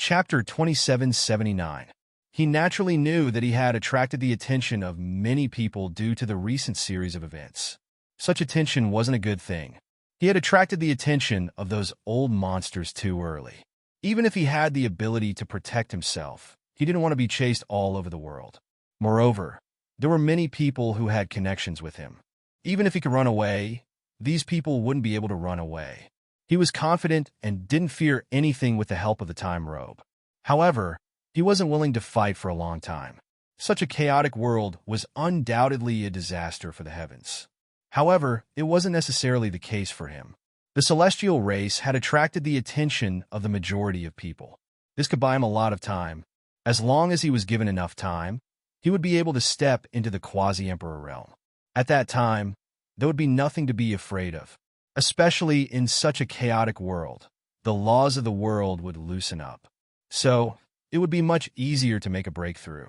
Chapter 2779. He naturally knew that he had attracted the attention of many people due to the recent series of events. Such attention wasn't a good thing. He had attracted the attention of those old monsters too early. Even if he had the ability to protect himself, he didn't want to be chased all over the world. Moreover, there were many people who had connections with him. Even if he could run away, these people wouldn't be able to run away. He was confident and didn't fear anything with the help of the time robe. However, he wasn't willing to fight for a long time. Such a chaotic world was undoubtedly a disaster for the heavens. However, it wasn't necessarily the case for him. The celestial race had attracted the attention of the majority of people. This could buy him a lot of time. As long as he was given enough time, he would be able to step into the quasi-emperor realm. At that time, there would be nothing to be afraid of. Especially in such a chaotic world, the laws of the world would loosen up. So, it would be much easier to make a breakthrough.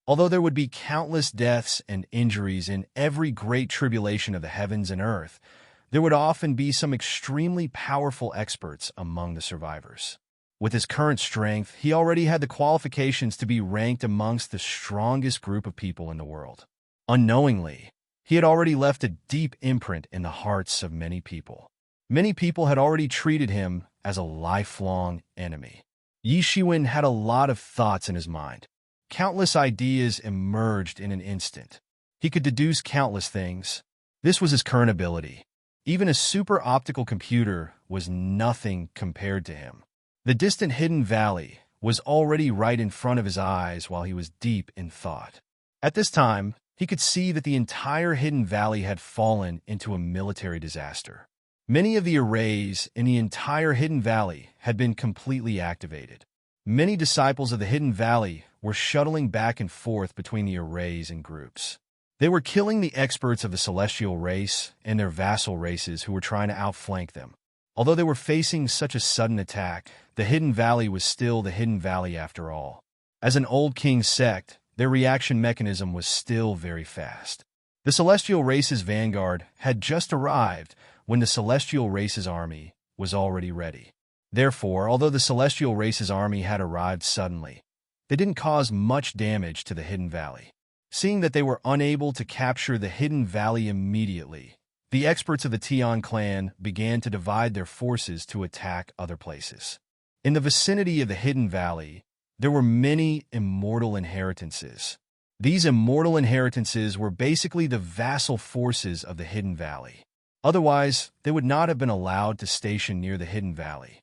Although there would be countless deaths and injuries in every great tribulation of the heavens and earth, there would often be some extremely powerful experts among the survivors. With his current strength, he already had the qualifications to be ranked amongst the strongest group of people in the world. Unknowingly, he had already left a deep imprint in the hearts of many people. Many people had already treated him as a lifelong enemy. Yi Shiwen had a lot of thoughts in his mind. Countless ideas emerged in an instant. He could deduce countless things. This was his current ability. Even a super optical computer was nothing compared to him. The distant hidden valley was already right in front of his eyes while he was deep in thought. At this time, he could see that the entire hidden valley had fallen into a military disaster. Many of the arrays in the entire hidden valley had been completely activated. Many disciples of the hidden valley were shuttling back and forth between the arrays and groups. They were killing the experts of the celestial race and their vassal races who were trying to outflank them. Although they were facing such a sudden attack, the hidden valley was still the hidden valley after all. As an old king sect, their reaction mechanism was still very fast. The celestial race's vanguard had just arrived when the celestial race's army was already ready. Therefore, although the celestial race's army had arrived suddenly, they didn't cause much damage to the hidden valley. Seeing that they were unable to capture the hidden valley immediately, the experts of the Tian clan began to divide their forces to attack other places. In the vicinity of the hidden valley, there were many immortal inheritances. These immortal inheritances were basically the vassal forces of the hidden valley. Otherwise, they would not have been allowed to station near the hidden valley.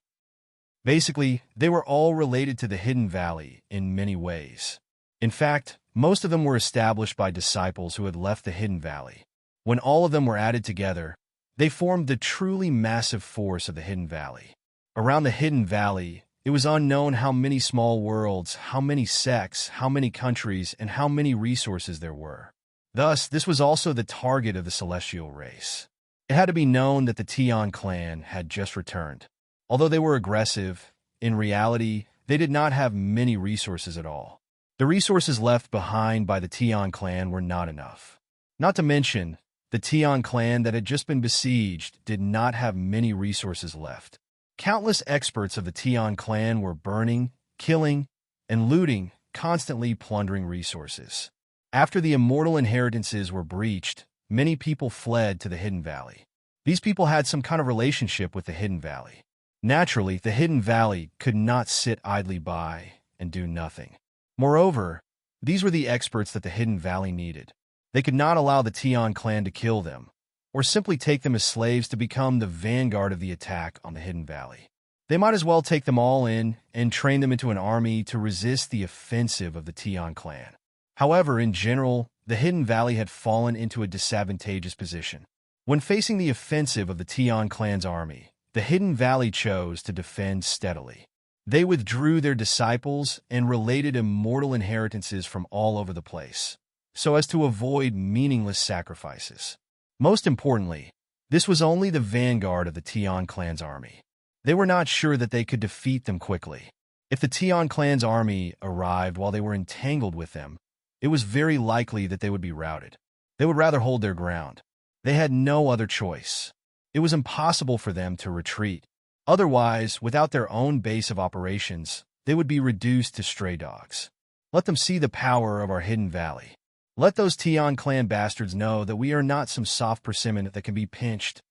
Basically, they were all related to the hidden valley in many ways. In fact, most of them were established by disciples who had left the hidden valley. When all of them were added together, they formed the truly massive force of the hidden valley. Around the hidden valley, it was unknown how many small worlds, how many sects, how many countries, and how many resources there were. Thus, this was also the target of the celestial race. It had to be known that the Tian clan had just returned. Although they were aggressive, in reality, they did not have many resources at all. The resources left behind by the Tian clan were not enough. Not to mention, the Tian clan that had just been besieged did not have many resources left. Countless experts of the Tian clan were burning, killing, and looting, constantly plundering resources. After the immortal inheritances were breached, many people fled to the hidden valley. These people had some kind of relationship with the hidden valley. Naturally, the hidden valley could not sit idly by and do nothing. Moreover, these were the experts that the hidden valley needed. They could not allow the Tian clan to kill them, or simply take them as slaves to become the vanguard of the attack on the hidden valley. They might as well take them all in and train them into an army to resist the offensive of the Tian clan. However, in general, the hidden valley had fallen into a disadvantageous position. When facing the offensive of the Tian clan's army, the hidden valley chose to defend steadily. They withdrew their disciples and related immortal inheritances from all over the place, so as to avoid meaningless sacrifices. Most importantly, this was only the vanguard of the Tian clan's army. They were not sure that they could defeat them quickly. If the Tian clan's army arrived while they were entangled with them, it was very likely that they would be routed. They would rather hold their ground. They had no other choice. It was impossible for them to retreat. Otherwise, without their own base of operations, they would be reduced to stray dogs. Let them see the power of our hidden valley. Let those Tian clan bastards know that we are not some soft persimmon that can be pinched.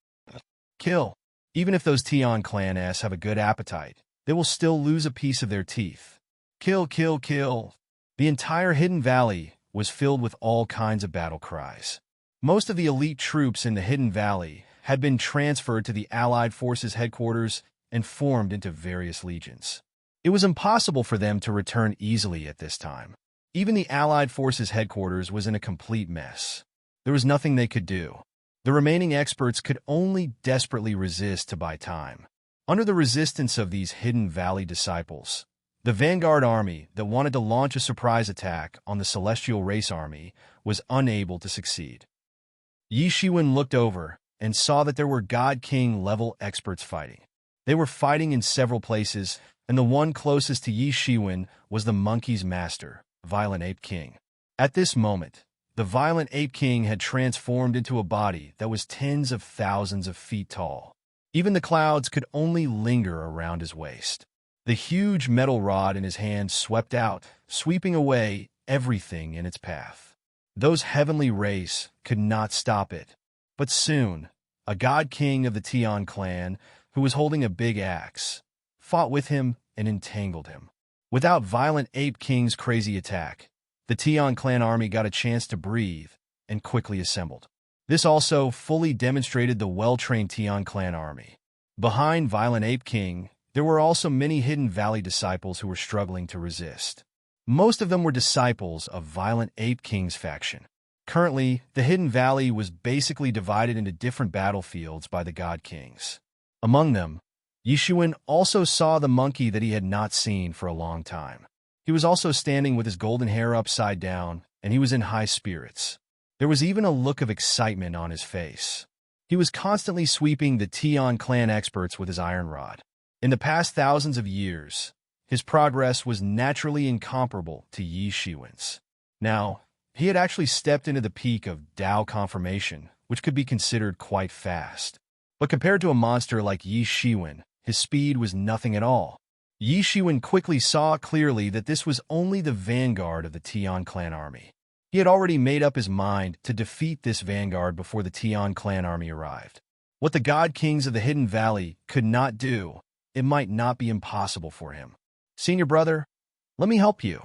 Kill. Even if those Tian clan ass have a good appetite, they will still lose a piece of their teeth. Kill, kill, kill. The entire hidden valley was filled with all kinds of battle cries. Most of the elite troops in the hidden valley had been transferred to the Allied forces headquarters and formed into various legions. It was impossible for them to return easily at this time. Even the Allied forces headquarters was in a complete mess. There was nothing they could do. The remaining experts could only desperately resist to buy time. Under the resistance of these hidden valley disciples, the vanguard army that wanted to launch a surprise attack on the celestial race army was unable to succeed. Yi Shiwen looked over and saw that there were God King level experts fighting. They were fighting in several places, and the one closest to Yi Shiwen was the monkey's master, Violent Ape King. At this moment, the Violent Ape King had transformed into a body that was tens of thousands of feet tall. Even the clouds could only linger around his waist. The huge metal rod in his hand swept out, sweeping away everything in its path. Those heavenly race could not stop it. But soon, a god king of the Tian clan, who was holding a big axe, fought with him and entangled him. Without Violent Ape King's crazy attack, the Tian clan army got a chance to breathe and quickly assembled. This also fully demonstrated the well-trained Tian clan army. Behind Violent Ape King, there were also many hidden valley disciples who were struggling to resist. Most of them were disciples of Violent Ape King's faction. Currently, the Hidden Valley was basically divided into different battlefields by the God Kings. Among them, Yi Shiwen also saw the monkey that he had not seen for a long time. He was also standing with his golden hair upside down, and he was in high spirits. There was even a look of excitement on his face. He was constantly sweeping the Tian clan experts with his iron rod. In the past thousands of years, his progress was naturally incomparable to Yi Shiwen's. Now, he had actually stepped into the peak of Dao confirmation, which could be considered quite fast. But compared to a monster like Yi Shiwen, his speed was nothing at all. Yi Shiwen quickly saw clearly that this was only the vanguard of the Tian clan army. He had already made up his mind to defeat this vanguard before the Tian clan army arrived. What the God Kings of the Hidden Valley could not do, it might not be impossible for him. Senior brother, let me help you.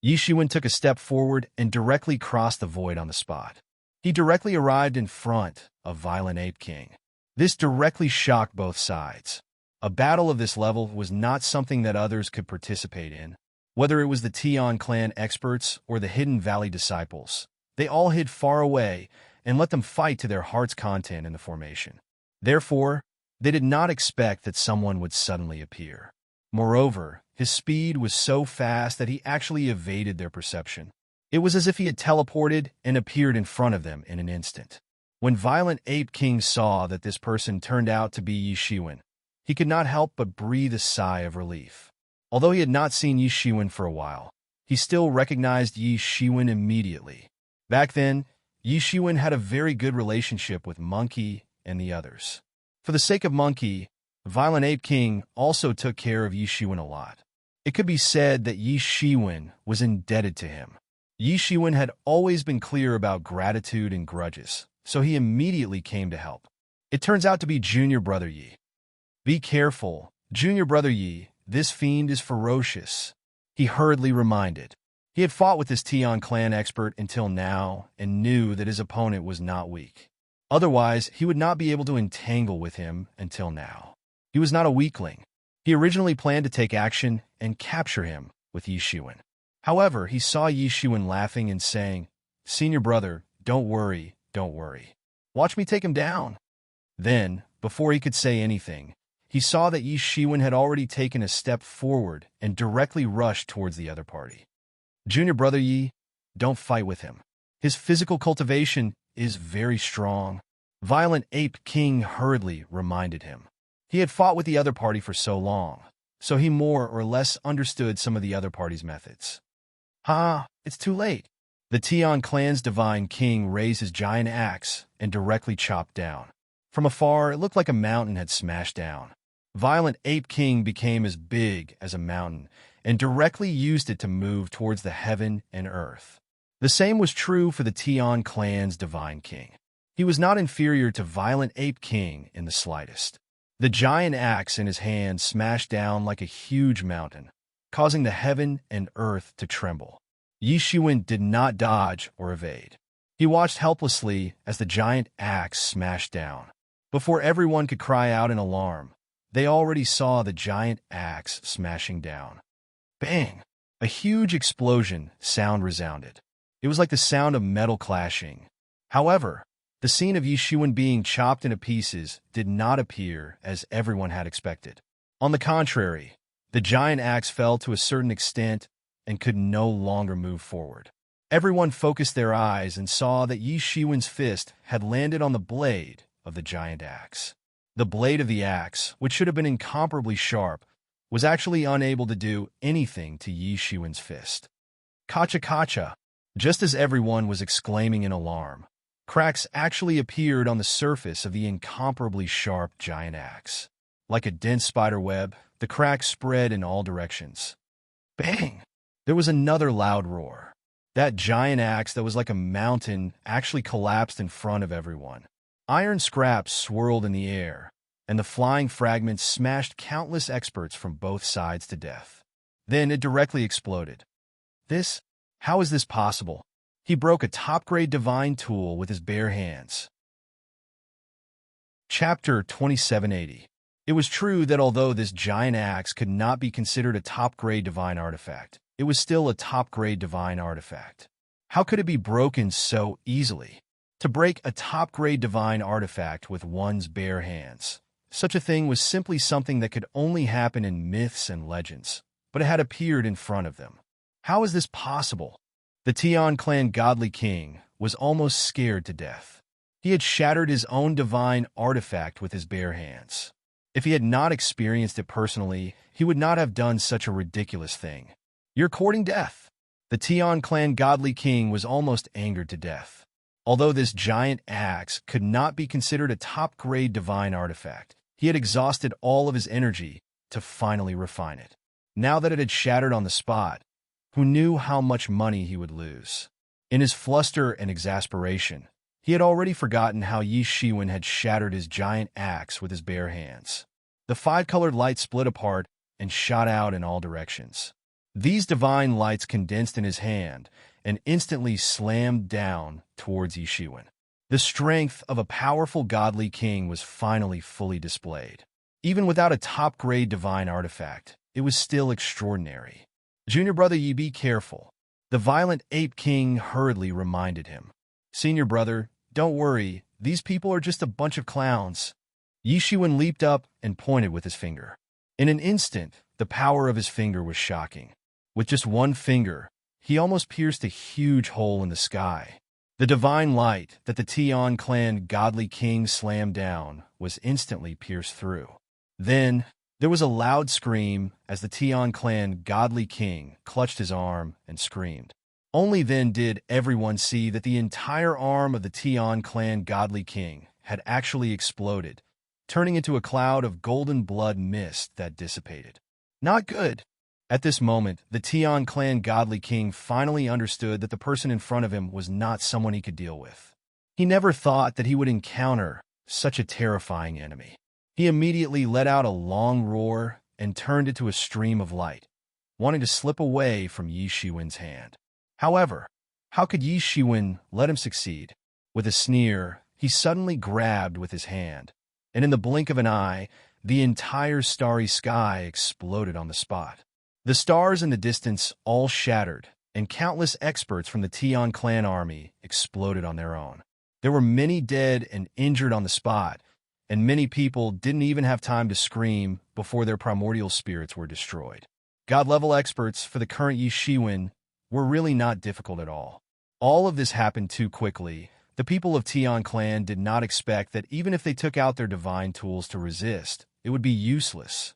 Yi Shiwen took a step forward and directly crossed the void on the spot. He directly arrived in front of Violent Ape King. This directly shocked both sides. A battle of this level was not something that others could participate in. Whether it was the Tian clan experts or the Hidden Valley disciples, they all hid far away and let them fight to their heart's content in the formation. Therefore, they did not expect that someone would suddenly appear. Moreover, his speed was so fast that he actually evaded their perception. It was as if he had teleported and appeared in front of them in an instant. When Violent Ape King saw that this person turned out to be Yi Shiwen, he could not help but breathe a sigh of relief. Although he had not seen Yi Shiwen for a while, he still recognized Yi Shiwen immediately. Back then, Yi Shiwen had a very good relationship with Monkey and the others. For the sake of Monkey, Violent Ape King also took care of Yi Shiwen a lot. It could be said that Yi Shiwen was indebted to him. Yi Shiwen had always been clear about gratitude and grudges, so he immediately came to help. It turns out to be Junior Brother Yi. Be careful, Junior Brother Yi, this fiend is ferocious, he hurriedly reminded. He had fought with this Tian clan expert until now and knew that his opponent was not weak. Otherwise, he would not be able to entangle with him until now. He was not a weakling. He originally planned to take action and capture him with Yi Shiwen. However, he saw Yi Shiwen laughing and saying, "Senior brother, don't worry, don't worry. Watch me take him down." Then, before he could say anything, he saw that Yi Shiwen had already taken a step forward and directly rushed towards the other party. Junior Brother Yi, don't fight with him. His physical cultivation is very strong. Violent Ape King hurriedly reminded him. He had fought with the other party for so long, so he more or less understood some of the other party's methods. It's too late. The Tian clan's divine king raised his giant axe and directly chopped down. From afar, it looked like a mountain had smashed down. Violent Ape King became as big as a mountain, and directly used it to move towards the heaven and earth. The same was true for the Tian clan's divine king. He was not inferior to Violent Ape King in the slightest. The giant axe in his hand smashed down like a huge mountain, causing the heaven and earth to tremble. Yi Shiwen did not dodge or evade. He watched helplessly as the giant axe smashed down. Before everyone could cry out in alarm, they already saw the giant axe smashing down. Bang! A huge explosion sound resounded. It was like the sound of metal clashing. However, the scene of Yi Shiwen being chopped into pieces did not appear as everyone had expected. On the contrary, the giant axe fell to a certain extent and could no longer move forward. Everyone focused their eyes and saw that Yi Shiwen's fist had landed on the blade of the giant axe. The blade of the axe, which should have been incomparably sharp, was actually unable to do anything to Yi Shiwen's fist. Kacha kacha! Just as everyone was exclaiming in alarm, cracks actually appeared on the surface of the incomparably sharp giant axe. Like a dense spider web, the cracks spread in all directions. Bang! There was another loud roar. That giant axe that was like a mountain actually collapsed in front of everyone. Iron scraps swirled in the air, and the flying fragments smashed countless experts from both sides to death. Then it directly exploded. How is this possible? He broke a top-grade divine tool with his bare hands. Chapter 2780. It was true that although this giant axe could not be considered a top-grade divine artifact, it was still a top-grade divine artifact. How could it be broken so easily? To break a top-grade divine artifact with one's bare hands. Such a thing was simply something that could only happen in myths and legends, but it had appeared in front of them. How is this possible? The Tian clan godly king was almost scared to death. He had shattered his own divine artifact with his bare hands. If he had not experienced it personally, he would not have done such a ridiculous thing. You're courting death. The Tian clan godly king was almost angered to death. Although this giant axe could not be considered a top-grade divine artifact, he had exhausted all of his energy to finally refine it. Now that it had shattered on the spot, who knew how much money he would lose? In his fluster and exasperation, he had already forgotten how Yi Shiwen had shattered his giant axe with his bare hands. The five-colored light split apart and shot out in all directions. These divine lights condensed in his hand and instantly slammed down towards Yi Shiwen. The strength of a powerful godly king was finally fully displayed. Even without a top-grade divine artifact, it was still extraordinary. Junior brother Yi, be careful. The Violent Ape King hurriedly reminded him. Senior brother, don't worry, these people are just a bunch of clowns. Yi Shiwen leaped up and pointed with his finger. In an instant, the power of his finger was shocking. With just one finger, he almost pierced a huge hole in the sky. The divine light that the Tian clan godly king slammed down was instantly pierced through. Then, there was a loud scream as the Tian clan godly king clutched his arm and screamed. Only then did everyone see that the entire arm of the Tian clan godly king had actually exploded, turning into a cloud of golden blood mist that dissipated. Not good. At this moment, the Tian clan godly king finally understood that the person in front of him was not someone he could deal with. He never thought that he would encounter such a terrifying enemy. He immediately let out a long roar and turned into a stream of light, wanting to slip away from Yi Shiwen's hand. However, how could Yi Shiwen let him succeed? With a sneer, he suddenly grabbed with his hand, and in the blink of an eye, the entire starry sky exploded on the spot. The stars in the distance all shattered, and countless experts from the Tian clan army exploded on their own. There were many dead and injured on the spot, and many people didn't even have time to scream before their primordial spirits were destroyed. God-level experts for the current Yi Shiwen were really not difficult at all. All of this happened too quickly. The people of Tian clan did not expect that even if they took out their divine tools to resist, it would be useless.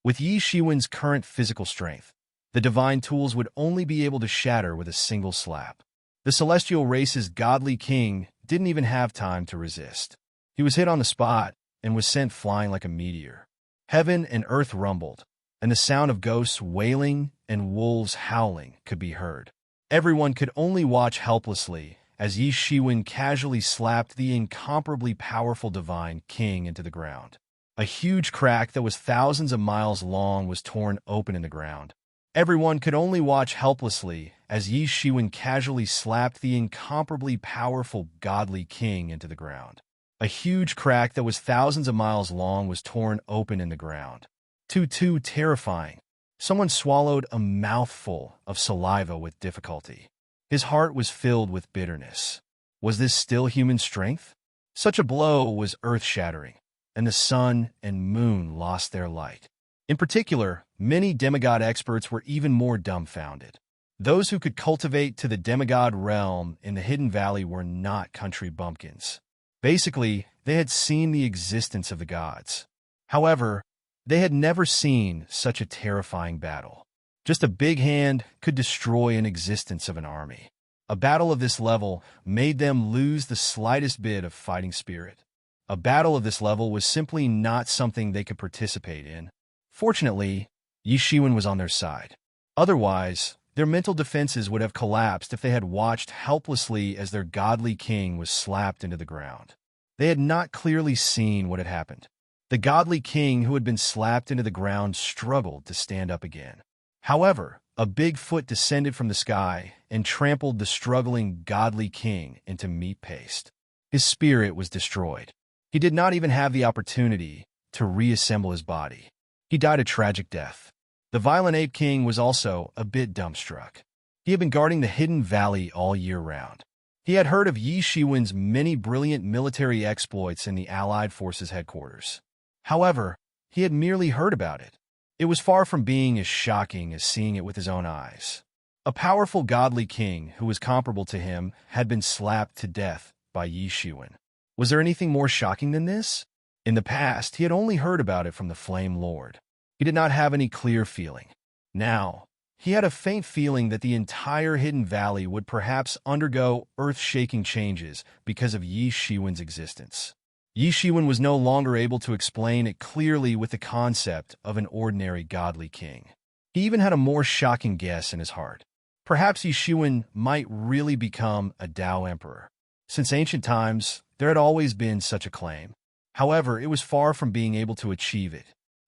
With Yi Shiwen's current physical strength, the divine tools would only be able to shatter with a single slap. The celestial race's godly king didn't even have time to resist. He was hit on the spot and was sent flying like a meteor. Heaven and earth rumbled, and the sound of ghosts wailing and wolves howling could be heard. Everyone could only watch helplessly as Yi Shiwen casually slapped the incomparably powerful divine king into the ground. A huge crack that was thousands of miles long was torn open in the ground. Everyone could only watch helplessly as Yi Shiwen casually slapped the incomparably powerful godly king into the ground. A huge crack that was thousands of miles long was torn open in the ground. Too terrifying. Someone swallowed a mouthful of saliva with difficulty. His heart was filled with bitterness. Was this still human strength? Such a blow was earth-shattering, and the sun and moon lost their light. In particular, many demigod experts were even more dumbfounded. Those who could cultivate to the demigod realm in the Hidden Valley were not country bumpkins. Basically, they had seen the existence of the gods. However, they had never seen such a terrifying battle. Just a big hand could destroy an existence of an army. A battle of this level made them lose the slightest bit of fighting spirit. A battle of this level was simply not something they could participate in. Fortunately, Yi Shiwen was on their side. Otherwise, their mental defenses would have collapsed if they had watched helplessly as their godly king was slapped into the ground. They had not clearly seen what had happened. The godly king who had been slapped into the ground struggled to stand up again. However, a big foot descended from the sky and trampled the struggling godly king into meat paste. His spirit was destroyed. He did not even have the opportunity to reassemble his body. He died a tragic death. The violent ape king was also a bit dumbstruck. He had been guarding the Hidden Valley all year round. He had heard of Yi Shiwen's many brilliant military exploits in the Allied Forces headquarters. However, he had merely heard about it. It was far from being as shocking as seeing it with his own eyes. A powerful godly king who was comparable to him had been slapped to death by Yi Shiwen. Was there anything more shocking than this? In the past, he had only heard about it from the Flame Lord. He did not have any clear feeling. Now, he had a faint feeling that the entire Hidden Valley would perhaps undergo earth-shaking changes because of Yi Shiwen's existence. Yi Shiwen was no longer able to explain it clearly with the concept of an ordinary godly king. He even had a more shocking guess in his heart. Perhaps Yi Shiwen might really become a Tao emperor. Since ancient times, there had always been such a claim. However, it was far from being able to achieve it.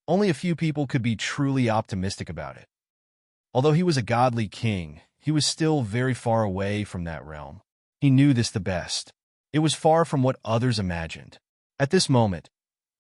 Only a few people could be truly optimistic about it. Although he was a godly king, he was still very far away from that realm. He knew this the best. It was far from what others imagined. At this moment,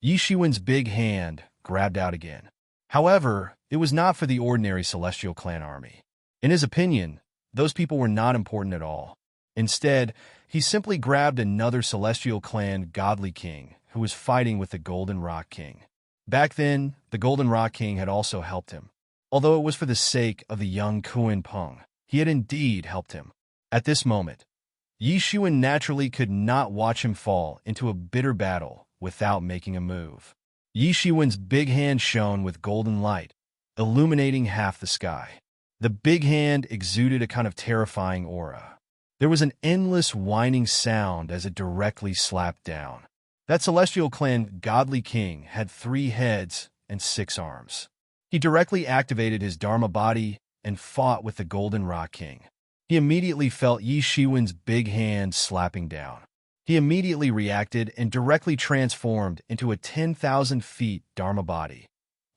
Yi Shiwen's big hand grabbed out again. However, it was not for the ordinary Celestial Clan army. In his opinion, those people were not important at all. Instead, he simply grabbed another Celestial Clan godly king who was fighting with the Golden Rock King. Back then, the Golden Rock King had also helped him. Although it was for the sake of the young Kuan Peng, he had indeed helped him. At this moment, Yi Shiwen naturally could not watch him fall into a bitter battle without making a move. Yi Shiwen's big hand shone with golden light, illuminating half the sky. The big hand exuded a kind of terrifying aura. There was an endless whining sound as it directly slapped down. That Celestial Clan godly king had 3 heads and 6 arms. He directly activated his Dharma body and fought with the Golden Rock King. He immediately felt Yi Shiwen's big hand slapping down. He immediately reacted and directly transformed into a 10,000 feet Dharma body,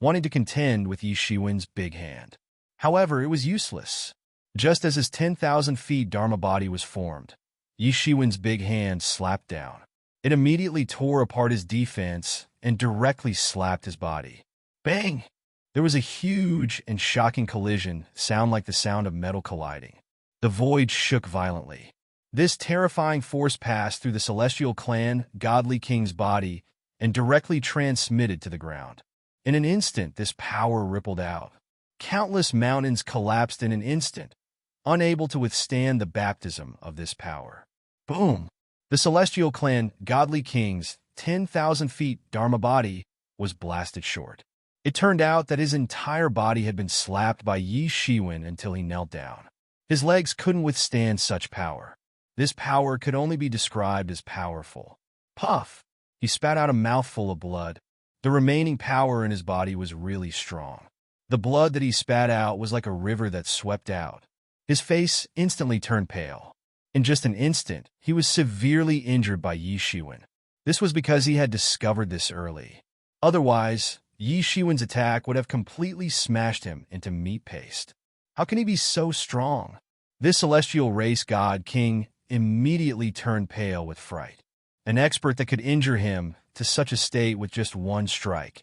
wanting to contend with Yi Shiwen's big hand. However, it was useless. Just as his 10,000 feet Dharma body was formed, Yi Shiwen's big hand slapped down. It immediately tore apart his defense and directly slapped his body. Bang! There was a huge and shocking collision, sound like the sound of metal colliding. The void shook violently. This terrifying force passed through the Celestial Clan godly king's body and directly transmitted to the ground. In an instant, this power rippled out. Countless mountains collapsed in an instant, unable to withstand the baptism of this power. Boom! The Celestial Clan godly king's 10,000 feet Dharma body was blasted short. It turned out that his entire body had been slapped by Yi Shiwen until he knelt down. His legs couldn't withstand such power. This power could only be described as powerful. Puff! He spat out a mouthful of blood. The remaining power in his body was really strong. The blood that he spat out was like a river that swept out. His face instantly turned pale. In just an instant, he was severely injured by Yi Shiwen. This was because he had discovered this early. Otherwise, Yi Shiwen's attack would have completely smashed him into meat paste. How can he be so strong? This celestial race god king immediately turned pale with fright. An expert that could injure him to such a state with just one strike.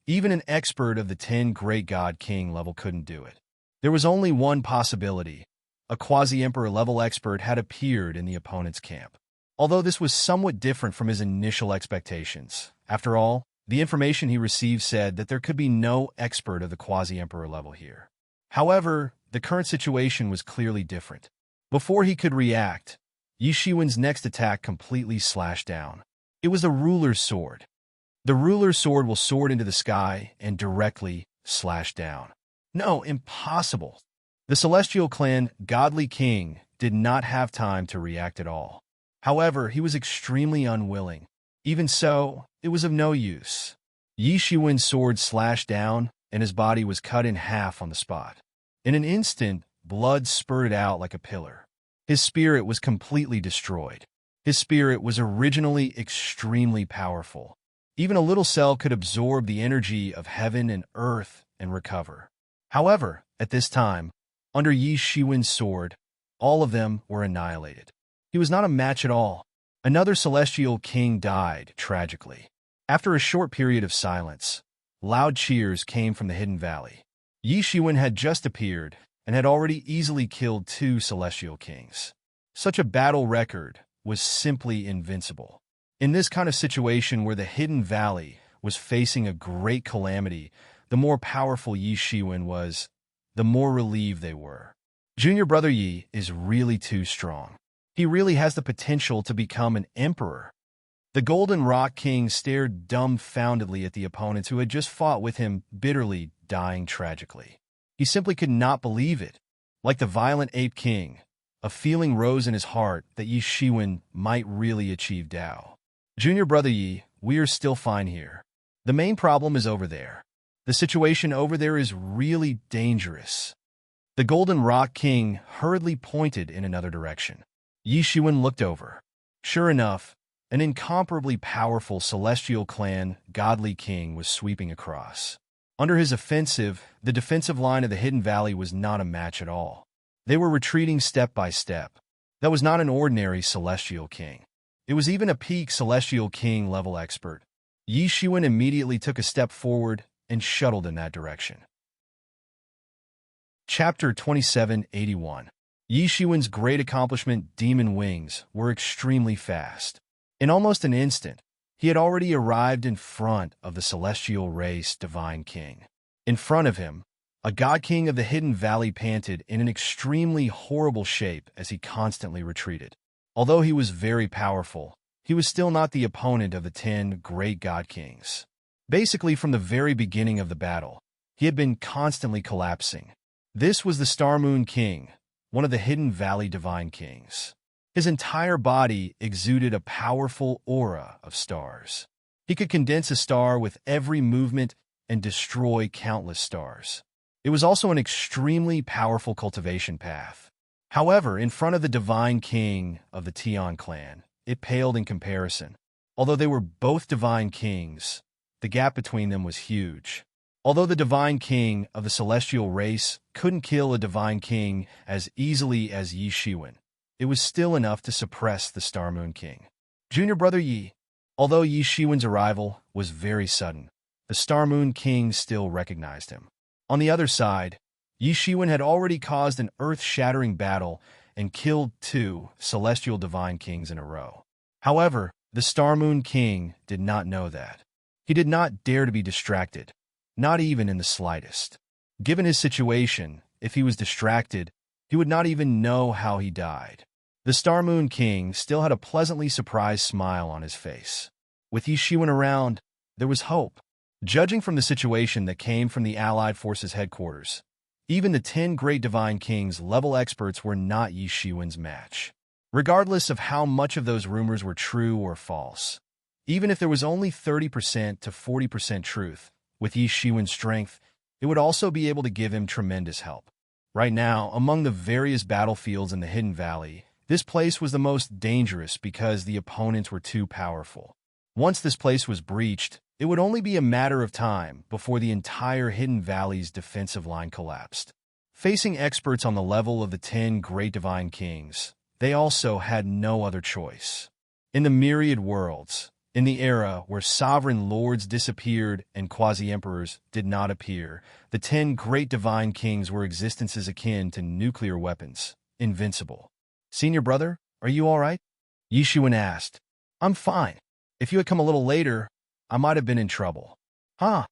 Even an expert of the 10 great god king level couldn't do it. There was only one possibility. A quasi-emperor level expert had appeared in the opponent's camp. Although this was somewhat different from his initial expectations. After all, the information he received said that there could be no expert of the quasi-emperor level here. However, the current situation was clearly different. Before he could react, Yi Shiwen's next attack completely slashed down. It was the ruler's sword. The ruler's sword will soar into the sky and directly slash down. No, impossible. The Celestial Clan Godly King did not have time to react at all. However, he was extremely unwilling. Even so, it was of no use. Yi Shiwen's sword slashed down, and his body was cut in half on the spot. In an instant, blood spurted out like a pillar. His spirit was completely destroyed. His spirit was originally extremely powerful. Even a little cell could absorb the energy of heaven and earth and recover. However, at this time, under Yi Shiwen's sword, all of them were annihilated. He was not a match at all. Another celestial king died tragically. After a short period of silence, loud cheers came from the hidden valley. Yi Shiwen had just appeared and had already easily killed 2 celestial kings. Such a battle record was simply invincible. In this kind of situation where the hidden valley was facing a great calamity, the more powerful Yi Shiwen was, the more relieved they were. Junior brother Yi is really too strong. He really has the potential to become an emperor. The Golden Rock King stared dumbfoundedly at the opponents who had just fought with him, bitterly dying tragically. He simply could not believe it. Like the violent Ape King, a feeling rose in his heart that Yi Shiwen might really achieve Tao. Junior brother Yi, we are still fine here. The main problem is over there. The situation over there is really dangerous. The Golden Rock King hurriedly pointed in another direction. Yi Shiwen looked over. Sure enough, an incomparably powerful celestial clan, Godly King, was sweeping across. Under his offensive, the defensive line of the Hidden Valley was not a match at all. They were retreating step by step. That was not an ordinary celestial king. It was even a peak celestial king level expert. Yi Shiwen immediately took a step forward and shuttled in that direction. Chapter 2781. Yi Shiwen's great accomplishment, Demon Wings, were extremely fast. In almost an instant, he had already arrived in front of the celestial race Divine King. In front of him, a God King of the Hidden Valley panted in an extremely horrible shape as he constantly retreated. Although he was very powerful, he was still not the opponent of the 10 great God Kings. Basically, from the very beginning of the battle, he had been constantly collapsing. This was the Star Moon King, one of the Hidden Valley Divine Kings. His entire body exuded a powerful aura of stars. He could condense a star with every movement and destroy countless stars. It was also an extremely powerful cultivation path. However, in front of the Divine King of the Tian clan, it paled in comparison. Although they were both Divine Kings, the gap between them was huge. Although the Divine King of the celestial race couldn't kill a Divine King as easily as Yi Shiwen, it was still enough to suppress the Star Moon King. Junior brother Yi. Although Yi Shiwen's arrival was very sudden, the Star Moon King still recognized him. On the other side, Yi Shiwen had already caused an earth-shattering battle and killed 2 celestial Divine Kings in a row. However, the Star Moon King did not know that. He did not dare to be distracted, not even in the slightest. Given his situation, if he was distracted, he would not even know how he died. The Star Moon King still had a pleasantly surprised smile on his face. With Yi Shiwen around, there was hope. Judging from the situation that came from the Allied Forces headquarters, even the 10 great Divine Kings level experts were not Yi Shiwen's match. Regardless of how much of those rumors were true or false, even if there was only 30% to 40% truth, with Yi Shiwen's strength, it would also be able to give him tremendous help. Right now, among the various battlefields in the Hidden Valley, this place was the most dangerous because the opponents were too powerful. Once this place was breached, it would only be a matter of time before the entire Hidden Valley's defensive line collapsed. Facing experts on the level of the 10 great divine kings, they also had no other choice. In the myriad worlds, in the era where sovereign lords disappeared and quasi-emperors did not appear, the 10 great divine kings were existences akin to nuclear weapons, invincible. "Senior brother, are you all right?" Yishuan asked. "I'm fine. If you had come a little later, I might have been in trouble." "Huh?"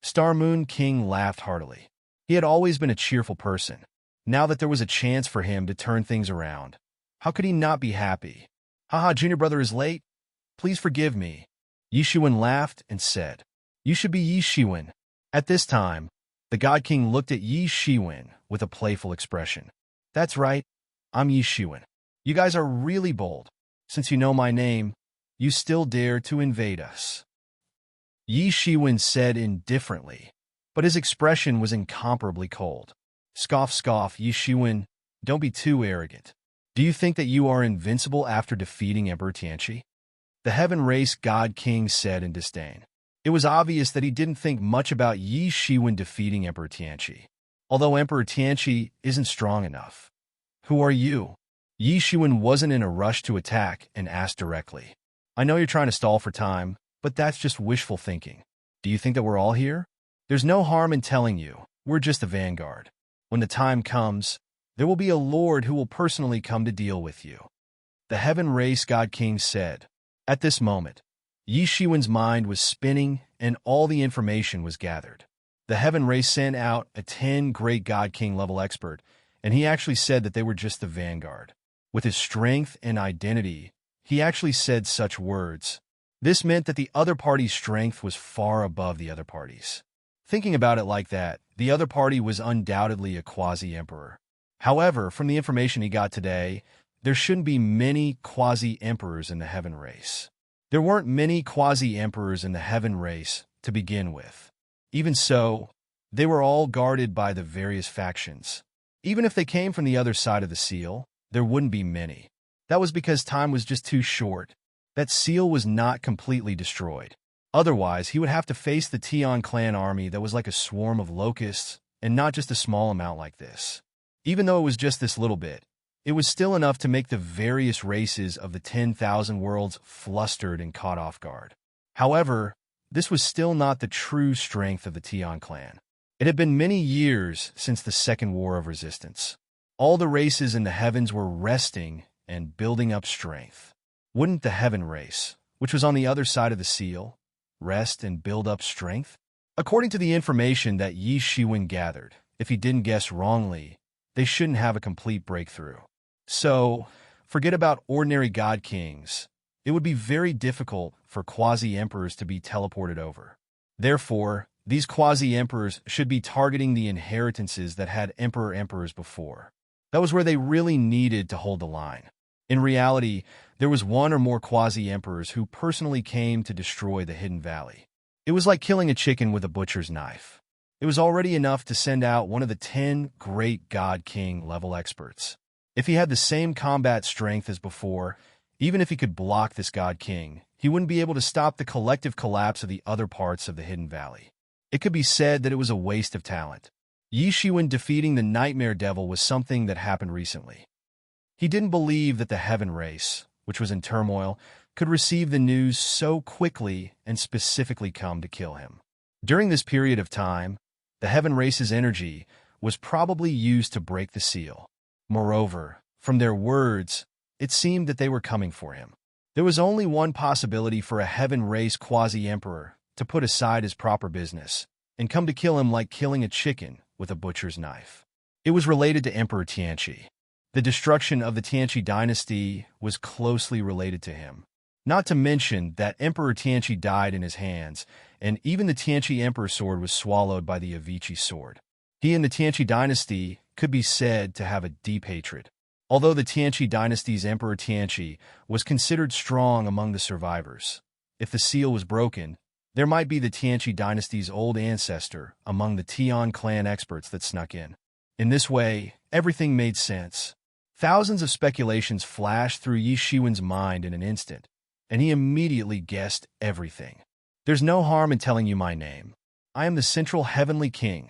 Star Moon King laughed heartily. He had always been a cheerful person. Now that there was a chance for him to turn things around, how could he not be happy? "Haha, junior brother is late. Please forgive me." Yishuan laughed and said, "You should be Yishuan." At this time, the God King looked at Yishuan with a playful expression. "That's right, I'm Yishuan. You guys are really bold. Since you know my name, you still dare to invade us." Yishuan said indifferently, but his expression was incomparably cold. "Scoff, scoff, Yishuan, don't be too arrogant. Do you think that you are invincible after defeating Emperor Tianqi?" The Heaven Race God King said in disdain. It was obvious that he didn't think much about Yishuan defeating Emperor Tianqi. Although Emperor Tianqi isn't strong enough. "Who are you?" Yishuan wasn't in a rush to attack and asked directly. "I know you're trying to stall for time, but that's just wishful thinking. Do you think that we're all here? There's no harm in telling you. We're just the vanguard. When the time comes, there will be a lord who will personally come to deal with you." The Heaven Race God King said. At this moment, Yishuan's mind was spinning and all the information was gathered. The Heaven Race sent out a 10 great God King level expert, and he actually said that they were just the vanguard. With his strength and identity, he actually said such words. This meant that the other party's strength was far above the other party's. Thinking about it like that, the other party was undoubtedly a quasi-emperor. However, from the information he got today, there shouldn't be many quasi-emperors in the Heaven Race. There weren't many quasi-emperors in the Heaven Race to begin with. Even so, they were all guarded by the various factions. Even if they came from the other side of the seal, there wouldn't be many. That was because time was just too short. That seal was not completely destroyed. Otherwise, he would have to face the Tian clan army that was like a swarm of locusts, and not just a small amount like this. Even though it was just this little bit, it was still enough to make the various races of the 10,000 worlds flustered and caught off guard. However, this was still not the true strength of the Tian clan. It had been many years since the Second War of Resistance. All the races in the heavens were resting and building up strength. Wouldn't the Heaven Race, which was on the other side of the seal, rest and build up strength? According to the information that Yishuan gathered, if he didn't guess wrongly, they shouldn't have a complete breakthrough. So, forget about ordinary God Kings. It would be very difficult for quasi-emperors to be teleported over. Therefore, these quasi-emperors should be targeting the inheritances that had emperors before. That was where they really needed to hold the line. In reality, there was one or more quasi-emperors who personally came to destroy the Hidden Valley. It was like killing a chicken with a butcher's knife. It was already enough to send out one of the 10 great God King level experts. If he had the same combat strength as before, even if he could block this God King, he wouldn't be able to stop the collective collapse of the other parts of the Hidden Valley. It could be said that it was a waste of talent. Yishuan defeating the Nightmare Devil was something that happened recently. He didn't believe that the Heaven Race, which was in turmoil, could receive the news so quickly and specifically come to kill him. During this period of time, the Heaven Race's energy was probably used to break the seal. Moreover, from their words, it seemed that they were coming for him. There was only one possibility for a Heaven Race quasi-emperor to put aside his proper business and come to kill him like killing a chicken with a butcher's knife. It was related to Emperor Tianqi. The destruction of the Tianqi dynasty was closely related to him. Not to mention that Emperor Tianqi died in his hands, and even the Tianqi Emperor sword was swallowed by the Avici sword. He and the Tianqi dynasty could be said to have a deep hatred. Although the Tianqi dynasty's Emperor Tianqi was considered strong among the survivors, if the seal was broken, There might be the Tianqi dynasty's old ancestor among the Tian clan experts that snuck in. In this way, everything made sense. Thousands of speculations flashed through Yi Shiwen's mind in an instant, and he immediately guessed everything. There's no harm in telling you my name. I am the Central Heavenly King,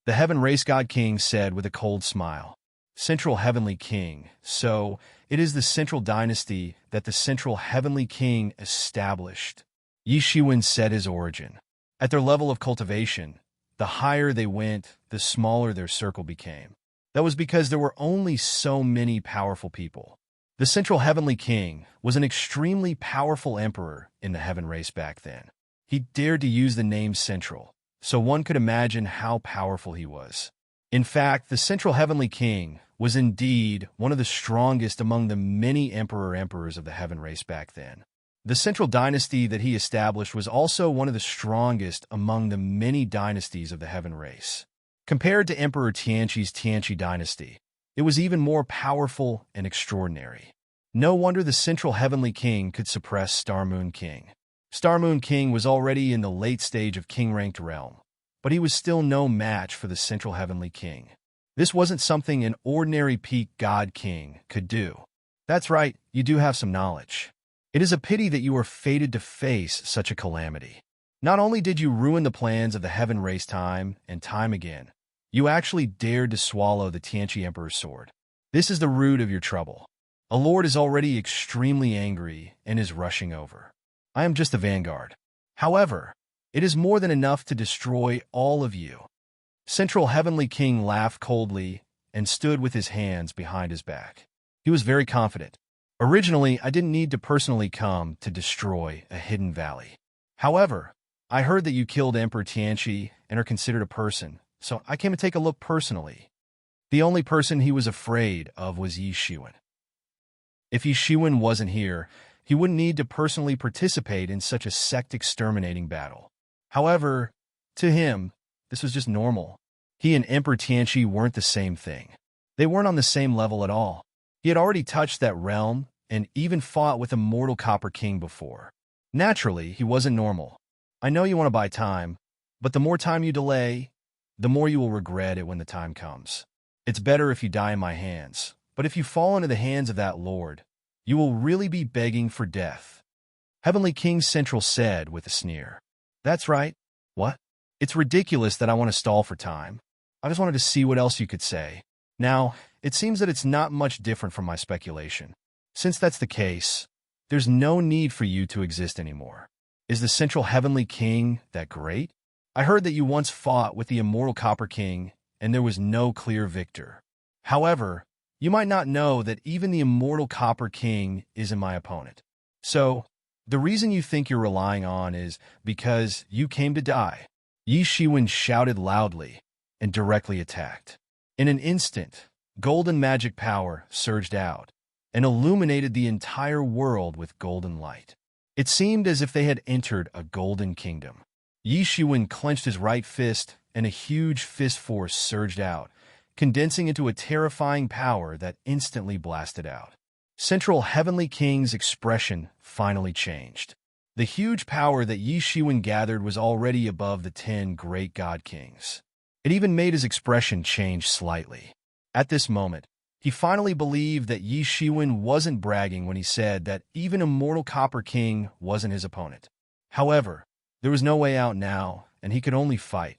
the Heaven Race God King said with a cold smile. Central Heavenly King. So, it is the Central Dynasty that the Central Heavenly King established. Yi Shiwen said his origin. At their level of cultivation, the higher they went, the smaller their circle became. That was because there were only so many powerful people. The Central Heavenly King was an extremely powerful emperor in the Heaven Race back then. He dared to use the name Central, so one could imagine how powerful he was. In fact, the Central Heavenly King was indeed one of the strongest among the many emperors of the Heaven Race back then. The Central Dynasty that he established was also one of the strongest among the many dynasties of the Heaven Race. Compared to Emperor Tianqi's Tianqi dynasty, it was even more powerful and extraordinary. No wonder the Central Heavenly King could suppress Star Moon King. Star Moon King was already in the late stage of king-ranked realm, but he was still no match for the Central Heavenly King. This wasn't something an ordinary peak god king could do. That's right, you do have some knowledge. It is a pity that you are fated to face such a calamity. Not only did you ruin the plans of the Heaven Race time and time again, you actually dared to swallow the Tianqi Emperor's sword. This is the root of your trouble. A lord is already extremely angry and is rushing over. I am just a vanguard. However, it is more than enough to destroy all of you. Central Heavenly King laughed coldly and stood with his hands behind his back. He was very confident. Originally, I didn't need to personally come to destroy a hidden valley. However, I heard that you killed Emperor Tianqi and are considered a person, so I came to take a look personally. The only person he was afraid of was Yi Shiwen. If Yi Shiwen wasn't here, he wouldn't need to personally participate in such a sect-exterminating battle. However, to him, this was just normal. He and Emperor Tianqi weren't the same thing. They weren't on the same level at all. He had already touched that realm and even fought with a mortal Copper King before. Naturally, he wasn't normal. I know you want to buy time, but the more time you delay, the more you will regret it when the time comes. It's better if you die in my hands, but if you fall into the hands of that lord, you will really be begging for death. Heavenly King Central said with a sneer. That's right. What? It's ridiculous that I want to stall for time. I just wanted to see what else you could say. Now, it seems that it's not much different from my speculation. Since that's the case, there's no need for you to exist anymore. Is the Central Heavenly King that great? I heard that you once fought with the immortal Copper King, and there was no clear victor. However, you might not know that even the immortal Copper King isn't my opponent. So, the reason you think you're relying on is because you came to die. Yi Shiwen shouted loudly and directly attacked. In an instant, golden magic power surged out and illuminated the entire world with golden light. It seemed as if they had entered a golden kingdom. Yi Shiwen clenched his right fist, and a huge fist force surged out, condensing into a terrifying power that instantly blasted out. Central Heavenly King's expression finally changed. The huge power that Yi Shiwen gathered was already above the 10 great god kings. It even made his expression change slightly. At this moment, he finally believed that Yi Shiwen wasn't bragging when he said that even Immortal Copper King wasn't his opponent. However, there was no way out now, and he could only fight.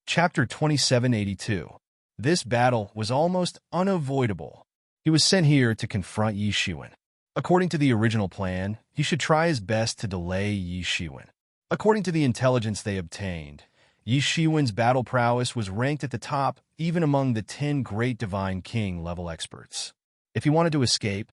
Chapter 2782. This battle was almost unavoidable. He was sent here to confront Yi Shiwen. According to the original plan, he should try his best to delay Yi Shiwen. According to the intelligence they obtained, Yi Shiwen's battle prowess was ranked at the top even among the 10 great Divine King level experts. If he wanted to escape,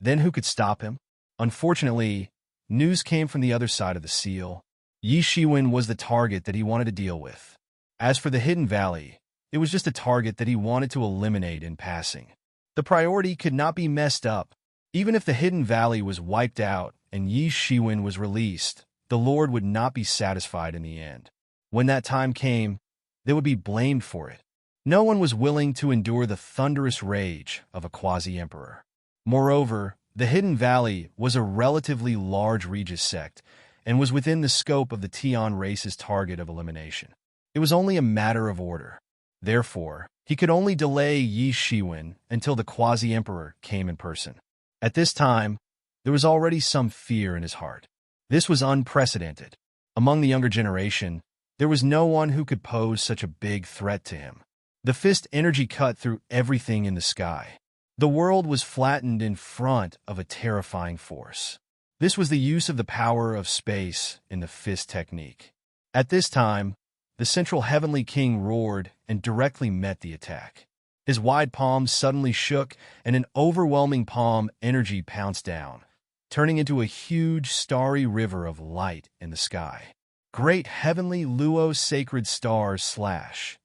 then who could stop him? Unfortunately, news came from the other side of the seal. Yi Shiwen was the target that he wanted to deal with. As for the Hidden Valley, it was just a target that he wanted to eliminate in passing. The priority could not be messed up. Even if the Hidden Valley was wiped out and Yi Shiwen was released, the Lord would not be satisfied in the end. When that time came, they would be blamed for it. No one was willing to endure the thunderous rage of a quasi-emperor. Moreover, the Hidden Valley was a relatively large Regis sect, and was within the scope of the Tian race's target of elimination. It was only a matter of order. Therefore, he could only delay Yi Shiwen until the quasi-emperor came in person. At this time, there was already some fear in his heart. This was unprecedented. Among the younger generation, there was no one who could pose such a big threat to him. The fist energy cut through everything in the sky. The world was flattened in front of a terrifying force. This was the use of the power of space in the fist technique. At this time, the central heavenly king roared and directly met the attack. His wide palms suddenly shook, and an overwhelming palm energy pounced down, turning into a huge starry river of light in the sky. Great heavenly Luo sacred stars slash.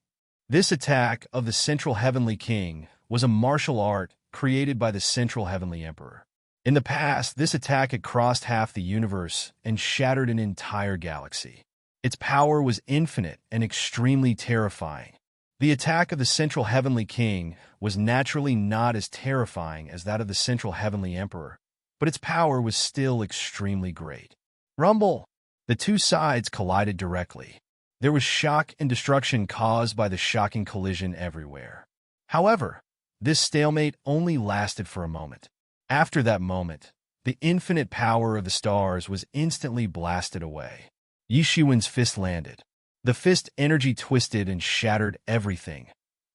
This attack of the central heavenly king was a martial art created by the central heavenly emperor. In the past, this attack had crossed half the universe and shattered an entire galaxy. Its power was infinite and extremely terrifying. The attack of the central heavenly king was naturally not as terrifying as that of the central heavenly emperor, but its power was still extremely great. Rumble! The two sides collided directly. There was shock and destruction caused by the shocking collision everywhere. However, this stalemate only lasted for a moment. After that moment, the infinite power of the stars was instantly blasted away. Yi Shiwen's fist landed. The fist energy twisted and shattered everything,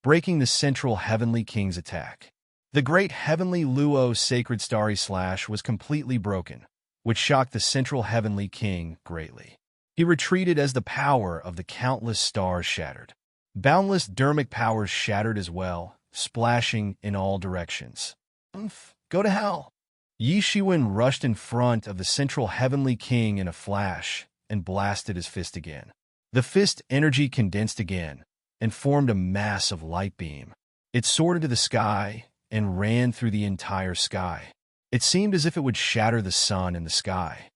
breaking the central heavenly king's attack. The great heavenly Luo sacred starry slash was completely broken, which shocked the central heavenly king greatly. He retreated as the power of the countless stars shattered. Boundless dermic powers shattered as well, splashing in all directions. Go to hell! Yi Shiwen rushed in front of the central heavenly king in a flash and blasted his fist again. The fist energy condensed again and formed a mass of light beam. It soared into the sky and ran through the entire sky. It seemed as if it would shatter the sun in the sky.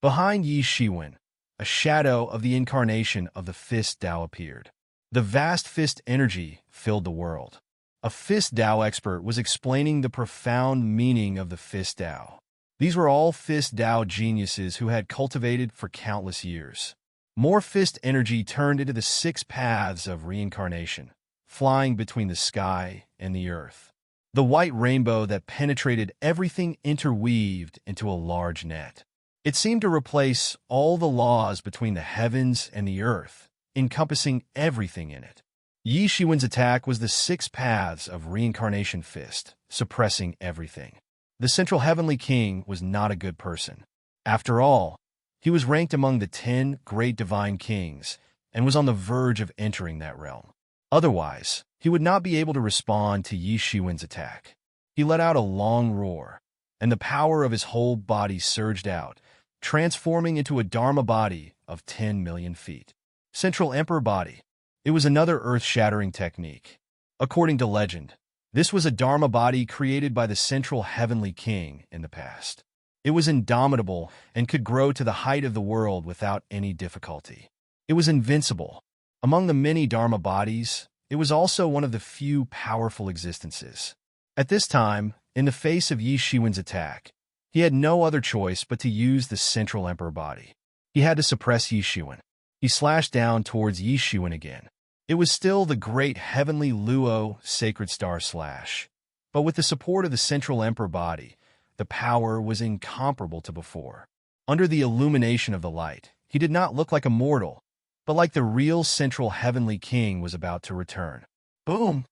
Behind Yi Shiwen, a shadow of the incarnation of the Fist Tao appeared. The vast fist energy filled the world. A Fist Tao expert was explaining the profound meaning of the Fist Tao. These were all Fist Tao geniuses who had cultivated for countless years. More fist energy turned into the 6 paths of reincarnation, flying between the sky and the earth. The white rainbow that penetrated everything interweaved into a large net. It seemed to replace all the laws between the heavens and the earth, encompassing everything in it. Yi Shiwen's attack was the 6 paths of reincarnation fist, suppressing everything. The central heavenly king was not a good person. After all, he was ranked among the 10 great divine kings and was on the verge of entering that realm. Otherwise, he would not be able to respond to Yi Shiwen's attack. He let out a long roar, and the power of his whole body surged out, transforming into a Dharma body of 10 million feet. Central Emperor Body. It was another earth-shattering technique. According to legend, this was a Dharma body created by the central heavenly king in the past. It was indomitable and could grow to the height of the world without any difficulty. It was invincible. Among the many Dharma bodies, it was also one of the few powerful existences. At this time, in the face of Yi Shiwen's attack, he had no other choice but to use the central emperor body. He had to suppress Yi Shiwen. He slashed down towards Yi Shiwen again. It was still the great heavenly Luo sacred star slash, but with the support of the central emperor body, the power was incomparable to before. Under the illumination of the light, he did not look like a mortal, but like the real central heavenly king was about to return. Boom!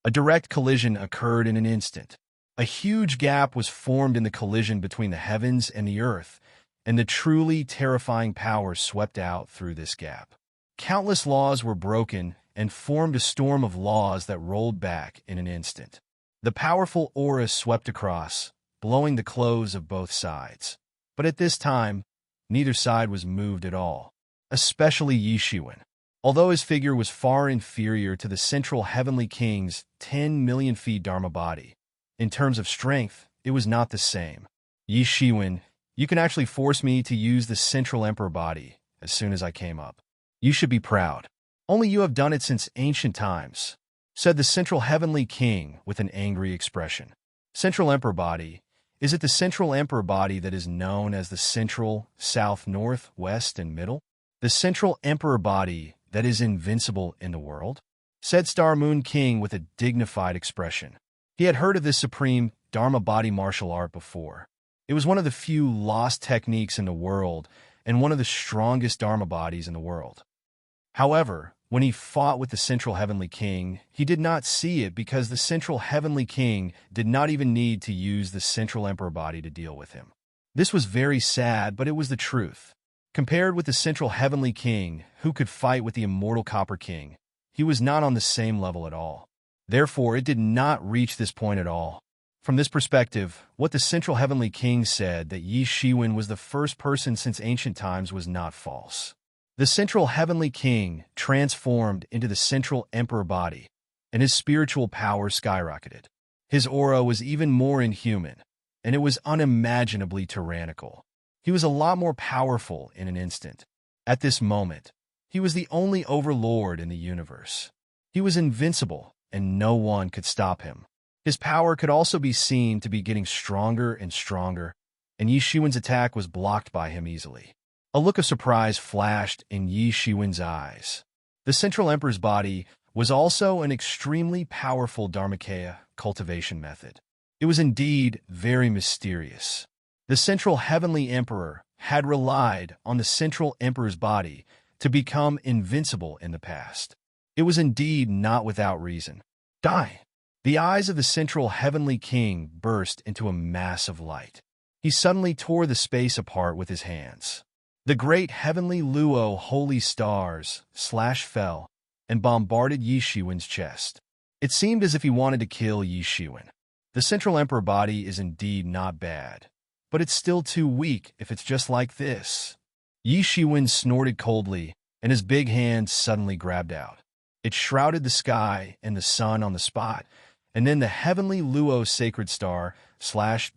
A direct collision occurred in an instant. A huge gap was formed in the collision between the heavens and the earth, and the truly terrifying power swept out through this gap. Countless laws were broken and formed a storm of laws that rolled back in an instant. The powerful aura swept across, blowing the clothes of both sides. But at this time, neither side was moved at all, especially Yi Shiwen. Although his figure was far inferior to the central heavenly king's 10 million feet Dharma body, in terms of strength, it was not the same. Yi Shiwen, you can actually force me to use the central emperor body as soon as I came up. You should be proud. Only you have done it since ancient times, said the central heavenly king with an angry expression. Central emperor body, Is it the central emperor body that is known as the central, south, north, west, and middle? The central emperor body that is invincible in the world? Said Star Moon King with a dignified expression. He had heard of this supreme Dharma body martial art before. It was one of the few lost techniques in the world and one of the strongest Dharma bodies in the world. However, when he fought with the Central Heavenly King, he did not see it because the Central Heavenly King did not even need to use the Central Emperor body to deal with him. This was very sad, but it was the truth. Compared with the Central Heavenly King, who could fight with the Immortal Copper King, he was not on the same level at all. Therefore, it did not reach this point at all. From this perspective, what the Central Heavenly King said that Yi Shiwen was the first person since ancient times was not false. The Central Heavenly King transformed into the Central Emperor body, and his spiritual power skyrocketed. His aura was even more inhuman, and it was unimaginably tyrannical. He was a lot more powerful in an instant. At this moment, he was the only overlord in the universe. He was invincible, and no one could stop him. His power could also be seen to be getting stronger and stronger, and Yi Shiwen's attack was blocked by him easily. A look of surprise flashed in Yi Shiwen's eyes. The Central Emperor's body was also an extremely powerful Dharmakaya cultivation method. It was indeed very mysterious. The Central Heavenly Emperor had relied on the Central Emperor's body to become invincible in the past. It was indeed not without reason. Die! The eyes of the Central Heavenly King burst into a mass of light. He suddenly tore the space apart with his hands. The great heavenly luo holy stars fell and bombarded Yi Shiwen's chest. It seemed as if he wanted to kill Yi Shiwen. The Central Emperor body is indeed not bad, but it's still too weak if it's just like this. Yi Shiwen snorted coldly, and his big hand suddenly grabbed out. It shrouded the sky and the sun on the spot, and then the heavenly luo sacred star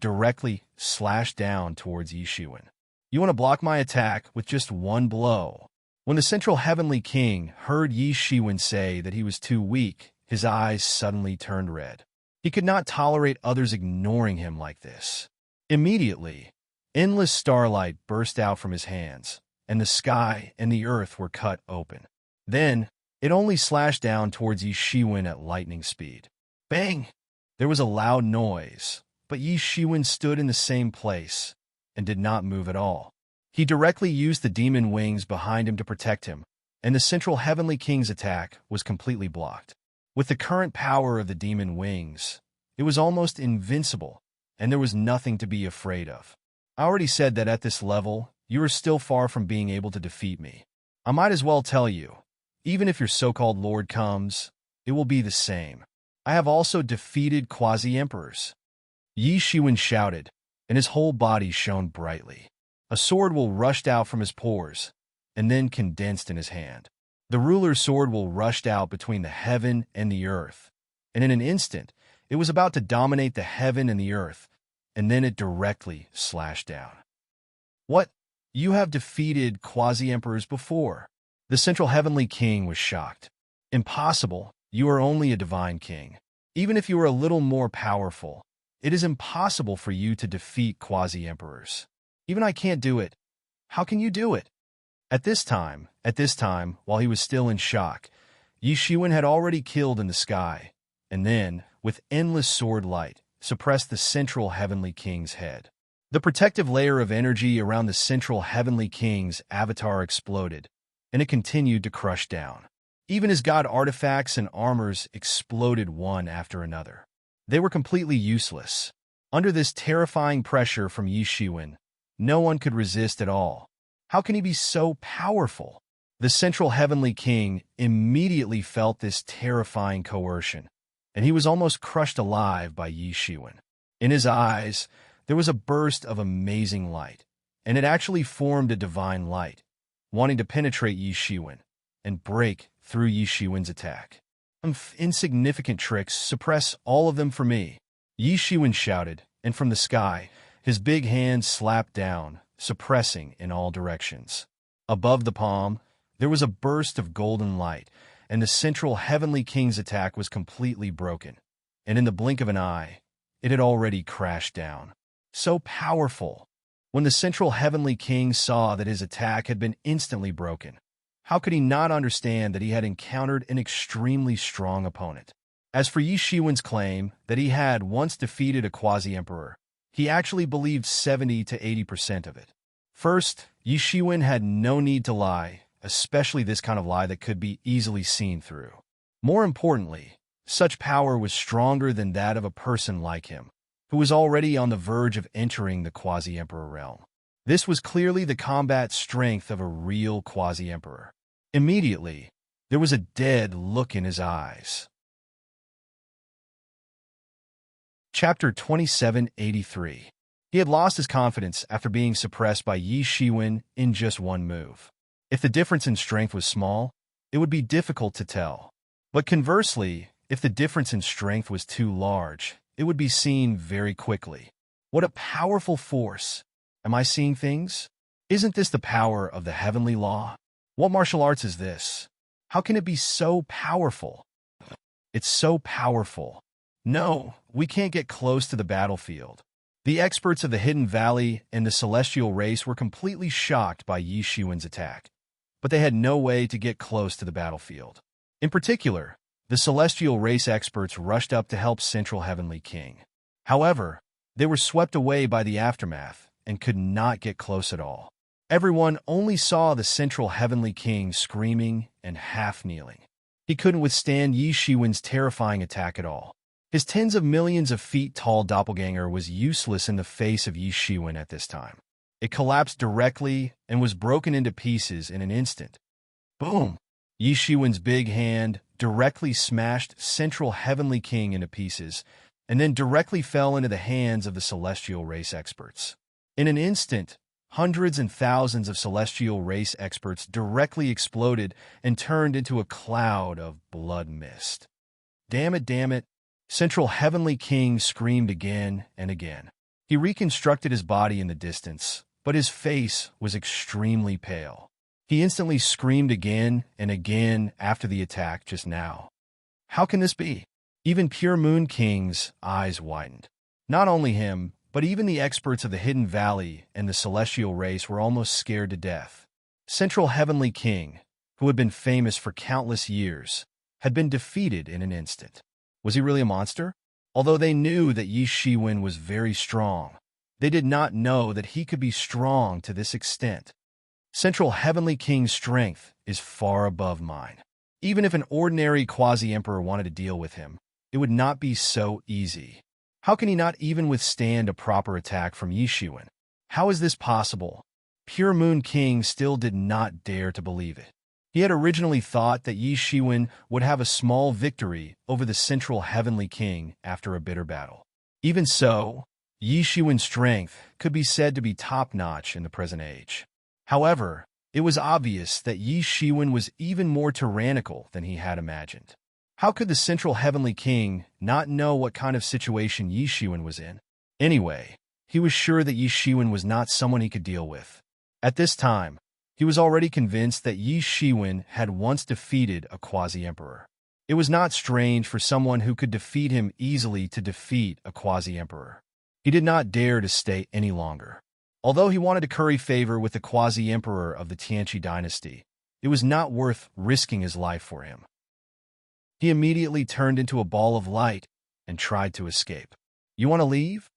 directly slashed down towards Yi Shiwen. You want to block my attack with just one blow. When the Central Heavenly King heard Yi Shiwen say that he was too weak, his eyes suddenly turned red. He could not tolerate others ignoring him like this. Immediately, endless starlight burst out from his hands, and the sky and the earth were cut open. Then, it only slashed down towards Yi Shiwen at lightning speed. Bang! There was a loud noise, but Yi Shiwen stood in the same place and did not move at all. He directly used the demon wings behind him to protect him, and the Central Heavenly King's attack was completely blocked. With the current power of the demon wings, it was almost invincible, and there was nothing to be afraid of. I already said that at this level, you are still far from being able to defeat me. I might as well tell you, even if your so-called lord comes, it will be the same. I have also defeated quasi-emperors. Yi Shiwen shouted, and his whole body shone brightly. A sword will rushed out from his pores, and then condensed in his hand. The ruler's sword will rushed out between the heaven and the earth, and in an instant, it was about to dominate the heaven and the earth, and then it directly slashed down. What? You have defeated quasi-emperors before? The Central Heavenly King was shocked. Impossible. You are only a divine king. Even if you are a little more powerful, it is impossible for you to defeat quasi-emperors. Even I can't do it. How can you do it? At this time, while he was still in shock, Yi Shiwen had already killed in the sky, and then, with endless sword light, suppressed the Central Heavenly King's head. The protective layer of energy around the Central Heavenly King's avatar exploded, and it continued to crush down. Even his god artifacts and armors exploded one after another. They were completely useless. Under this terrifying pressure from Yi Shiwen, no one could resist at all. How can he be so powerful? The Central Heavenly King immediately felt this terrifying coercion, and he was almost crushed alive by Yi Shiwen. In his eyes, there was a burst of amazing light, and it actually formed a divine light, wanting to penetrate Yi Shiwen and break through Yi Shiwen's attack. Insignificant tricks, suppress all of them for me. Yi Shiwen shouted, and from the sky, his big hand slapped down, suppressing in all directions. Above the palm, there was a burst of golden light, and the Central Heavenly King's attack was completely broken, and in the blink of an eye, it had already crashed down. so powerful. When the central heavenly king saw that his attack had been instantly broken, how could he not understand that he had encountered an extremely strong opponent? As for Yi Shiwen's claim that he had once defeated a quasi-emperor, he actually believed 70 to 80% of it. First, Yi Shiwen had no need to lie, especially this kind of lie that could be easily seen through. More importantly, such power was stronger than that of a person like him, who was already on the verge of entering the quasi-emperor realm. This was clearly the combat strength of a real quasi-emperor. Immediately, there was a dead look in his eyes. Chapter 2783. He had lost his confidence after being suppressed by Yi Shiwen in just one move. If the difference in strength was small, it would be difficult to tell. But conversely, if the difference in strength was too large, it would be seen very quickly. What a powerful force! Am I seeing things? Isn't this the power of the heavenly law? What martial arts is this? How can it be so powerful? It's so powerful. No, we can't get close to the battlefield. The experts of the Hidden Valley and the Celestial Race were completely shocked by Yi Shiwen's attack, but they had no way to get close to the battlefield. In particular, the Celestial Race experts rushed up to help Central Heavenly King. However, they were swept away by the aftermath and could not get close at all. Everyone only saw the Central Heavenly King screaming and half-kneeling. He couldn't withstand Yi Shiwen's terrifying attack at all. His tens of millions of feet tall doppelganger was useless in the face of Yi Shiwen at this time. It collapsed directly and was broken into pieces in an instant. Boom! Yi Shiwen's big hand directly smashed Central Heavenly King into pieces, and then directly fell into the hands of the Celestial Race experts. In an instant, hundreds and thousands of Celestial Race experts directly exploded and turned into a cloud of blood mist. Damn it, damn it! Central Heavenly King screamed again and again. He reconstructed his body in the distance, but his face was extremely pale. He instantly screamed again and again after the attack just now. How can this be? Even Pure Moon King's eyes widened. Not only him, but even the experts of the Hidden Valley and the Celestial Race were almost scared to death. Central Heavenly King, who had been famous for countless years, had been defeated in an instant. Was he really a monster? Although they knew that Yi Shiwen was very strong, they did not know that he could be strong to this extent. Central Heavenly King's strength is far above mine. Even if an ordinary quasi-emperor wanted to deal with him, it would not be so easy. How can he not even withstand a proper attack from Yi Shiwen? How is this possible? Pure Moon King still did not dare to believe it. He had originally thought that Yi Shiwen would have a small victory over the Central Heavenly King after a bitter battle. Even so, Yi Shiwen's strength could be said to be top-notch in the present age. However, it was obvious that Yi Shiwen was even more tyrannical than he had imagined. How could the Central Heavenly King not know what kind of situation Yi Shiwen was in? Anyway, he was sure that Yi Shiwen was not someone he could deal with. At this time, he was already convinced that Yi Shiwen had once defeated a quasi-emperor. It was not strange for someone who could defeat him easily to defeat a quasi-emperor. He did not dare to stay any longer. Although he wanted to curry favor with the quasi-emperor of the Tianqi dynasty, it was not worth risking his life for him. He immediately turned into a ball of light and tried to escape. You want to leave?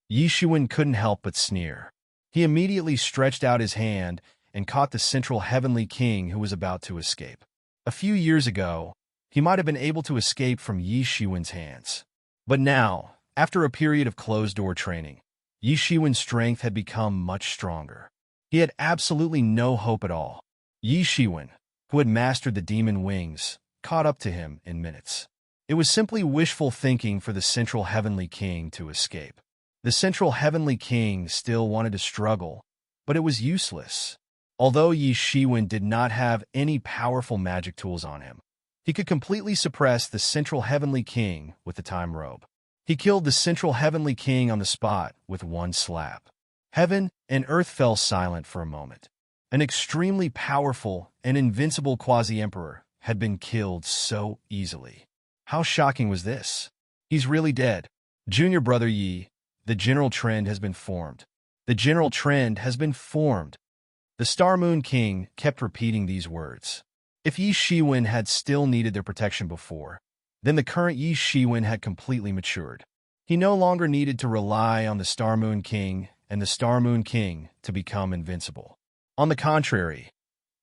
Yi Shiwen couldn't help but sneer. He immediately stretched out his hand and caught the Central Heavenly King who was about to escape. A few years ago, he might have been able to escape from Yi Shiwen's hands. But now, after a period of closed-door training, Yi Shiwen's strength had become much stronger. He had absolutely no hope at all. Yi Shiwen, who had mastered the demon wings, caught up to him in minutes. It was simply wishful thinking for the Central Heavenly King to escape. The Central Heavenly King still wanted to struggle, but it was useless. Although Yi Shiwen did not have any powerful magic tools on him, he could completely suppress the Central Heavenly King with the time robe. He killed the Central Heavenly King on the spot with one slap. Heaven and earth fell silent for a moment. An extremely powerful and invincible quasi-emperor had been killed so easily. How shocking was this? He's really dead. Junior brother Yi, The general trend has been formed. The general trend has been formed. The Star Moon King kept repeating these words. If Yi Shiwen had still needed their protection before, then the current Yi Shiwen had completely matured. He no longer needed to rely on the Star Moon King and the Star Moon King to become invincible. On the contrary,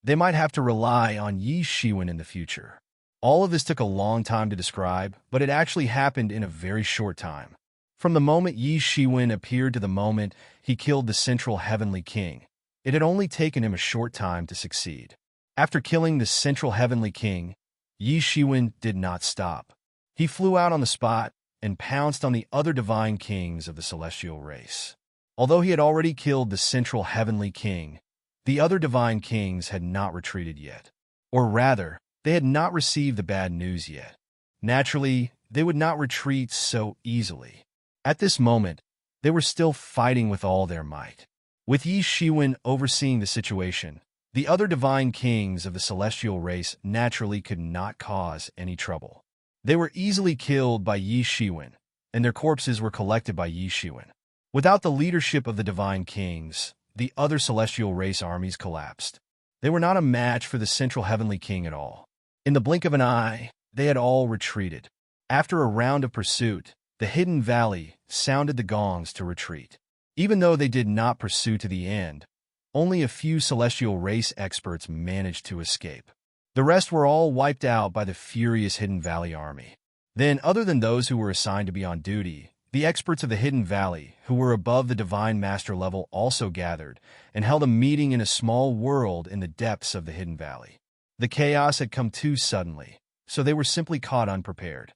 they might have to rely on Yi Shiwen in the future. All of this took a long time to describe, but it actually happened in a very short time. From the moment Yi Shiwen appeared to the moment he killed the Central Heavenly King, it had only taken him a short time to succeed. After killing the Central Heavenly King, Yi Shiwen did not stop. He flew out on the spot and pounced on the other divine kings of the celestial race. Although he had already killed the Central Heavenly King, the other divine kings had not retreated yet. Or rather, they had not received the bad news yet. Naturally, they would not retreat so easily. At this moment, they were still fighting with all their might. With Yi Shiwen overseeing the situation, the other divine kings of the celestial race naturally could not cause any trouble. They were easily killed by Yi Shiwen, and their corpses were collected by Yi Shiwen. Without the leadership of the divine kings, the other celestial race armies collapsed. They were not a match for the Central Heavenly King at all. In the blink of an eye, they had all retreated. After a round of pursuit, the Hidden Valley sounded the gongs to retreat. Even though they did not pursue to the end, only a few celestial race experts managed to escape. The rest were all wiped out by the furious Hidden Valley army. Then, other than those who were assigned to be on duty, the experts of the Hidden Valley, who were above the Divine Master level, also gathered and held a meeting in a small world in the depths of the Hidden Valley. The chaos had come too suddenly, so they were simply caught unprepared.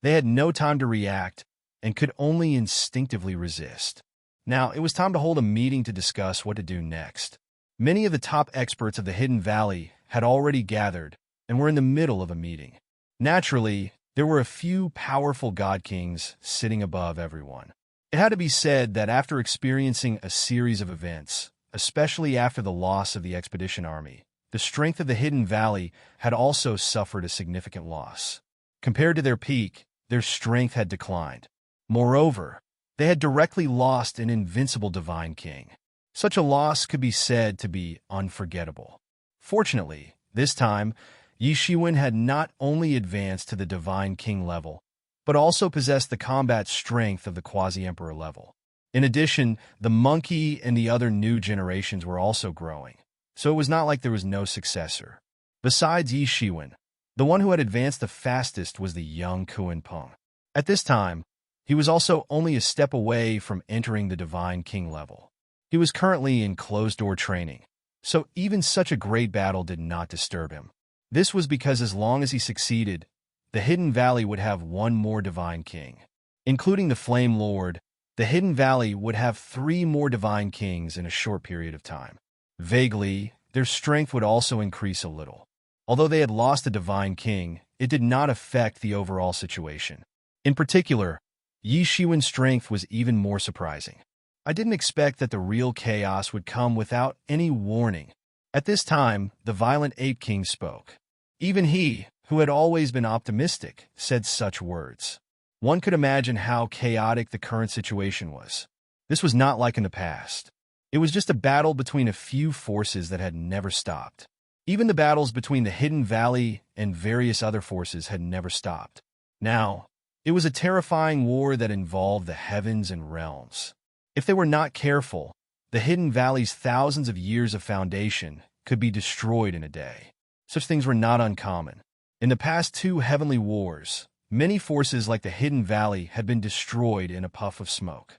They had no time to react and could only instinctively resist. Now, it was time to hold a meeting to discuss what to do next. Many of the top experts of the Hidden Valley had already gathered and were in the middle of a meeting. Naturally, there were a few powerful god kings sitting above everyone. It had to be said that after experiencing a series of events, especially after the loss of the expedition army, the strength of the Hidden Valley had also suffered a significant loss. Compared to their peak, their strength had declined. Moreover, they had directly lost an invincible divine king. Such a loss could be said to be unforgettable. Fortunately, this time, Yi Shiwen had not only advanced to the divine king level, but also possessed the combat strength of the quasi-emperor level. In addition, the monkey and the other new generations were also growing, so it was not like there was no successor. Besides Yi Shiwen, the one who had advanced the fastest was the young Kuan Peng. At this time, he was also only a step away from entering the divine king level. He was currently in closed-door training, so even such a great battle did not disturb him. This was because as long as he succeeded, the Hidden Valley would have one more divine king. Including the Flame Lord, the Hidden Valley would have 3 more divine kings in a short period of time. Vaguely, their strength would also increase a little. Although they had lost a divine king, it did not affect the overall situation. In particular, Yi Shiwen's strength was even more surprising. I didn't expect that the real chaos would come without any warning. At this time, the violent Ape King spoke. Even he, who had always been optimistic, said such words. One could imagine how chaotic the current situation was. This was not like in the past. It was just a battle between a few forces that had never stopped. Even the battles between the Hidden Valley and various other forces had never stopped. Now, it was a terrifying war that involved the heavens and realms. If they were not careful, the Hidden Valley's thousands of years of foundation could be destroyed in a day. Such things were not uncommon. In the past 2 heavenly wars, many forces like the Hidden Valley had been destroyed in a puff of smoke.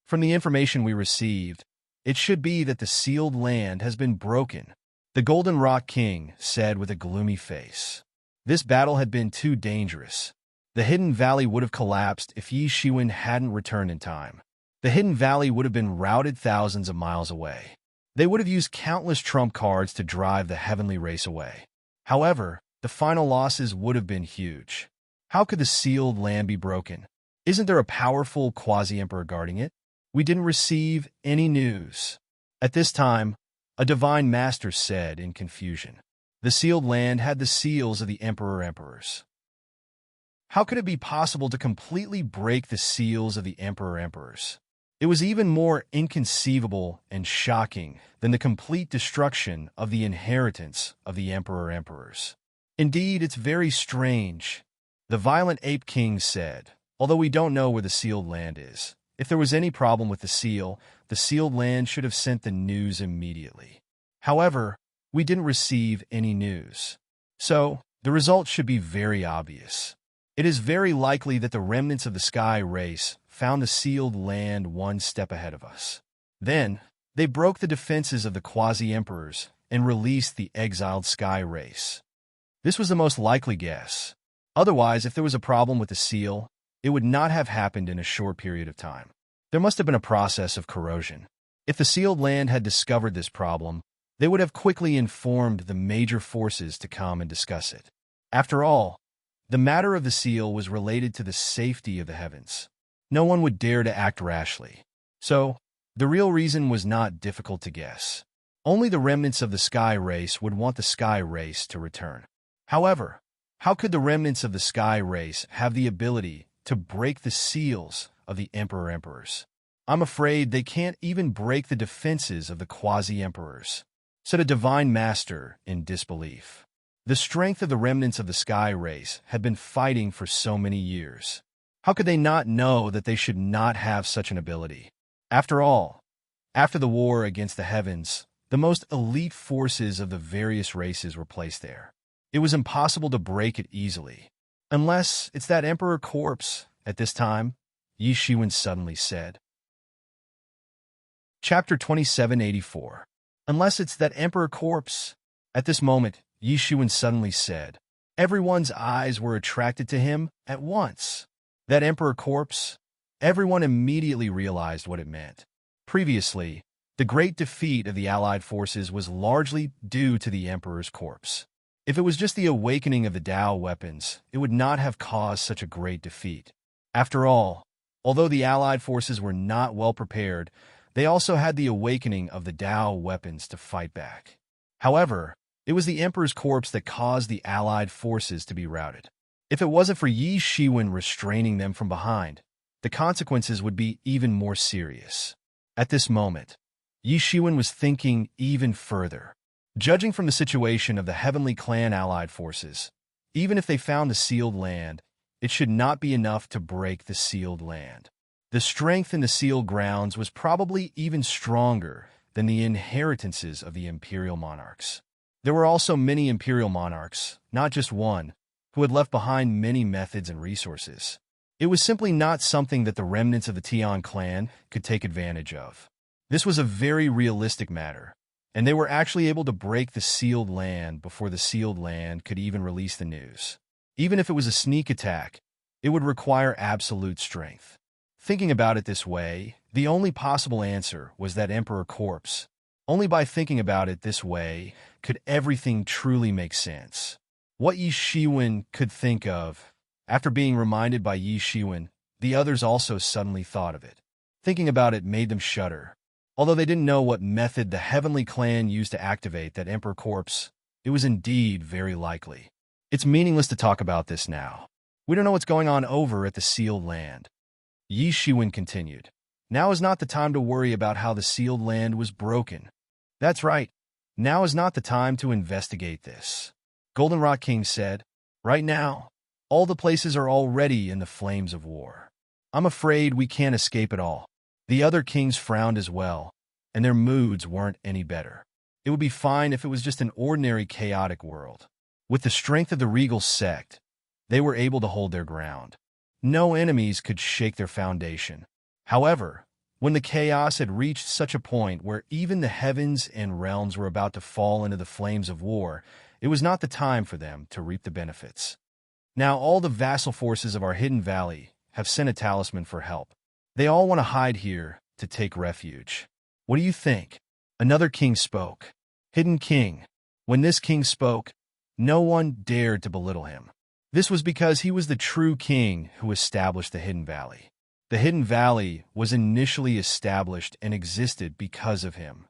From the information we received, it should be that the sealed land has been broken. The Golden Rock King said with a gloomy face. This battle had been too dangerous. The Hidden Valley would have collapsed if Yi Shiwen hadn't returned in time. The Hidden Valley would have been routed thousands of miles away. They would have used countless trump cards to drive the heavenly race away. However, the final losses would have been huge. How could the sealed land be broken? Isn't there a powerful quasi-emperor guarding it? We didn't receive any news. At this time, a divine master said in confusion. The sealed land had the seals of the emperors. How could it be possible to completely break the seals of the emperor-emperors? It was even more inconceivable and shocking than the complete destruction of the inheritance of the emperor-emperors. Indeed, it's very strange. The violent ape king said, although we don't know where the sealed land is. If there was any problem with the sealed land should have sent the news immediately. However, we didn't receive any news. So, the result should be very obvious. It is very likely that the remnants of the sky race found the sealed land one step ahead of us. Then, they broke the defenses of the quasi-emperors and released the exiled sky race. This was the most likely guess. Otherwise, if there was a problem with the seal, it would not have happened in a short period of time. There must have been a process of corrosion. If the sealed land had discovered this problem, they would have quickly informed the major forces to come and discuss it. After all, the matter of the seal was related to the safety of the heavens. No one would dare to act rashly. So, the real reason was not difficult to guess. Only the remnants of the sky race would want the sky race to return. However, how could the remnants of the sky race have the ability to break the seals of the emperor-emperors? I'm afraid they can't even break the defenses of the quasi-emperors, said a divine master in disbelief. The strength of the remnants of the sky race had been fighting for so many years. How could they not know that they should not have such an ability? After all, after the war against the heavens, the most elite forces of the various races were placed there. It was impossible to break it easily. Unless it's that emperor corpse, at this time, Yi Shiwen suddenly said. Chapter 2784. Unless it's that emperor corpse. At this moment, Yi Shiwen suddenly said. Everyone's eyes were attracted to him at once. That emperor corpse? Everyone immediately realized what it meant. Previously, the great defeat of the Allied forces was largely due to the emperor's corpse. If it was just the awakening of the Tao weapons, it would not have caused such a great defeat. After all, although the Allied forces were not well prepared, they also had the awakening of the Tao weapons to fight back. However, it was the Emperor's corpse that caused the Allied forces to be routed. If it wasn't for Yi Shiwen restraining them from behind, the consequences would be even more serious. At this moment, Yi Shiwen was thinking even further. Judging from the situation of the Heavenly Clan Allied forces, even if they found the sealed land, it should not be enough to break the sealed land. The strength in the sealed grounds was probably even stronger than the inheritances of the imperial monarchs. There were also many imperial monarchs, not just one, who had left behind many methods and resources. It was simply not something that the remnants of the Tian clan could take advantage of. This was a very realistic matter, and they were actually able to break the sealed land before the sealed land could even release the news. Even if it was a sneak attack, it would require absolute strength. Thinking about it this way, the only possible answer was that Emperor corpse. Only by thinking about it this way could everything truly make sense. What Yi Shiwen could think of, after being reminded by Yi Shiwen, the others also suddenly thought of it. Thinking about it made them shudder. Although they didn't know what method the Heavenly Clan used to activate that Emperor corpse, it was indeed very likely. It's meaningless to talk about this now. We don't know what's going on over at the sealed land. Yi Shiwen continued. Now is not the time to worry about how the sealed land was broken. That's right. Now is not the time to investigate this. Goldenrod King said. Right now, all the places are already in the flames of war. I'm afraid we can't escape it all. The other kings frowned as well, and their moods weren't any better. It would be fine if it was just an ordinary chaotic world. With the strength of the regal sect, they were able to hold their ground. No enemies could shake their foundation. However, when the chaos had reached such a point where even the heavens and realms were about to fall into the flames of war, it was not the time for them to reap the benefits. Now all the vassal forces of our hidden valley have sent a talisman for help. They all want to hide here to take refuge. What do you think? Another king spoke. Hidden King. When this king spoke, no one dared to belittle him. This was because he was the true king who established the Hidden Valley. The Hidden Valley was initially established and existed because of him.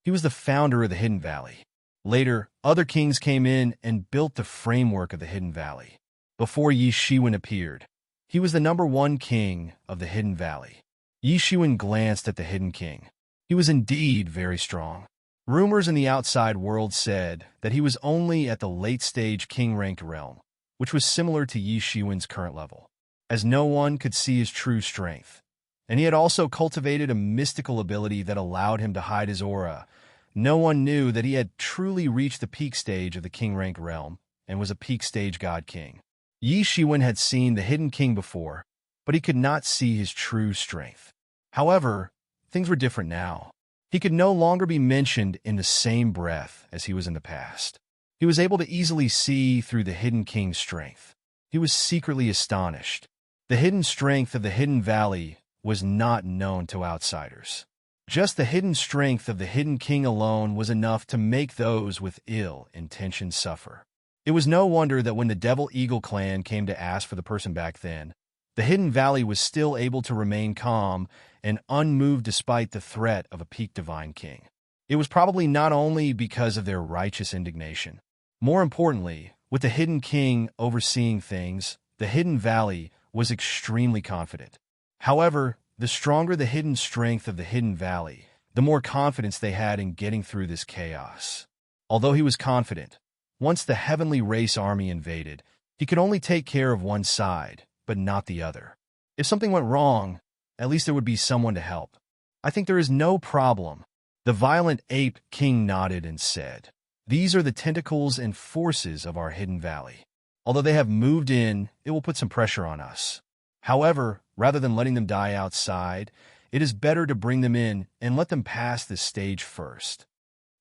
He was the founder of the Hidden Valley. Later, other kings came in and built the framework of the Hidden Valley. before Yi Shiwen appeared. He was the #1 king of the Hidden Valley. Yi Shiwen glanced at the Hidden King. He was indeed very strong. Rumors in the outside world said that he was only at the late-stage king-ranked realm, which was similar to Yi Shiwen's current level, as no one could see his true strength. And he had also cultivated a mystical ability that allowed him to hide his aura. No one knew that he had truly reached the peak stage of the king-ranked realm and was a peak-stage god-king. Yi Shiwen had seen the Hidden King before, but he could not see his true strength. However, things were different now. He could no longer be mentioned in the same breath as he was in the past. He was able to easily see through the Hidden King's strength. He was secretly astonished. The hidden strength of the Hidden Valley was not known to outsiders. Just the hidden strength of the Hidden King alone was enough to make those with ill intentions suffer. It was no wonder that when the Devil Eagle clan came to ask for the person back then, the Hidden Valley was still able to remain calm and unmoved despite the threat of a peak divine king. It was probably not only because of their righteous indignation. More importantly, with the Hidden King overseeing things, the Hidden Valley was extremely confident. However, the stronger the hidden strength of the Hidden Valley, the more confidence they had in getting through this chaos. Although he was confident, once the Heavenly Race army invaded, he could only take care of one side, but not the other. If something went wrong, at least there would be someone to help. I think there is no problem. The Violent Ape King nodded and said, "These are the tentacles and forces of our Hidden Valley. Although they have moved in, it will put some pressure on us. However, rather than letting them die outside, it is better to bring them in and let them pass this stage first."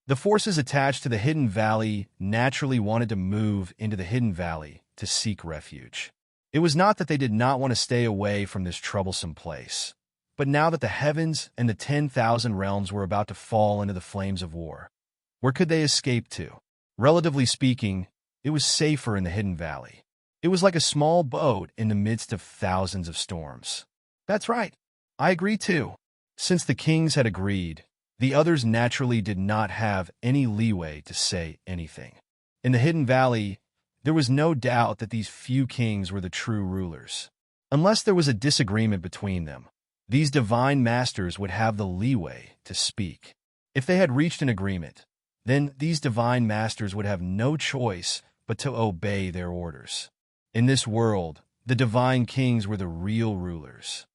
The forces attached to the Hidden Valley naturally wanted to move into the Hidden Valley to seek refuge. It was not that they did not want to stay away from this troublesome place, but now that the heavens and the 10,000 realms were about to fall into the flames of war, where could they escape to? Relatively speaking, it was safer in the Hidden Valley. It was like a small boat in the midst of thousands of storms. That's right. I agree too. Since the kings had agreed, the others naturally did not have any leeway to say anything. In the Hidden Valley, there was no doubt that these few kings were the true rulers. Unless there was a disagreement between them, these divine masters would have the leeway to speak. If they had reached an agreement, then these divine masters would have no choice but to obey their orders. In this world, the divine kings were the real rulers.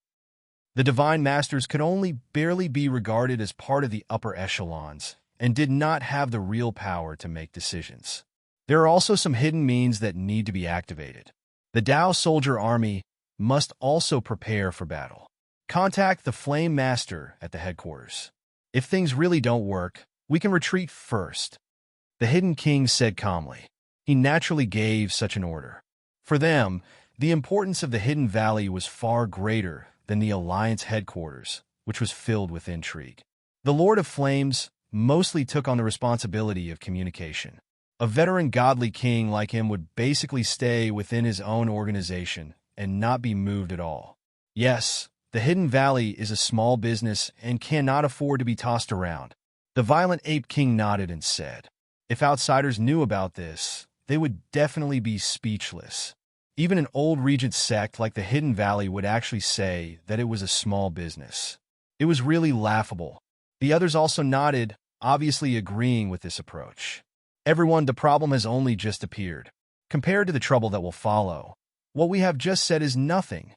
The divine masters could only barely be regarded as part of the upper echelons and did not have the real power to make decisions. There are also some hidden means that need to be activated. The Tao Soldier Army must also prepare for battle. Contact the Flame Master at the headquarters. If things really don't work, we can retreat first. The Hidden King said calmly. He naturally gave such an order. For them, the importance of the Hidden Valley was far greater than the Alliance headquarters, which was filled with intrigue. The Lord of Flames mostly took on the responsibility of communication. A veteran godly king like him would basically stay within his own organization and not be moved at all. Yes, the Hidden Valley is a small business and cannot afford to be tossed around. The Violent Ape King nodded and said, if outsiders knew about this, they would definitely be speechless. Even an old regent sect like the Hidden Valley would actually say that it was a small business. It was really laughable. The others also nodded, obviously agreeing with this approach. Everyone, the problem has only just appeared. Compared to the trouble that will follow, what we have just said is nothing.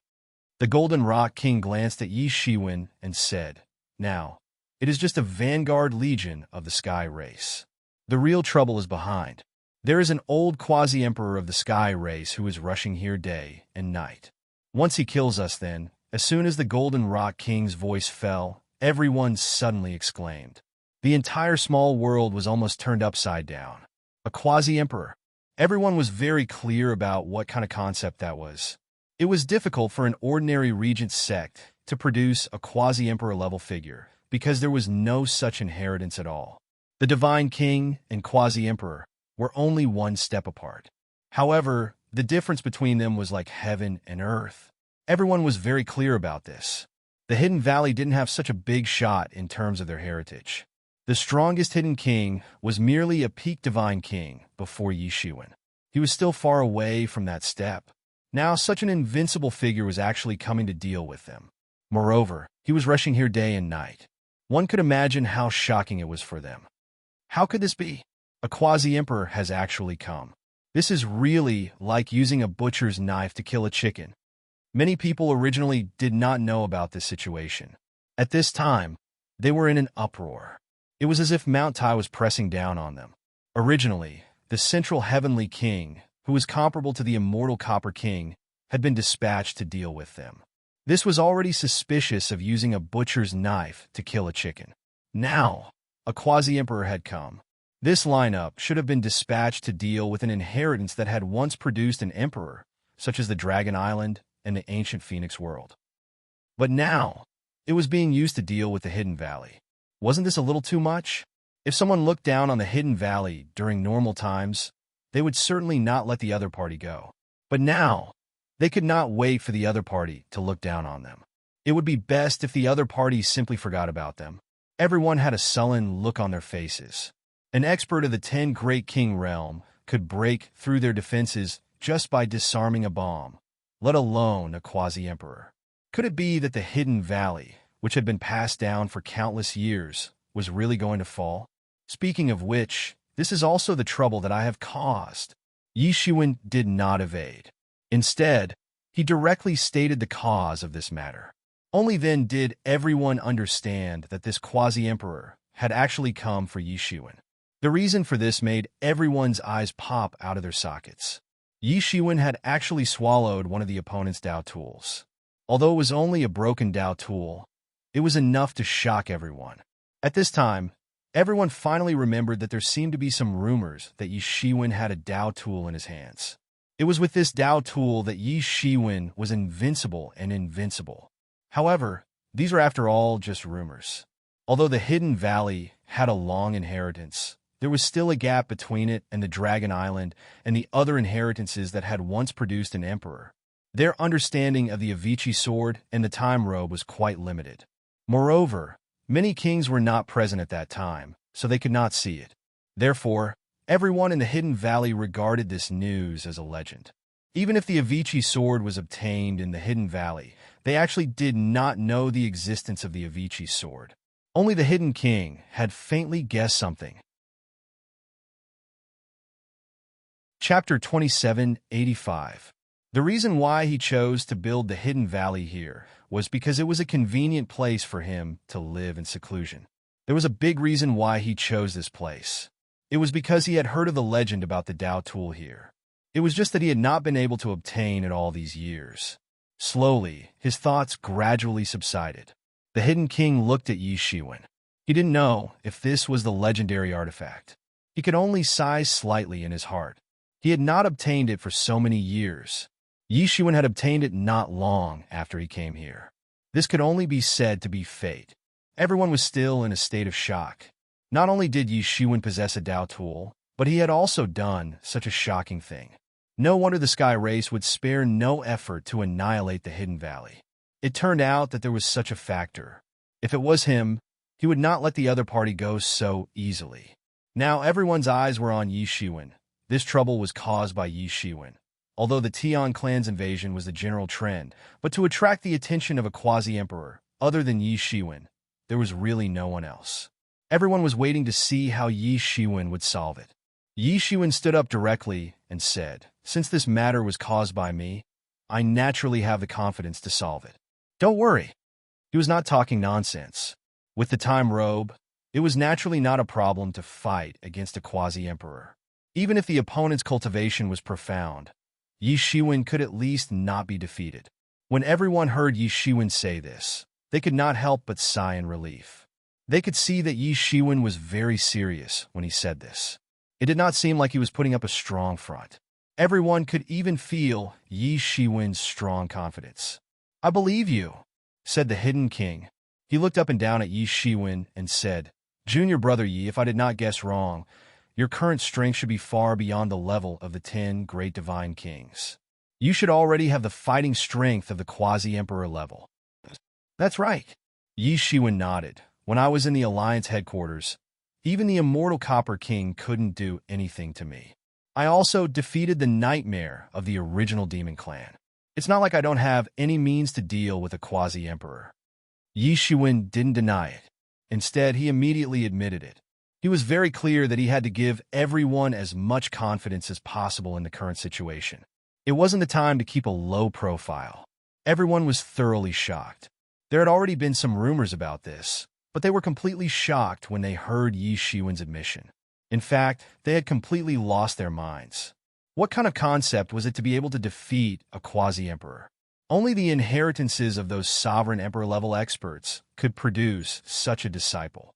The Golden Rock King glanced at Yi Shiwen and said, now, it is just a vanguard legion of the Sky Race. The real trouble is behind. There is an old quasi-emperor of the Sky Race who is rushing here day and night. Once he kills us then, as soon as the Golden Rock King's voice fell, everyone suddenly exclaimed. The entire small world was almost turned upside down. A quasi-emperor. Everyone was very clear about what kind of concept that was. It was difficult for an ordinary regent sect to produce a quasi-emperor level figure because there was no such inheritance at all. The Divine King and quasi-emperor were only one step apart. However, the difference between them was like heaven and earth. Everyone was very clear about this. The Hidden Valley didn't have such a big shot in terms of their heritage. The strongest Hidden King was merely a peak Divine King before Yi Shiwen. He was still far away from that step. Now, such an invincible figure was actually coming to deal with them. Moreover, he was rushing here day and night. One could imagine how shocking it was for them. How could this be? A quasi-emperor has actually come. This is really like using a butcher's knife to kill a chicken. Many people originally did not know about this situation. At this time, they were in an uproar. It was as if Mount Tai was pressing down on them. Originally, the central heavenly king, who was comparable to the immortal Copper King, had been dispatched to deal with them. This was already suspicious of using a butcher's knife to kill a chicken. Now, a quasi-emperor had come. This lineup should have been dispatched to deal with an inheritance that had once produced an emperor, such as the Dragon Island and the ancient Phoenix world. But now, it was being used to deal with the Hidden Valley. Wasn't this a little too much? If someone looked down on the Hidden Valley during normal times, they would certainly not let the other party go. But now, they could not wait for the other party to look down on them. It would be best if the other party simply forgot about them. Everyone had a sullen look on their faces. An expert of the 10 Great King realm could break through their defenses just by disarming a bomb, let alone a quasi-emperor. Could it be that the Hidden Valley, which had been passed down for countless years, was really going to fall? Speaking of which, this is also the trouble that I have caused. Yi Shiwen did not evade. Instead, he directly stated the cause of this matter. Only then did everyone understand that this quasi-emperor had actually come for Yi Shiwen. The reason for this made everyone's eyes pop out of their sockets. Yi Shiwen had actually swallowed one of the opponent's Dao tools. Although it was only a broken Dao tool, it was enough to shock everyone. At this time, everyone finally remembered that there seemed to be some rumors that Yi Shiwen had a Dao tool in his hands. It was with this Dao tool that Yi Shiwen was invincible and invincible. However, these are after all just rumors. Although the Hidden Valley had a long inheritance, there was still a gap between it and the Dragon Island and the other inheritances that had once produced an emperor. Their understanding of the Avicii sword and the time robe was quite limited. Moreover, many kings were not present at that time, so they could not see it. Therefore, everyone in the Hidden Valley regarded this news as a legend. Even if the Avicii sword was obtained in the Hidden Valley, they actually did not know the existence of the Avicii sword. Only the Hidden King had faintly guessed something. Chapter 2785. The reason why he chose to build the Hidden Valley here was because it was a convenient place for him to live in seclusion. There was a big reason why he chose this place. It was because he had heard of the legend about the Dao tool here. It was just that he had not been able to obtain it all these years. Slowly, his thoughts gradually subsided. The Hidden King looked at Yi Shiwen. He didn't know if this was the legendary artifact. He could only sigh slightly in his heart. He had not obtained it for so many years. Yi Shiwen had obtained it not long after he came here. This could only be said to be fate. Everyone was still in a state of shock. Not only did Yi Shiwen possess a Dao tool, but he had also done such a shocking thing. No wonder the Sky Race would spare no effort to annihilate the Hidden Valley. It turned out that there was such a factor. If it was him, he would not let the other party go so easily. Now everyone's eyes were on Yi Shiwen. This trouble was caused by Yi Shiwen. Although the Tian clan's invasion was the general trend, but to attract the attention of a quasi-emperor, other than Yi Shiwen, there was really no one else. Everyone was waiting to see how Yi Shiwen would solve it. Yi Shiwen stood up directly and said, "Since this matter was caused by me, I naturally have the confidence to solve it. Don't worry." He was not talking nonsense. With the time robe, it was naturally not a problem to fight against a quasi-emperor. Even if the opponent's cultivation was profound, Yi Shiwen could at least not be defeated. When everyone heard Yi Shiwen say this, they could not help but sigh in relief. They could see that Yi Shiwen was very serious when he said this. It did not seem like he was putting up a strong front. Everyone could even feel Yi Shiwen's strong confidence. "I believe you," said the Hidden King. He looked up and down at Yi Shiwen and said, "Junior brother Yi, if I did not guess wrong, your current strength should be far beyond the level of the 10 great divine kings. You should already have the fighting strength of the quasi-emperor level." "That's right." Yi Shiwen nodded. "When I was in the Alliance headquarters, even the immortal Copper King couldn't do anything to me. I also defeated the nightmare of the original demon clan. It's not like I don't have any means to deal with a quasi-emperor. Yi Shiwen didn't deny it. Instead, he immediately admitted it. He was very clear that he had to give everyone as much confidence as possible in the current situation. It wasn't the time to keep a low profile. Everyone was thoroughly shocked. There had already been some rumors about this, but they were completely shocked when they heard Yi Shiwen's admission. In fact, they had completely lost their minds. What kind of concept was it to be able to defeat a quasi-emperor? Only the inheritances of those sovereign emperor-level experts could produce such a disciple.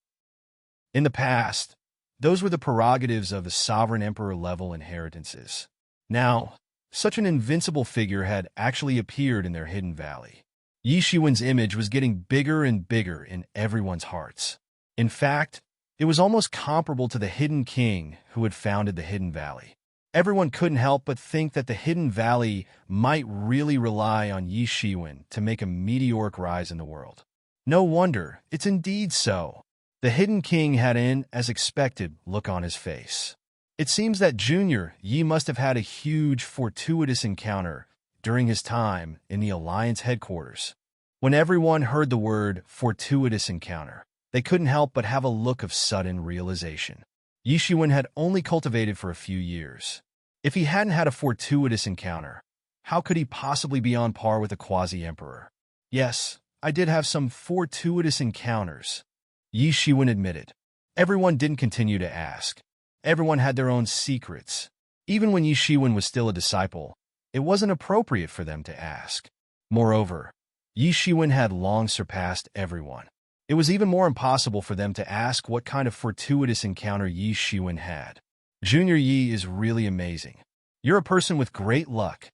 In the past, those were the prerogatives of the sovereign emperor-level inheritances. Now, such an invincible figure had actually appeared in their hidden valley. Yi Shiwen's image was getting bigger and bigger in everyone's hearts. In fact, it was almost comparable to the Hidden King who had founded the Hidden Valley. Everyone couldn't help but think that the Hidden Valley might really rely on Yi Shiwen to make a meteoric rise in the world. No wonder, it's indeed so. The Hidden King had an, as expected, look on his face. It seems that Junior Yi must have had a huge, fortuitous encounter during his time in the Alliance headquarters. When everyone heard the word fortuitous encounter, they couldn't help but have a look of sudden realization. Yi Shiwen had only cultivated for a few years. If he hadn't had a fortuitous encounter, how could he possibly be on par with a quasi-emperor? Yes, I did have some fortuitous encounters, Yi Shiwen admitted. Everyone didn't continue to ask. Everyone had their own secrets. Even when Yi Shiwen was still a disciple, it wasn't appropriate for them to ask. Moreover, Yi Shiwen had long surpassed everyone. It was even more impossible for them to ask what kind of fortuitous encounter Yi Shiwen had. Junior Yi is really amazing. You're a person with great luck.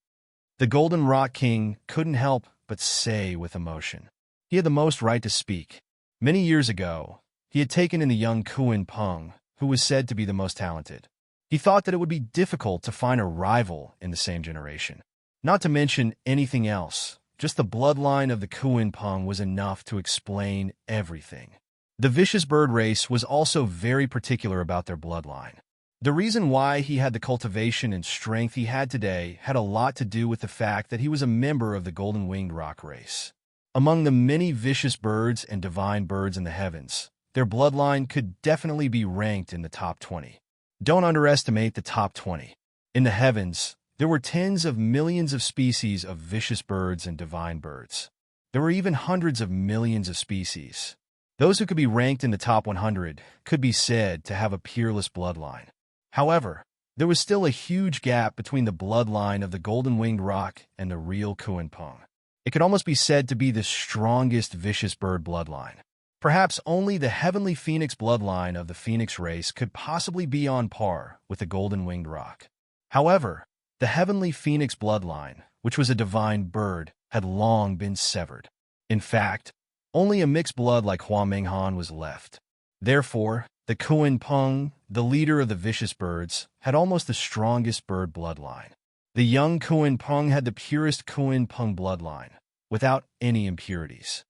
The Golden Rock King couldn't help but say with emotion. He had the most right to speak. Many years ago, he had taken in the young Kuan Peng, who was said to be the most talented. He thought that it would be difficult to find a rival in the same generation. Not to mention anything else. Just the bloodline of the Kuan Peng was enough to explain everything. The vicious bird race was also very particular about their bloodline. The reason why he had the cultivation and strength he had today had a lot to do with the fact that he was a member of the golden-winged rock race. Among the many vicious birds and divine birds in the heavens, their bloodline could definitely be ranked in the top 20. Don't underestimate the top 20. In the heavens, there were tens of millions of species of vicious birds and divine birds. There were even hundreds of millions of species. Those who could be ranked in the top 100 could be said to have a peerless bloodline. However, there was still a huge gap between the bloodline of the golden-winged rock and the real Kuan Peng. It could almost be said to be the strongest vicious bird bloodline. Perhaps only the heavenly phoenix bloodline of the phoenix race could possibly be on par with the golden-winged rock. However, the heavenly phoenix bloodline, which was a divine bird, had long been severed. In fact, only a mixed blood like Hua Menghan was left. Therefore, the Kuan Peng, the leader of the vicious birds, had almost the strongest bird bloodline. The young Kuan Peng had the purest Kuan Peng bloodline, without any impurities.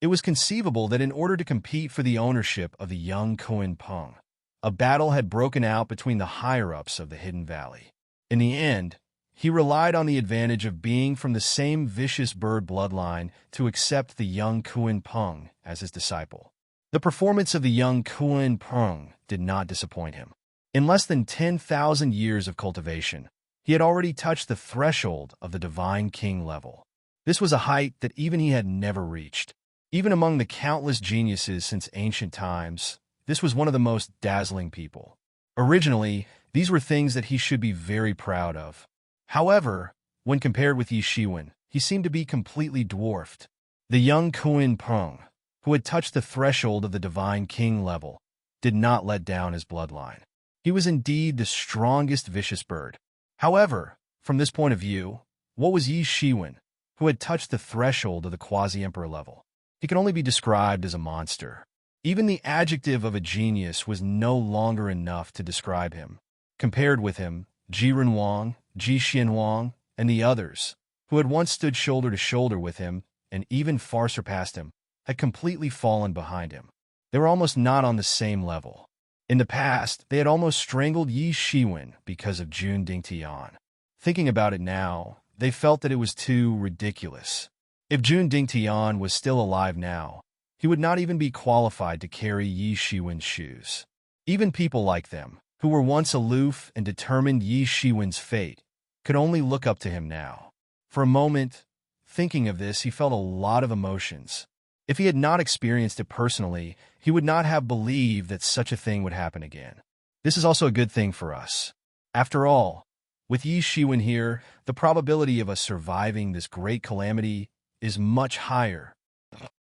It was conceivable that in order to compete for the ownership of the young Kuan Peng, a battle had broken out between the higher-ups of the Hidden Valley. In the end, he relied on the advantage of being from the same vicious bird bloodline to accept the young Kuan Peng as his disciple. The performance of the young Kuan Peng did not disappoint him. In less than 10,000 years of cultivation, he had already touched the threshold of the Divine King level. This was a height that even he had never reached. Even among the countless geniuses since ancient times, this was one of the most dazzling people. Originally, these were things that he should be very proud of. However, when compared with Yi Shiwen, he seemed to be completely dwarfed. The young Kuan Peng, who had touched the threshold of the Divine King level, did not let down his bloodline. He was indeed the strongest vicious bird. However, from this point of view, what was Yi Shiwen, who had touched the threshold of the quasi-emperor level? He could only be described as a monster. Even the adjective of a genius was no longer enough to describe him. Compared with him, Jiren Wang, Ji Xianwang, and the others, who had once stood shoulder to shoulder with him and even far surpassed him, had completely fallen behind him. They were almost not on the same level. In the past, they had almost strangled Yi Shiwen because of Jun Dingtian. Thinking about it now, they felt that it was too ridiculous. If Jun Dingtian was still alive now, he would not even be qualified to carry Yi Shiwen's shoes. Even people like them, who were once aloof and determined Yi Shiwen's fate, could only look up to him now. For a moment, thinking of this, he felt a lot of emotions. If he had not experienced it personally, he would not have believed that such a thing would happen again. This is also a good thing for us. After all, with Yi Shiwen here, the probability of us surviving this great calamity is much higher.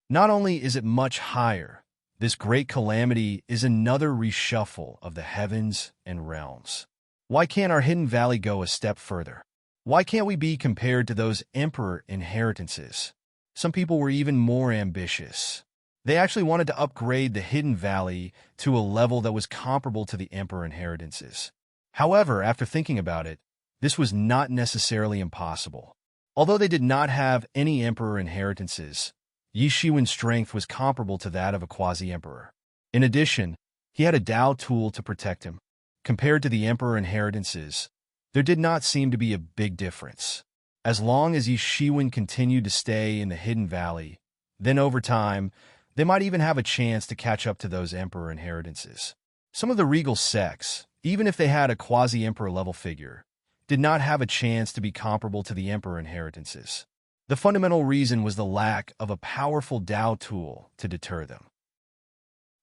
Not only is it much higher, this great calamity is another reshuffle of the heavens and realms. Why can't our hidden valley go a step further? Why can't we be compared to those emperor inheritances? Some people were even more ambitious. They actually wanted to upgrade the hidden valley to a level that was comparable to the emperor inheritances. However, after thinking about it, this was not necessarily impossible. Although they did not have any emperor inheritances, Yi Shiwen's strength was comparable to that of a quasi-emperor. In addition, he had a Dao tool to protect him. Compared to the emperor inheritances, there did not seem to be a big difference. As long as Yi Shiwen continued to stay in the hidden valley, then over time, they might even have a chance to catch up to those emperor inheritances. Some of the regal sects, even if they had a quasi-emperor level figure, did not have a chance to be comparable to the emperor inheritances. The fundamental reason was the lack of a powerful Dao tool to deter them.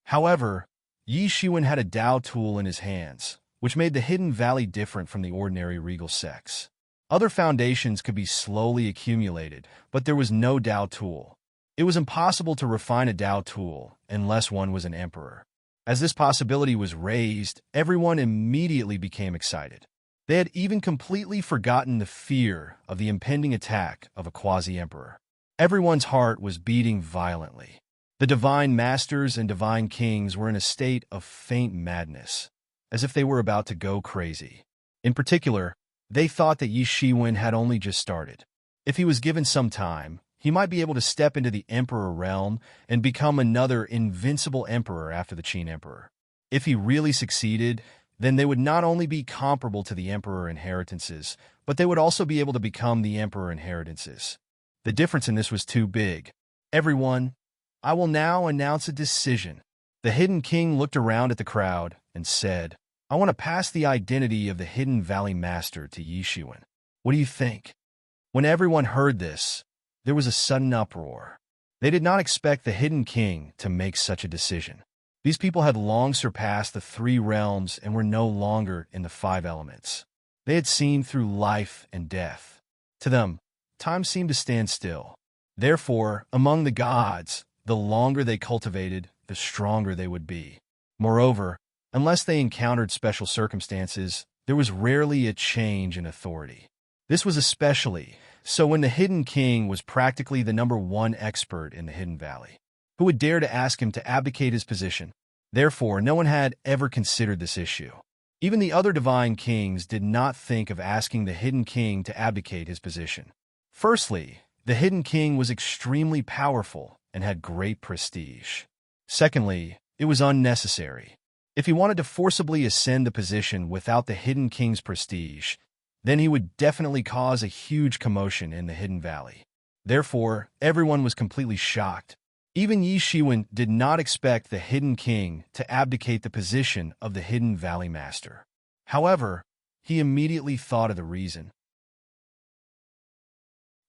However, Yi Shiwen had a Dao tool in his hands, which made the hidden valley different from the ordinary regal sects. Other foundations could be slowly accumulated, but there was no Dao tool. It was impossible to refine a Dao tool unless one was an emperor. As this possibility was raised, everyone immediately became excited. They had even completely forgotten the fear of the impending attack of a quasi-emperor. Everyone's heart was beating violently. The divine masters and divine kings were in a state of faint madness, as if they were about to go crazy. In particular, they thought that Yi Shiwen had only just started. If he was given some time, he might be able to step into the emperor realm and become another invincible emperor after the Qin emperor. If he really succeeded, then they would not only be comparable to the emperor inheritances, but they would also be able to become the emperor inheritances. The difference in this was too big. Everyone, I will now announce a decision. The hidden king looked around at the crowd and said, I want to pass the identity of the hidden valley master to Yi Shiwen. What do you think? When everyone heard this, there was a sudden uproar. They did not expect the hidden king to make such a decision. These people had long surpassed the 3 realms and were no longer in the 5 elements. They had seen through life and death. To them, time seemed to stand still. Therefore, among the gods, the longer they cultivated, the stronger they would be. Moreover, unless they encountered special circumstances, there was rarely a change in authority. This was especially so when the hidden king was practically the #1 expert in the hidden valley. Who would dare to ask him to abdicate his position? Therefore, no one had ever considered this issue. Even the other divine kings did not think of asking the hidden king to abdicate his position. Firstly, the hidden king was extremely powerful and had great prestige. Secondly, it was unnecessary. If he wanted to forcibly ascend the position without the hidden king's prestige, then he would definitely cause a huge commotion in the hidden valley. Therefore, everyone was completely shocked. Even Yi Shiwen did not expect the hidden king to abdicate the position of the hidden valley master. However, he immediately thought of the reason.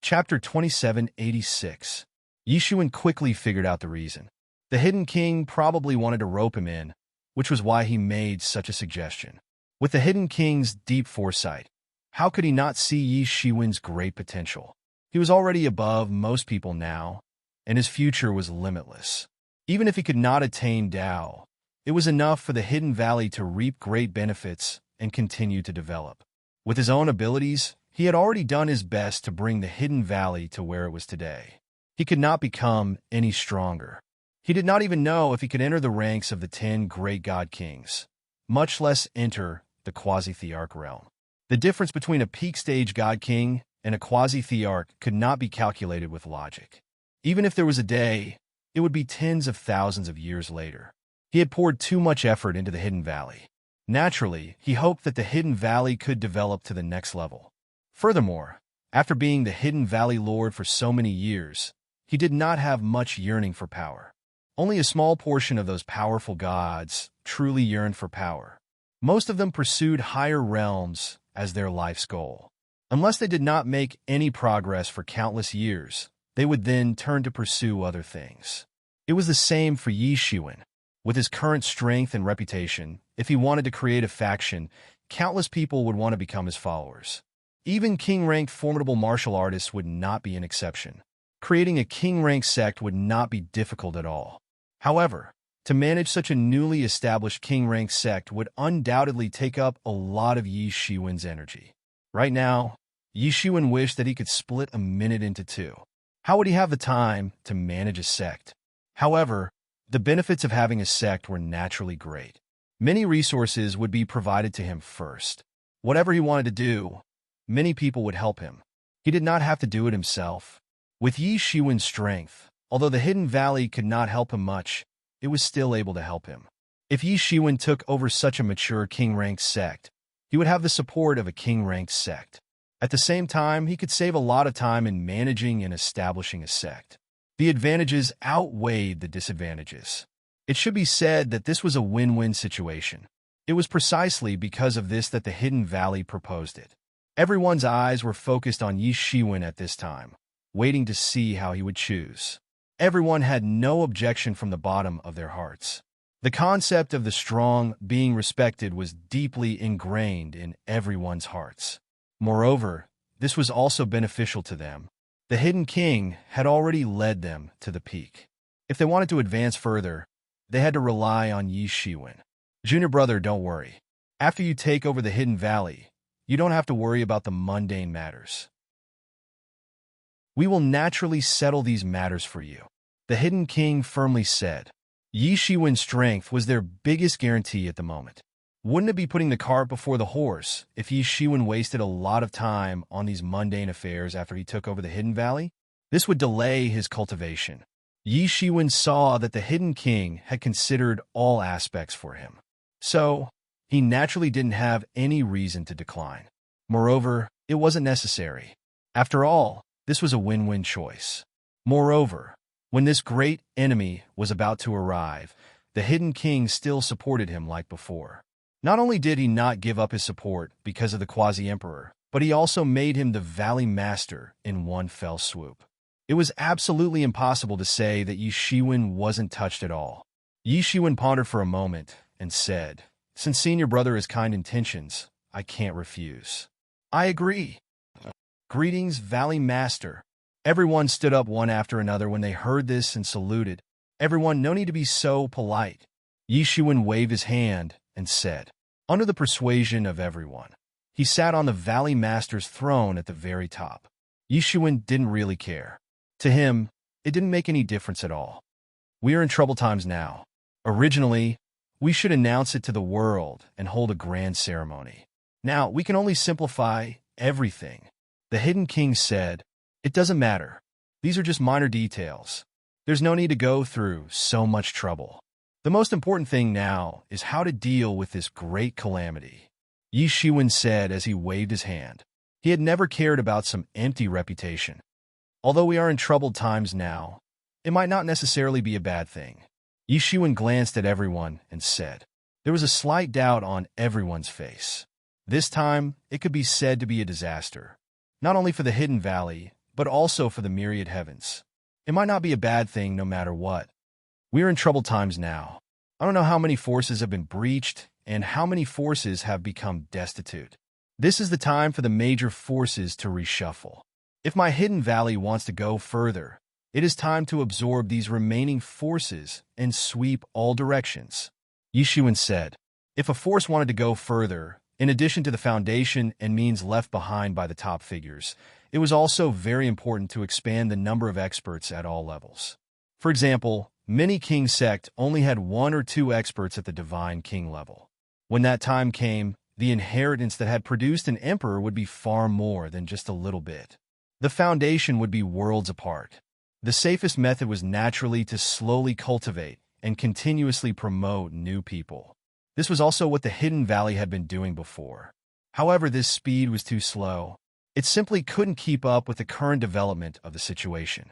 Chapter 2786. Yi Shiwen quickly figured out the reason. The hidden king probably wanted to rope him in, which was why he made such a suggestion. With the hidden king's deep foresight, how could he not see Yi Shiwen's great potential? He was already above most people now, and his future was limitless. Even if he could not attain Dao, it was enough for the hidden valley to reap great benefits and continue to develop. With his own abilities, he had already done his best to bring the hidden valley to where it was today. He could not become any stronger. He did not even know if he could enter the ranks of the 10 great god kings, much less enter the quasi-thearch realm. The difference between a peak stage god king and a quasi-thearch could not be calculated with logic. Even if there was a day, it would be tens of thousands of years later. He had poured too much effort into the Hidden Valley. Naturally, he hoped that the Hidden Valley could develop to the next level. Furthermore, after being the Hidden Valley Lord for so many years, he did not have much yearning for power. Only a small portion of those powerful gods truly yearned for power. Most of them pursued higher realms as their life's goal. Unless they did not make any progress for countless years, they would then turn to pursue other things. It was the same for Yi Shiwen. With his current strength and reputation, if he wanted to create a faction, countless people would want to become his followers. Even king-ranked formidable martial artists would not be an exception. Creating a king-ranked sect would not be difficult at all. However, to manage such a newly established king-ranked sect would undoubtedly take up a lot of Yi Shiwen's energy. Right now, Yi Shiwen wished that he could split a minute into two. How would he have the time to manage a sect? However, the benefits of having a sect were naturally great. Many resources would be provided to him first. Whatever he wanted to do, many people would help him. He did not have to do it himself. With Yi Shiwen's strength, although the Hidden Valley could not help him much, it was still able to help him. If Yi Shiwen took over such a mature king-ranked sect, he would have the support of a king-ranked sect. At the same time, he could save a lot of time in managing and establishing a sect. The advantages outweighed the disadvantages. It should be said that this was a win-win situation. It was precisely because of this that the Hidden Valley proposed it. Everyone's eyes were focused on Yi Shiwen at this time, waiting to see how he would choose. Everyone had no objection from the bottom of their hearts. The concept of the strong being respected was deeply ingrained in everyone's hearts. Moreover, this was also beneficial to them. The Hidden King had already led them to the peak. If they wanted to advance further, they had to rely on Yi Shiwen. Junior brother, don't worry. After you take over the Hidden Valley, you don't have to worry about the mundane matters. We will naturally settle these matters for you. The Hidden King firmly said. Yi Shiwen's strength was their biggest guarantee at the moment. Wouldn't it be putting the cart before the horse if Yi Shiwen wasted a lot of time on these mundane affairs after he took over the Hidden Valley? This would delay his cultivation. Yi Shiwen saw that the Hidden King had considered all aspects for him. So, he naturally didn't have any reason to decline. Moreover, it wasn't necessary. After all, this was a win-win choice. Moreover, when this great enemy was about to arrive, the Hidden King still supported him like before. Not only did he not give up his support because of the Quasi-Emperor, but he also made him the Valley Master in one fell swoop. It was absolutely impossible to say that Yi Shiwen wasn't touched at all. Yi Shiwen pondered for a moment and said, "Since senior brother has kind intentions, I can't refuse." "I agree." "Greetings, Valley Master." Everyone stood up one after another when they heard this and saluted. Everyone, no need to be so polite. Yi Shiwen waved his hand and said, under the persuasion of everyone. He sat on the Valley Master's throne at the very top. Yi Shiwen didn't really care. To him, it didn't make any difference at all. We are in troubled times now. Originally, we should announce it to the world and hold a grand ceremony. Now, we can only simplify everything. The Hidden King said, "It doesn't matter. These are just minor details. There's no need to go through so much trouble. The most important thing now is how to deal with this great calamity," Yi Shiwen said as he waved his hand. He had never cared about some empty reputation. Although we are in troubled times now, it might not necessarily be a bad thing. Yi Shiwen glanced at everyone and said. There was a slight doubt on everyone's face. This time, it could be said to be a disaster, not only for the Hidden Valley, but also for the myriad heavens. It might not be a bad thing no matter what. We are in troubled times now. I don't know how many forces have been breached and how many forces have become destitute. This is the time for the major forces to reshuffle. If my Hidden Valley wants to go further, it is time to absorb these remaining forces and sweep all directions. Yi Shiwen said, if a force wanted to go further, in addition to the foundation and means left behind by the top figures, it was also very important to expand the number of experts at all levels. For example, many king sect only had 1 or 2 experts at the divine king level. When that time came, the inheritance that had produced an emperor would be far more than just a little bit. The foundation would be worlds apart. The safest method was naturally to slowly cultivate and continuously promote new people. This was also what the Hidden Valley had been doing before. However, this speed was too slow. It simply couldn't keep up with the current development of the situation.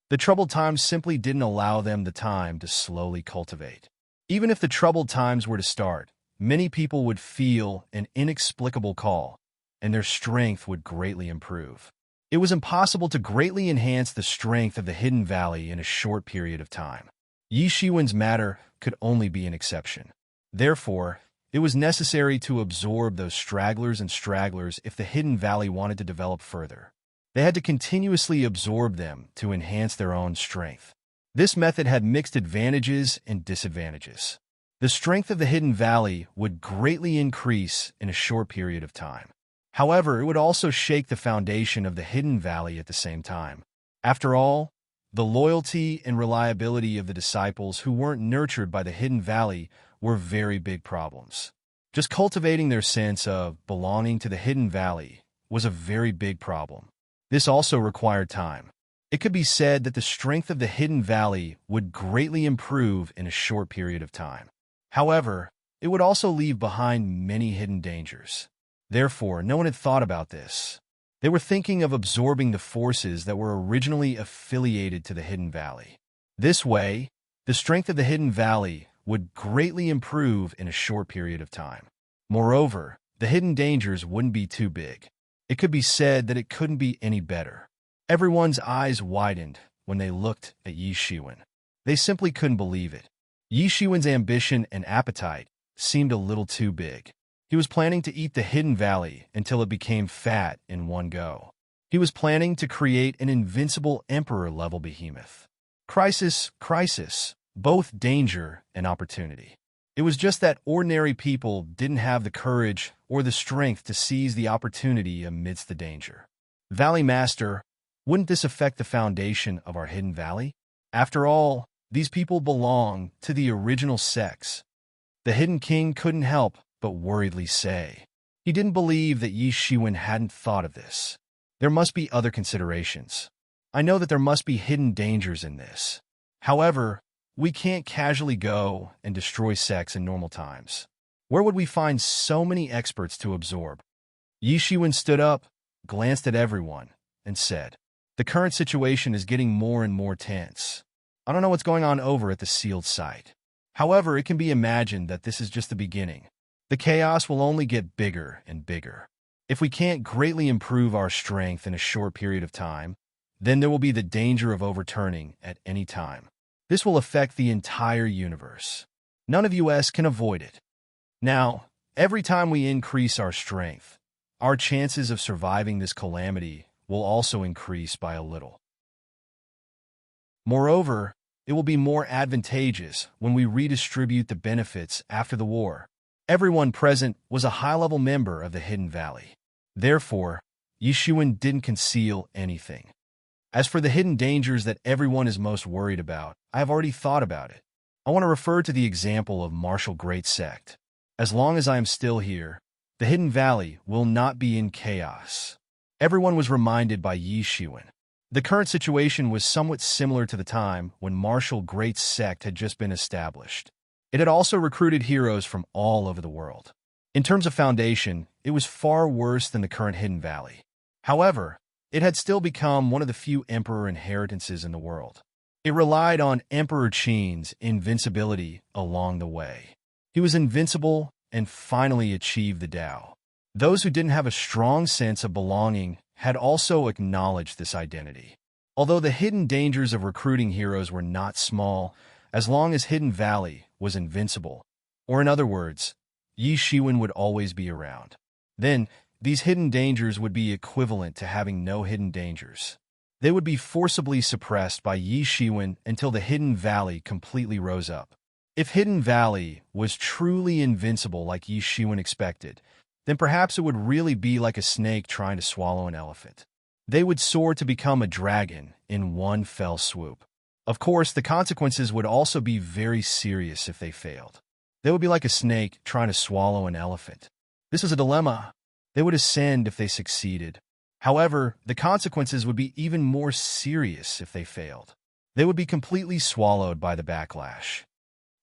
The troubled times simply didn't allow them the time to slowly cultivate. Even if the troubled times were to start, many people would feel an inexplicable call, and their strength would greatly improve. It was impossible to greatly enhance the strength of the Hidden Valley in a short period of time. Yi Shiwen's matter could only be an exception. Therefore, it was necessary to absorb those stragglers and stragglers if the Hidden Valley wanted to develop further. They had to continuously absorb them to enhance their own strength. This method had mixed advantages and disadvantages. The strength of the Hidden Valley would greatly increase in a short period of time. However, it would also shake the foundation of the Hidden Valley at the same time. After all, the loyalty and reliability of the disciples who weren't nurtured by the Hidden Valley were very big problems. Just cultivating their sense of belonging to the Hidden Valley was a very big problem. This also required time. It could be said that the strength of the Hidden Valley would greatly improve in a short period of time. However, it would also leave behind many hidden dangers. Therefore, no one had thought about this. They were thinking of absorbing the forces that were originally affiliated to the Hidden Valley. This way, the strength of the Hidden Valley would greatly improve in a short period of time. Moreover, the hidden dangers wouldn't be too big. It could be said that it couldn't be any better. Everyone's eyes widened when they looked at Yi Shiwen. They simply couldn't believe it. Yi Shiwen's ambition and appetite seemed a little too big. He was planning to eat the Hidden Valley until it became fat in one go. He was planning to create an invincible emperor-level behemoth. Crisis, both danger and opportunity. It was just that ordinary people didn't have the courage or the strength to seize the opportunity amidst the danger. Valley Master, wouldn't this affect the foundation of our Hidden Valley? After all, these people belong to the original sex. The Hidden King couldn't help but worriedly say. He didn't believe that Yi Shiwen hadn't thought of this. There must be other considerations. I know that there must be hidden dangers in this. However, we can't casually go and destroy sex in normal times. Where would we find so many experts to absorb? Yi Shiwen stood up, glanced at everyone, and said, "The current situation is getting more and more tense. I don't know what's going on over at the sealed site. However, it can be imagined that this is just the beginning. The chaos will only get bigger and bigger. If we can't greatly improve our strength in a short period of time, then there will be the danger of overturning at any time. This will affect the entire universe. None of us can avoid it. Now, every time we increase our strength, our chances of surviving this calamity will also increase by a little. Moreover, it will be more advantageous when we redistribute the benefits after the war. Everyone present was a high-level member of the Hidden Valley. Therefore, Yi Shiwen didn't conceal anything. As for the hidden dangers that everyone is most worried about, I have already thought about it. I want to refer to the example of Martial Great Sect. As long as I am still here, the Hidden Valley will not be in chaos. Everyone was reminded by Yi Shiwen. The current situation was somewhat similar to the time when Martial Great Sect had just been established. It had also recruited heroes from all over the world. In terms of foundation, it was far worse than the current Hidden Valley. However, it had still become one of the few emperor inheritances in the world. It relied on Emperor Qin's invincibility along the way. He was invincible and finally achieved the Tao. Those who didn't have a strong sense of belonging had also acknowledged this identity. Although the hidden dangers of recruiting heroes were not small, as long as Hidden Valley was invincible, or in other words, Yi Shiwen would always be around. Then, these hidden dangers would be equivalent to having no hidden dangers. They would be forcibly suppressed by Yi Shiwen until the Hidden Valley completely rose up. If Hidden Valley was truly invincible like Yi Shiwen expected, then perhaps it would really be like a snake trying to swallow an elephant. They would soar to become a dragon in one fell swoop. Of course, the consequences would also be very serious if they failed. They would be like a snake trying to swallow an elephant. This was a dilemma. They would ascend if they succeeded. However, the consequences would be even more serious if they failed. they would be completely swallowed by the backlash.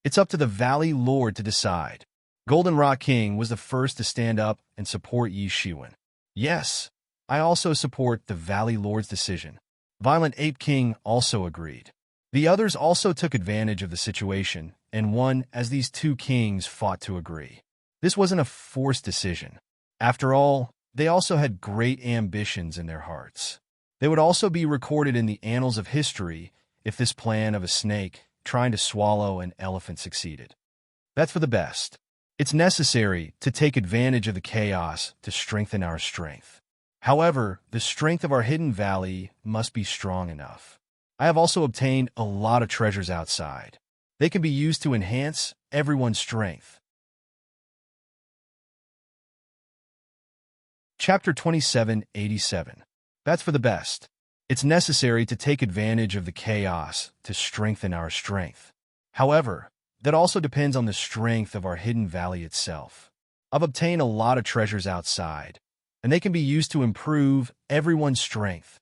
It's up to the Valley Lord to decide. Golden Rock King was the first to stand up and support Yi Shiwen. Yes, I also support the Valley Lord's decision. Violent Ape King also agreed. The others also took advantage of the situation and won as these two kings fought to agree. This wasn't a forced decision. After all, they also had great ambitions in their hearts. They would also be recorded in the annals of history if this plan of a snake trying to swallow an elephant succeeded. That's for the best. It's necessary to take advantage of the chaos to strengthen our strength. However, the strength of our hidden valley must be strong enough. I have also obtained a lot of treasures outside. They can be used to enhance everyone's strength. Chapter 2787. That's for the best. It's necessary to take advantage of the chaos to strengthen our strength. However, that also depends on the strength of our hidden valley itself. I've obtained a lot of treasures outside, and they can be used to improve everyone's strength.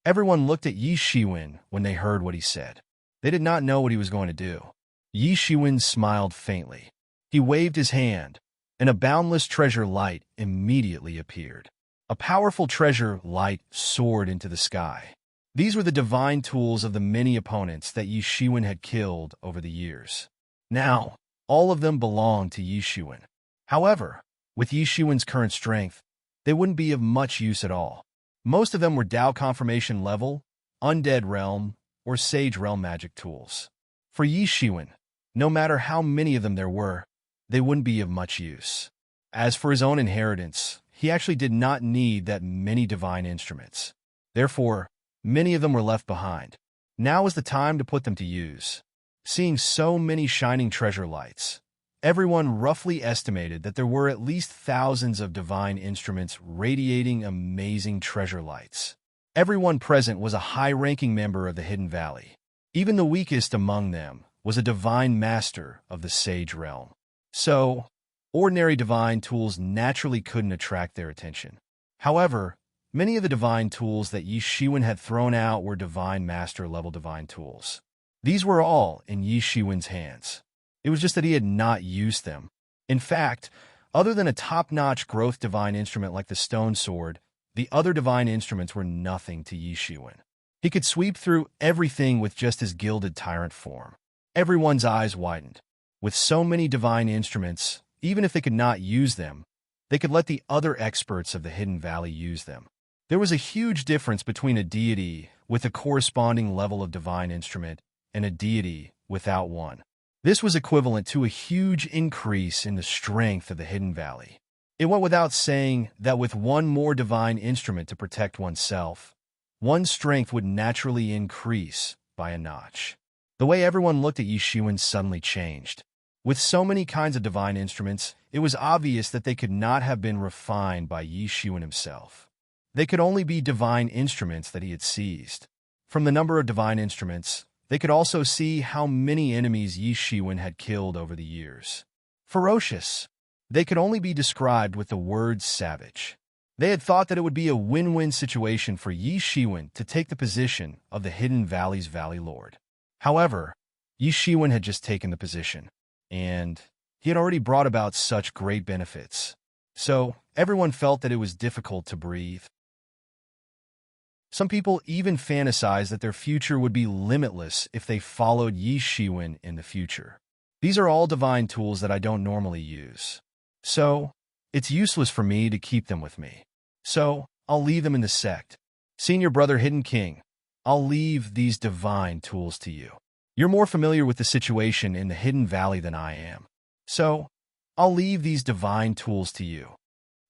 Everyone looked at Yi Shiwen when they heard what he said. They did not know what he was going to do. Yi Shiwen smiled faintly. He waved his hand, and a boundless treasure light immediately appeared. A powerful treasure light soared into the sky. These were the divine tools of the many opponents that Yi Shiwen had killed over the years. Now, all of them belonged to Yi Shiwen. However, with Yi Shiwen's current strength, they wouldn't be of much use at all. Most of them were Dao Confirmation level, Undead Realm, or Sage Realm magic tools. For Yi Shiwen, no matter how many of them there were, they wouldn't be of much use. As for his own inheritance, he actually did not need that many divine instruments. Therefore, many of them were left behind. Now is the time to put them to use. Seeing so many shining treasure lights, everyone roughly estimated that there were at least thousands of divine instruments radiating amazing treasure lights. Everyone present was a high-ranking member of the Hidden Valley. Even the weakest among them was a divine master of the Sage Realm. So, ordinary divine tools naturally couldn't attract their attention. However, many of the divine tools that Yi Shiwen had thrown out were divine master-level divine tools. These were all in Yi Shiwen's hands. It was just that he had not used them. In fact, other than a top-notch growth divine instrument like the Stone Sword, the other divine instruments were nothing to Yi Shiwen. He could sweep through everything with just his gilded tyrant form. Everyone's eyes widened. With so many divine instruments, even if they could not use them, they could let the other experts of the Hidden Valley use them. There was a huge difference between a deity with a corresponding level of divine instrument and a deity without one. This was equivalent to a huge increase in the strength of the Hidden Valley. It went without saying that with one more divine instrument to protect oneself, one's strength would naturally increase by a notch. The way everyone looked at Yi Shiwen suddenly changed. With so many kinds of divine instruments, it was obvious that they could not have been refined by Yi Shiwen himself. They could only be divine instruments that he had seized. From the number of divine instruments, they could also see how many enemies Yi Shiwen had killed over the years. Ferocious. They could only be described with the word savage. They had thought that it would be a win-win situation for Yi Shiwen to take the position of the Hidden Valley's Valley Lord. However, Yi Shiwen had just taken the position, and he had already brought about such great benefits. So, everyone felt that it was difficult to breathe. Some people even fantasized that their future would be limitless if they followed Yi Shiwen in the future. These are all divine tools that I don't normally use. So, it's useless for me to keep them with me. So, I'll leave them in the sect. Senior Brother Hidden King, I'll leave these divine tools to you. You're more familiar with the situation in the Hidden Valley than I am. So, I'll leave these divine tools to you.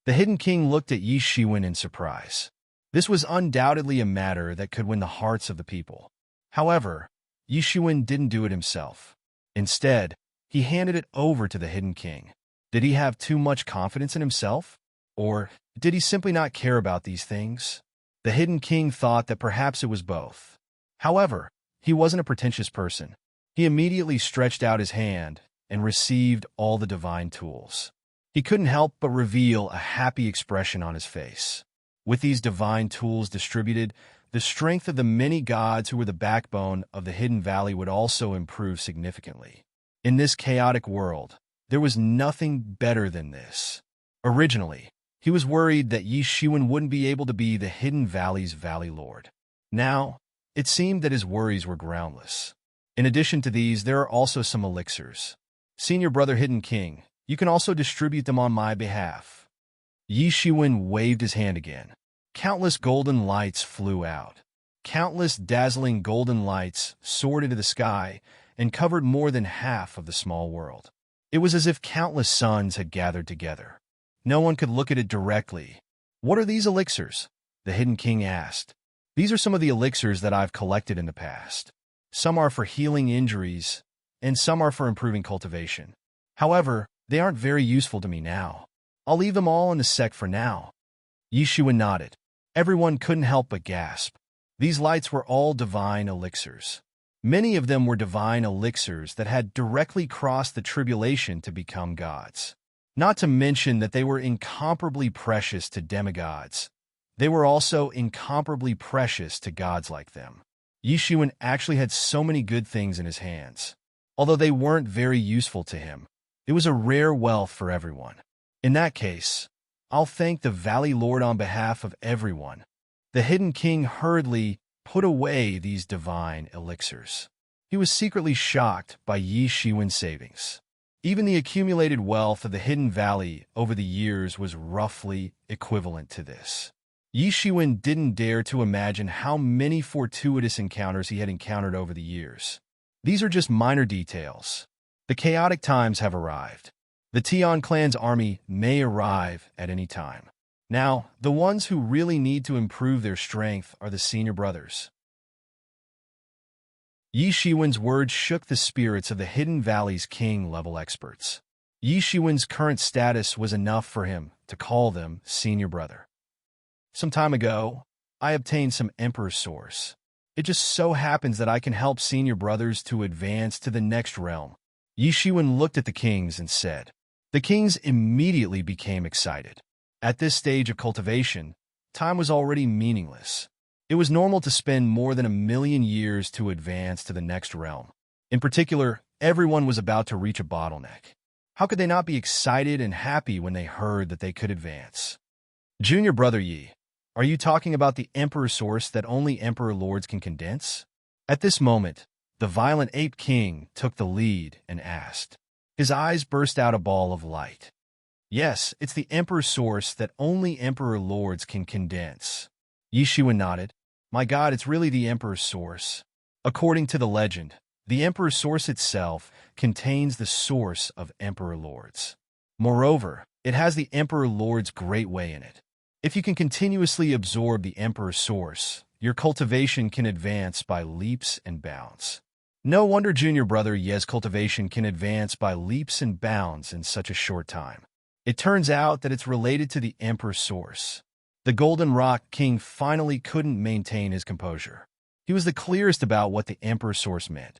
The Hidden King looked at Yi Shiwen in surprise. This was undoubtedly a matter that could win the hearts of the people. However, Yi Shiwen didn't do it himself. Instead, he handed it over to the Hidden King. Did he have too much confidence in himself? Or did he simply not care about these things? The Hidden King thought that perhaps it was both. However, he wasn't a pretentious person. He immediately stretched out his hand and received all the divine tools. He couldn't help but reveal a happy expression on his face. With these divine tools distributed, the strength of the many gods who were the backbone of the Hidden Valley would also improve significantly. In this chaotic world, there was nothing better than this. Originally, he was worried that Yi Shiwen wouldn't be able to be the Hidden Valley's Valley Lord. Now, it seemed that his worries were groundless. In addition to these, there are also some elixirs. Senior Brother Hidden King, you can also distribute them on my behalf. Yi Shiwen waved his hand again. Countless golden lights flew out. Countless dazzling golden lights soared into the sky and covered more than half of the small world. It was as if countless suns had gathered together. No one could look at it directly. What are these elixirs? The Hidden King asked. These are some of the elixirs that I've collected in the past. Some are for healing injuries, and some are for improving cultivation. However, they aren't very useful to me now. I'll leave them all in the sect for now. Yi Shiwen nodded. Everyone couldn't help but gasp. These lights were all divine elixirs. Many of them were divine elixirs that had directly crossed the tribulation to become gods. Not to mention that they were incomparably precious to demigods. They were also incomparably precious to gods like them. Yi Shiwen actually had so many good things in his hands. Although they weren't very useful to him, it was a rare wealth for everyone. In that case, I'll thank the Valley Lord on behalf of everyone. The Hidden King hurriedly put away these divine elixirs. He was secretly shocked by Yi Shiwen's savings. Even the accumulated wealth of the Hidden Valley over the years was roughly equivalent to this. Yi Shiwen didn't dare to imagine how many fortuitous encounters he had encountered over the years. These are just minor details. The chaotic times have arrived. The Tian clan's army may arrive at any time. Now, the ones who really need to improve their strength are the senior brothers. Yi Shiwen's words shook the spirits of the Hidden Valley's king-level experts. Yi Shiwen's current status was enough for him to call them senior brother. Some time ago, I obtained some Emperor's Source. It just so happens that I can help senior brothers to advance to the next realm. Yi Shiwen looked at the kings and said. The kings immediately became excited. At this stage of cultivation, time was already meaningless. It was normal to spend more than 1,000,000 years to advance to the next realm. In particular, everyone was about to reach a bottleneck. How could they not be excited and happy when they heard that they could advance? Junior Brother Yi, are you talking about the Emperor's Source that only Emperor Lords can condense? At this moment, the Violent Ape King took the lead and asked. His eyes burst out a ball of light. Yes, it's the Emperor's Source that only Emperor Lords can condense. Yi Shiwen nodded. My God, it's really the Emperor's Source. According to the legend, the Emperor's Source itself contains the source of Emperor Lords. Moreover, it has the Emperor Lord's great way in it. If you can continuously absorb the Emperor's Source, your cultivation can advance by leaps and bounds. No wonder Junior Brother Ye's cultivation can advance by leaps and bounds in such a short time. It turns out that it's related to the Emperor's Source. The Golden Rock King finally couldn't maintain his composure. He was the clearest about what the Emperor's Source meant.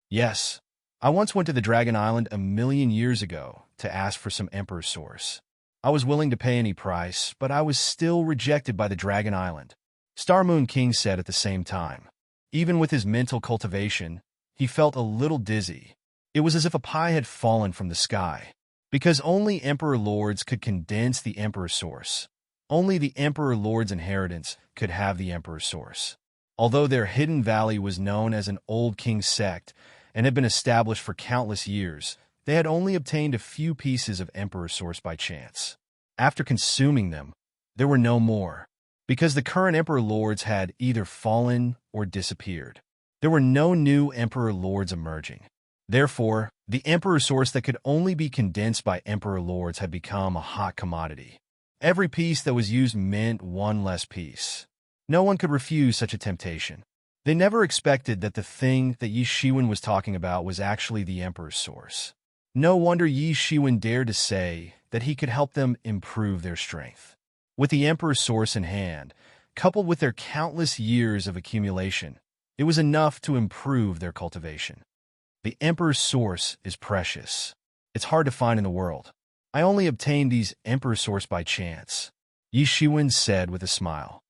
Yes, I once went to the Dragon Island 1,000,000 years ago to ask for some Emperor's Source. I was willing to pay any price, but I was still rejected by the Dragon Island. Star Moon King said at the same time. Even with his mental cultivation, he felt a little dizzy. It was as if a pie had fallen from the sky. Because only Emperor Lords could condense the Emperor's Source. Only the Emperor Lord's inheritance could have the Emperor's Source. Although their Hidden Valley was known as an old king sect and had been established for countless years, they had only obtained a few pieces of Emperor's Source by chance. After consuming them, there were no more, because the current Emperor Lords had either fallen or disappeared. There were no new Emperor Lords emerging. Therefore, the Emperor's Source that could only be condensed by Emperor Lords had become a hot commodity. Every piece that was used meant one less piece. No one could refuse such a temptation. They never expected that the thing that Yi Shiwen was talking about was actually the Emperor's Source. No wonder Yi Shiwen dared to say that he could help them improve their strength. With the Emperor's Source in hand, coupled with their countless years of accumulation, it was enough to improve their cultivation. The Emperor's Source is precious. It's hard to find in the world. I only obtained these Emperor's Source by chance, Yi Shiwen said with a smile.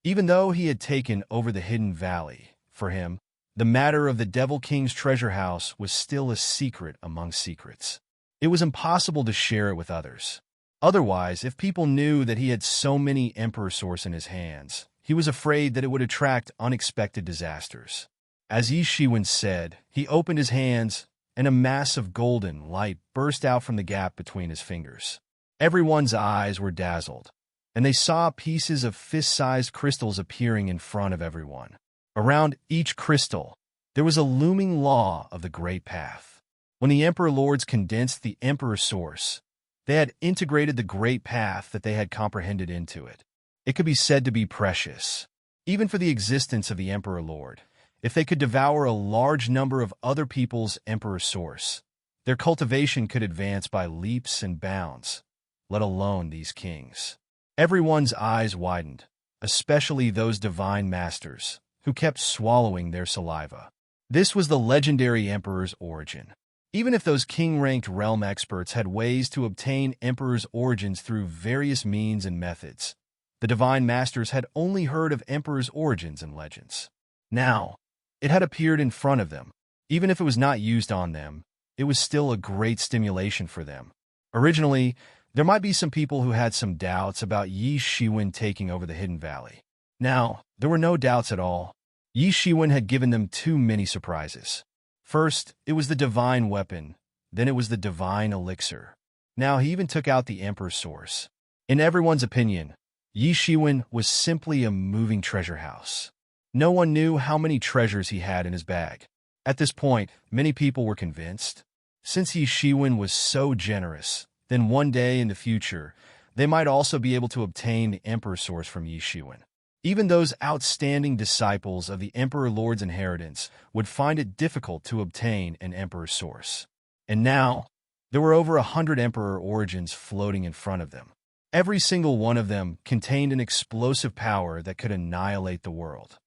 Even though he had taken over the hidden valley, for him, the matter of the Devil King's treasure house was still a secret among secrets. It was impossible to share it with others. Otherwise, if people knew that he had so many Emperor Source in his hands, he was afraid that it would attract unexpected disasters. As Yi Shiwen said, he opened his hands, and a mass of golden light burst out from the gap between his fingers. Everyone's eyes were dazzled, and they saw pieces of fist-sized crystals appearing in front of everyone. Around each crystal, there was a looming law of the Great Path. When the Emperor Lords condensed the Emperor Source, they had integrated the Great Path that they had comprehended into it. It could be said to be precious, even for the existence of the Emperor Lord. If they could devour a large number of other people's Emperor Source, their cultivation could advance by leaps and bounds, let alone these kings. Everyone's eyes widened, especially those divine masters, who kept swallowing their saliva. This was the legendary Emperor's origin. Even if those king-ranked realm experts had ways to obtain Emperor's origins through various means and methods, the divine masters had only heard of Emperor's origins in legends. Now, it had appeared in front of them. Even if it was not used on them, it was still a great stimulation for them. Originally, there might be some people who had some doubts about Yi Shiwen taking over the Hidden Valley. Now, there were no doubts at all. Yi Shiwen had given them too many surprises. First, it was the divine weapon, then it was the divine elixir. Now he even took out the Emperor's Source. In everyone's opinion, Yi Shiwen was simply a moving treasure house. No one knew how many treasures he had in his bag. At this point, many people were convinced. Since Yi Shiwen was so generous, then one day in the future, they might also be able to obtain the Emperor's Source from Yi Shiwen. Even those outstanding disciples of the Emperor Lord's inheritance would find it difficult to obtain an Emperor's Source. And now, there were over 100 Emperor origins floating in front of them. Every single one of them contained an explosive power that could annihilate the world.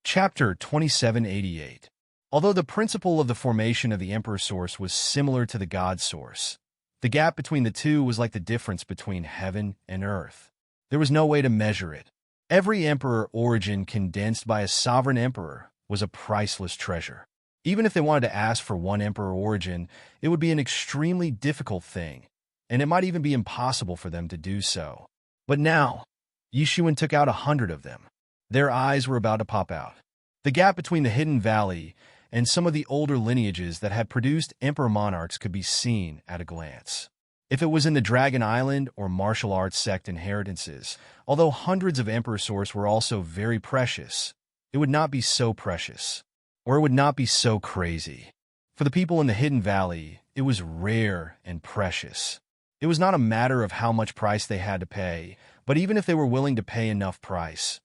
Chapter 2788. Although the principle of the formation of the Emperor Source was similar to the God Source, the gap between the two was like the difference between heaven and earth. There was no way to measure it. Every Emperor origin condensed by a sovereign emperor was a priceless treasure. Even if they wanted to ask for one Emperor origin, it would be an extremely difficult thing, and it might even be impossible for them to do so. But now, Yi Shiwen took out 100 of them. Their eyes were about to pop out. The gap between the Hidden Valley and some of the older lineages that had produced emperor monarchs could be seen at a glance. If it was in the Dragon Island or martial arts sect inheritances, although hundreds of Emperor Source were also very precious, it would not be so precious, or it would not be so crazy. For the people in the Hidden Valley, it was rare and precious. It was not a matter of how much price they had to pay, but even if they were willing to pay enough price,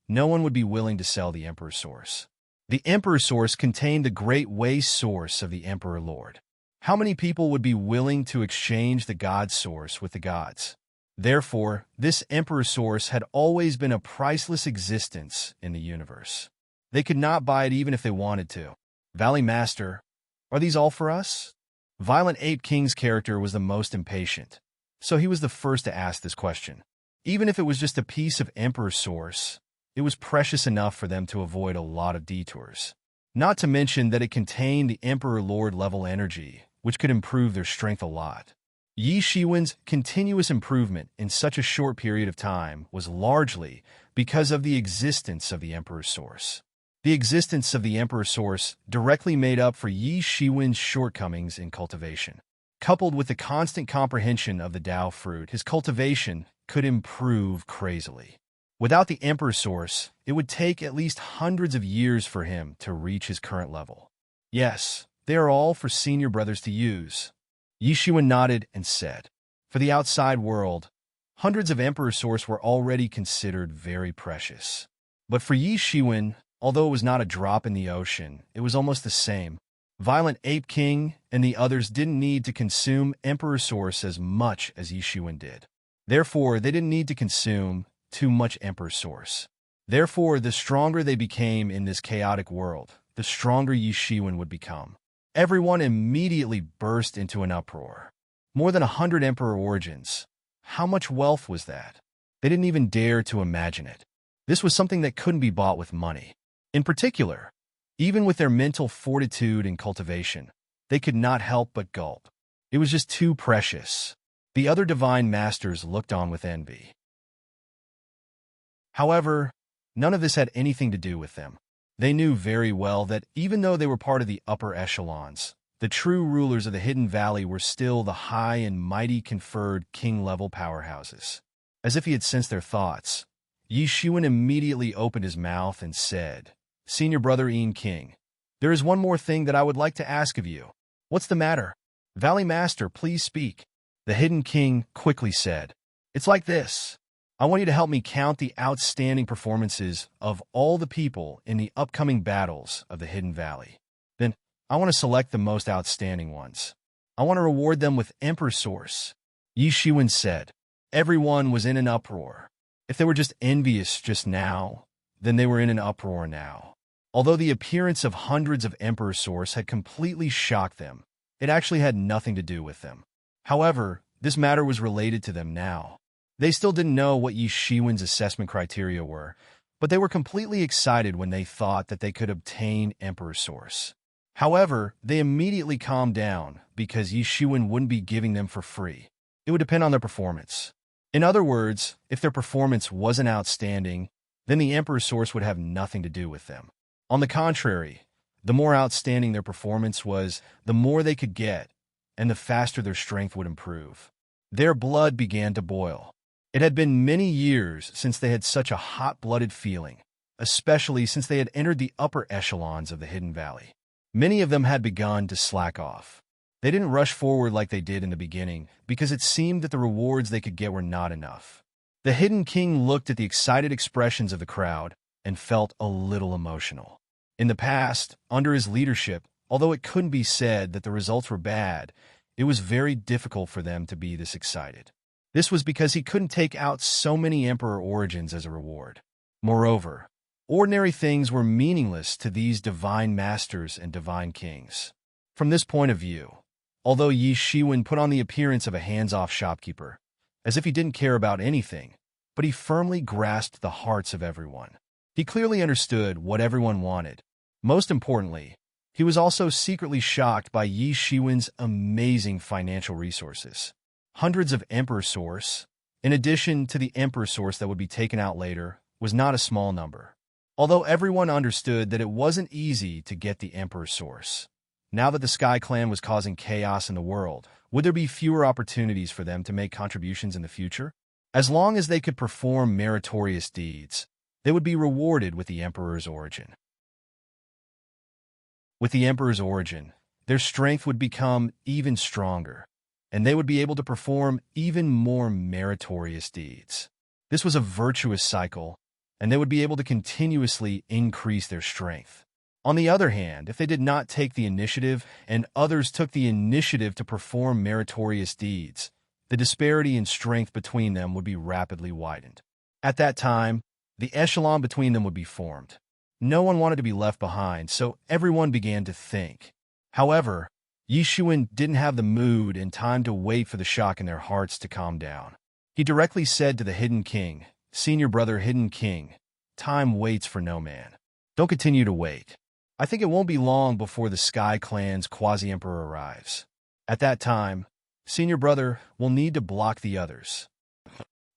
no one would be willing to sell the Emperor Source. The Emperor Source contained the great waste source of the Emperor Lord. How many people would be willing to exchange the God Source with the gods? Therefore, this Emperor Source had always been a priceless existence in the universe. They could not buy it even if they wanted to. Valley Master, are these all for us? Violent Ape King's character was the most impatient, so he was the first to ask this question. Even if it was just a piece of Emperor Source, it was precious enough for them to avoid a lot of detours. Not to mention that it contained the Emperor Lord level energy, which could improve their strength a lot. Yi Shiwen's continuous improvement in such a short period of time was largely because of the existence of the Emperor Source. The existence of the Emperor Source directly made up for Yi Shiwen's shortcomings in cultivation. Coupled with the constant comprehension of the Tao fruit, his cultivation could improve crazily. Without the Emperor Source, it would take at least hundreds of years for him to reach his current level. Yes, they are all for senior brothers to use. Yi Shiwen nodded and said, for the outside world, hundreds of Emperor Source were already considered very precious. But for Yi Shiwen, although it was not a drop in the ocean, it was almost the same. Violent Ape King and the others didn't need to consume Emperor Source as much as Yi Shiwen did. Therefore, they didn't need to consume too much Emperor Source. Therefore, the stronger they became in this chaotic world, the stronger Yi Shiwen would become. Everyone immediately burst into an uproar. More than 100 Emperor origins, How much wealth was that? They didn't even dare to imagine it. This was something that couldn't be bought with money. In particular, even with their mental fortitude and cultivation, they could not help but gulp. It was just too precious. The other divine masters looked on with envy. However, none of this had anything to do with them. They knew very well that even though they were part of the upper echelons, the true rulers of the Hidden Valley were still the high and mighty conferred king-level powerhouses. As if he had sensed their thoughts, Yi Shiwen immediately opened his mouth and said, "Senior brother Ian King, there is one more thing that I would like to ask of you." "What's the matter?" "Valley Master, please speak." The Hidden King quickly said, "It's like this. I want you to help me count the outstanding performances of all the people in the upcoming battles of the Hidden Valley. Then, I want to select the most outstanding ones. I want to reward them with Emperor Source." Yi Shiwen said. Everyone was in an uproar. If they were just envious just now, then they were in an uproar now. Although the appearance of hundreds of Emperor Source had completely shocked them, it actually had nothing to do with them. However, this matter was related to them now. They still didn't know what Yi Shiwen's assessment criteria were, but they were completely excited when they thought that they could obtain Emperor Source. However, they immediately calmed down because Yi Shiwen wouldn't be giving them for free. It would depend on their performance. In other words, if their performance wasn't outstanding, then the Emperor Source would have nothing to do with them. On the contrary, the more outstanding their performance was, the more they could get, and the faster their strength would improve. Their blood began to boil. It had been many years since they had such a hot-blooded feeling, especially since they had entered the upper echelons of the Hidden Valley. Many of them had begun to slack off. They didn't rush forward like they did in the beginning because it seemed that the rewards they could get were not enough. The Hidden King looked at the excited expressions of the crowd and felt a little emotional. In the past, under his leadership, although it couldn't be said that the results were bad, it was very difficult for them to be this excited. This was because he couldn't take out so many Emperor Origins as a reward. Moreover, ordinary things were meaningless to these divine masters and divine kings. From this point of view, although Yi Shiwen put on the appearance of a hands-off shopkeeper, as if he didn't care about anything, but he firmly grasped the hearts of everyone. He clearly understood what everyone wanted. Most importantly, he was also secretly shocked by Yi Shiwen's amazing financial resources. Hundreds of Emperor Source, in addition to the Emperor Source that would be taken out later, was not a small number. Although everyone understood that it wasn't easy to get the Emperor Source. Now that the Sky Clan was causing chaos in the world, would there be fewer opportunities for them to make contributions in the future? As long as they could perform meritorious deeds, they would be rewarded with the Emperor's Origin. With the Emperor's Origin, their strength would become even stronger, and they would be able to perform even more meritorious deeds. This was a virtuous cycle, and they would be able to continuously increase their strength. On the other hand, if they did not take the initiative and others took the initiative to perform meritorious deeds, the disparity in strength between them would be rapidly widened. At that time, the echelon between them would be formed. No one wanted to be left behind, so everyone began to think. However, Yi Shiwen didn't have the mood and time to wait for the shock in their hearts to calm down. He directly said to the Hidden King, "Senior brother Hidden King, time waits for no man. Don't continue to wait. I think it won't be long before the Sky Clan's Quasi-Emperor arrives. At that time, Senior Brother will need to block the others."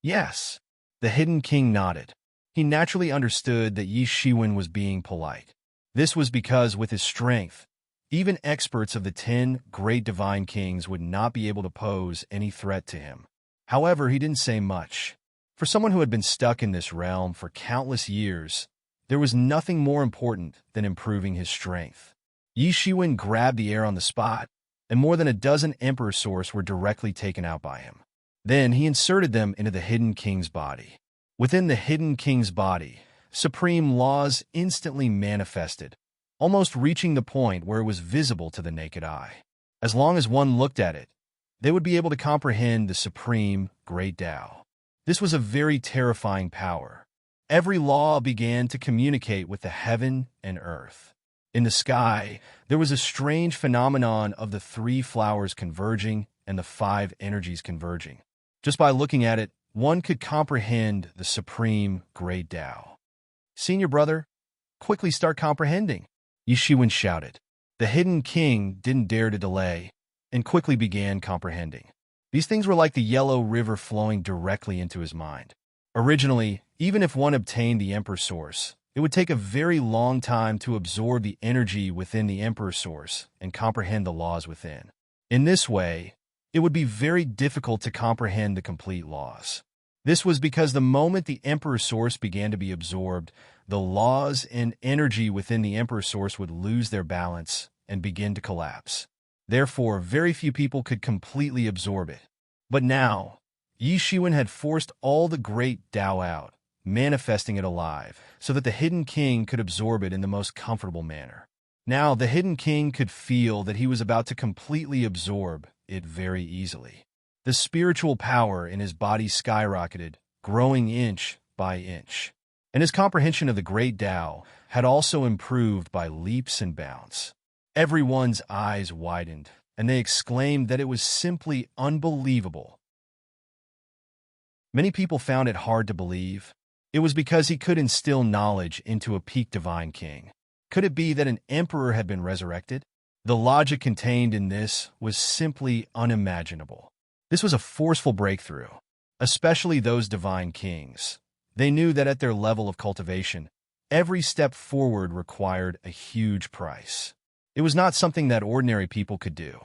"Yes." The Hidden King nodded. He naturally understood that Yi Shiwen was being polite. This was because with his strength, even experts of the 10 great divine kings would not be able to pose any threat to him. However, he didn't say much. For someone who had been stuck in this realm for countless years, there was nothing more important than improving his strength. Yi Shiwen grabbed the air on the spot, and more than a dozen Emperor Source were directly taken out by him. Then he inserted them into the Hidden King's body. Within the Hidden King's body, supreme laws instantly manifested, almost reaching the point where it was visible to the naked eye. As long as one looked at it, they would be able to comprehend the supreme, great Tao. This was a very terrifying power. Every law began to communicate with the heaven and earth. In the sky, there was a strange phenomenon of the 3 flowers converging and the 5 energies converging. Just by looking at it, one could comprehend the supreme great Tao. Senior brother, quickly start comprehending, Yi Shiwen shouted. The hidden king didn't dare to delay and quickly began comprehending. These things were like the yellow river flowing directly into his mind. Originally, even if one obtained the Emperor Source, it would take a very long time to absorb the energy within the Emperor Source and comprehend the laws within. In this way, it would be very difficult to comprehend the complete laws. This was because the moment the Emperor Source began to be absorbed, the laws and energy within the Emperor Source would lose their balance and begin to collapse. Therefore, very few people could completely absorb it. But now, Yi Shiwen had forced all the great Tao out, manifesting it alive, so that the hidden king could absorb it in the most comfortable manner. Now, the hidden king could feel that he was about to completely absorb it very easily. The spiritual power in his body skyrocketed, growing inch by inch. And his comprehension of the great Tao had also improved by leaps and bounds. Everyone's eyes widened, and they exclaimed that it was simply unbelievable. Many people found it hard to believe. It was because he could instill knowledge into a peak divine king. Could it be that an emperor had been resurrected? The logic contained in this was simply unimaginable. This was a forceful breakthrough, especially those divine kings. They knew that at their level of cultivation, every step forward required a huge price. It was not something that ordinary people could do.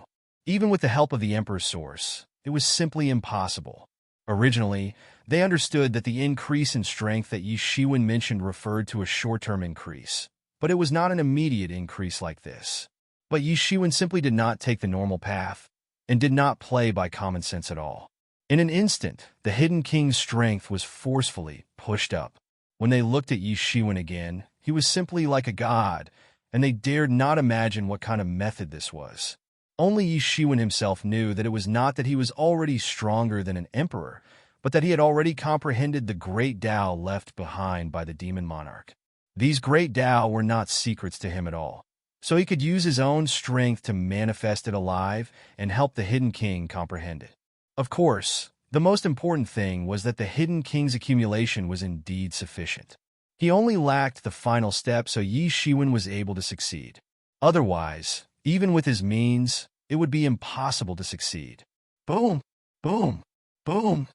Even with the help of the Emperor's Source, it was simply impossible. Originally, they understood that the increase in strength that Yi Shiwen mentioned referred to a short-term increase, but it was not an immediate increase like this. But Yi Shiwen simply did not take the normal path and did not play by common sense at all. In an instant, the hidden king's strength was forcefully pushed up. When they looked at Yi Shiwen again, he was simply like a god, and they dared not imagine what kind of method this was. Only Yi Shiwen himself knew that it was not that he was already stronger than an emperor, but that he had already comprehended the great Tao left behind by the demon monarch. These great Tao were not secrets to him at all, so he could use his own strength to manifest it alive and help the hidden king comprehend it. Of course, the most important thing was that the hidden king's accumulation was indeed sufficient. He only lacked the final step so Yi Shiwen was able to succeed. Otherwise, even with his means, it would be impossible to succeed. Boom! Boom! Boom!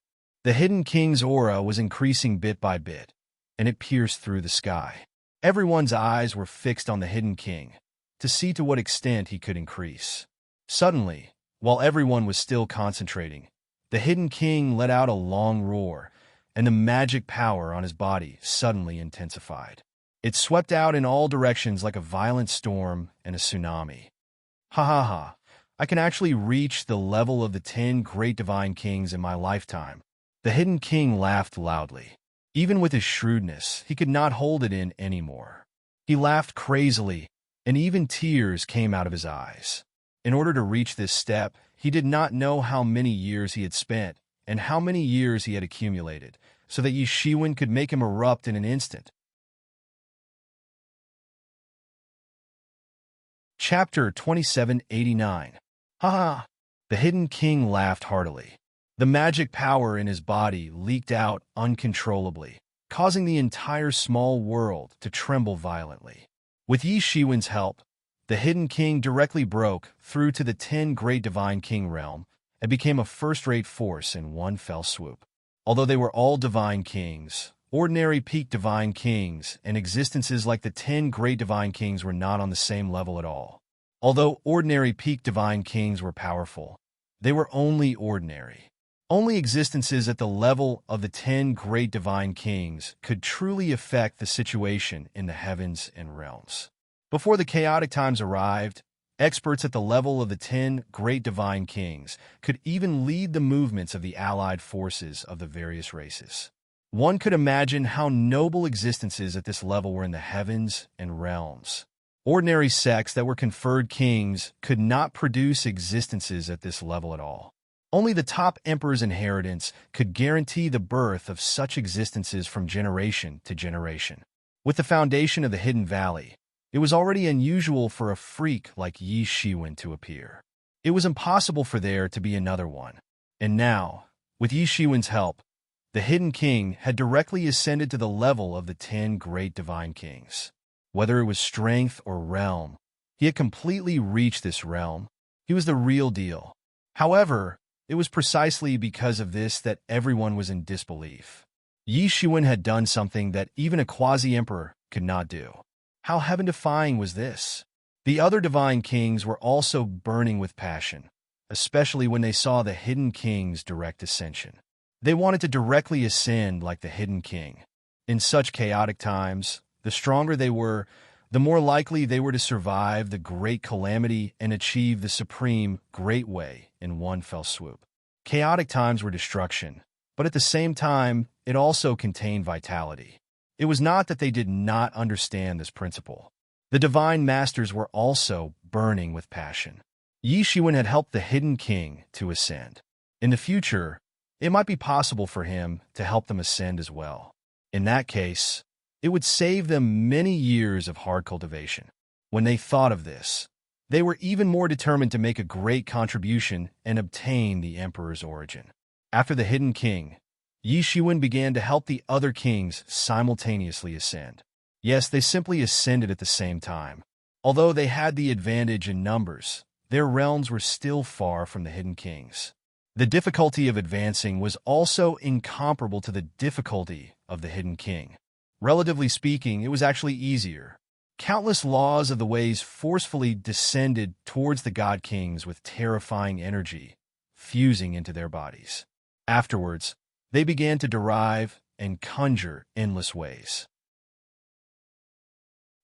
The hidden king's aura was increasing bit by bit, and it pierced through the sky. Everyone's eyes were fixed on the hidden king, to see to what extent he could increase. Suddenly, while everyone was still concentrating, the hidden king let out a long roar, and the magic power on his body suddenly intensified. It swept out in all directions like a violent storm and a tsunami. Ha ha ha! I can actually reach the level of the 10 great divine kings in my lifetime. The hidden king laughed loudly. Even with his shrewdness, he could not hold it in anymore. He laughed crazily, and even tears came out of his eyes. In order to reach this step, he did not know how many years he had spent and how many years he had accumulated, so that Yi Shiwen could make him erupt in an instant. Chapter 2789. Ha ha! The hidden king laughed heartily. The magic power in his body leaked out uncontrollably, causing the entire small world to tremble violently. With Yi Shiwen's help, the hidden king directly broke through to the 10 great divine king realm and became a first-rate force in one fell swoop. Although they were all divine kings, ordinary peak divine kings and existences like the 10 great divine kings were not on the same level at all. Although ordinary peak divine kings were powerful, they were only ordinary. Only existences at the level of the 10 great divine kings could truly affect the situation in the heavens and realms. Before the chaotic times arrived, experts at the level of the 10 great divine kings could even lead the movements of the allied forces of the various races. One could imagine how noble existences at this level were in the heavens and realms. Ordinary sects that were conferred kings could not produce existences at this level at all. Only the top emperor's inheritance could guarantee the birth of such existences from generation to generation. With the foundation of the Hidden Valley, it was already unusual for a freak like Yi Shiwen to appear. It was impossible for there to be another one. And now, With Yi Shiwen's help, the Hidden King had directly ascended to the level of the 10 great divine kings. Whether it was strength or realm, he had completely reached this realm. He was the real deal. However, it was precisely because of this that everyone was in disbelief. Yi Shiwen had done something that even a quasi-emperor could not do. How heaven-defying was this? The other divine kings were also burning with passion, especially when they saw the Hidden King's direct ascension. They wanted to directly ascend like the Hidden King. In such chaotic times, the stronger they were, the more likely they were to survive the great calamity and achieve the supreme great way in one fell swoop. Chaotic times were destruction, but at the same time, it also contained vitality. It was not that they did not understand this principle. The divine masters were also burning with passion. Yi Shiwen had helped the Hidden King to ascend. In the future, it might be possible for him to help them ascend as well. In that case, it would save them many years of hard cultivation. When they thought of this, they were even more determined to make a great contribution and obtain the emperor's origin. After the Hidden King, Yi Shiwen began to help the other kings simultaneously ascend. Yes, they simply ascended at the same time. Although they had the advantage in numbers, their realms were still far from the Hidden King's. The difficulty of advancing was also incomparable to the difficulty of the Hidden King. Relatively speaking, it was actually easier. Countless laws of the ways forcefully descended towards the God Kings with terrifying energy, fusing into their bodies. Afterwards, they began to derive and conjure endless ways.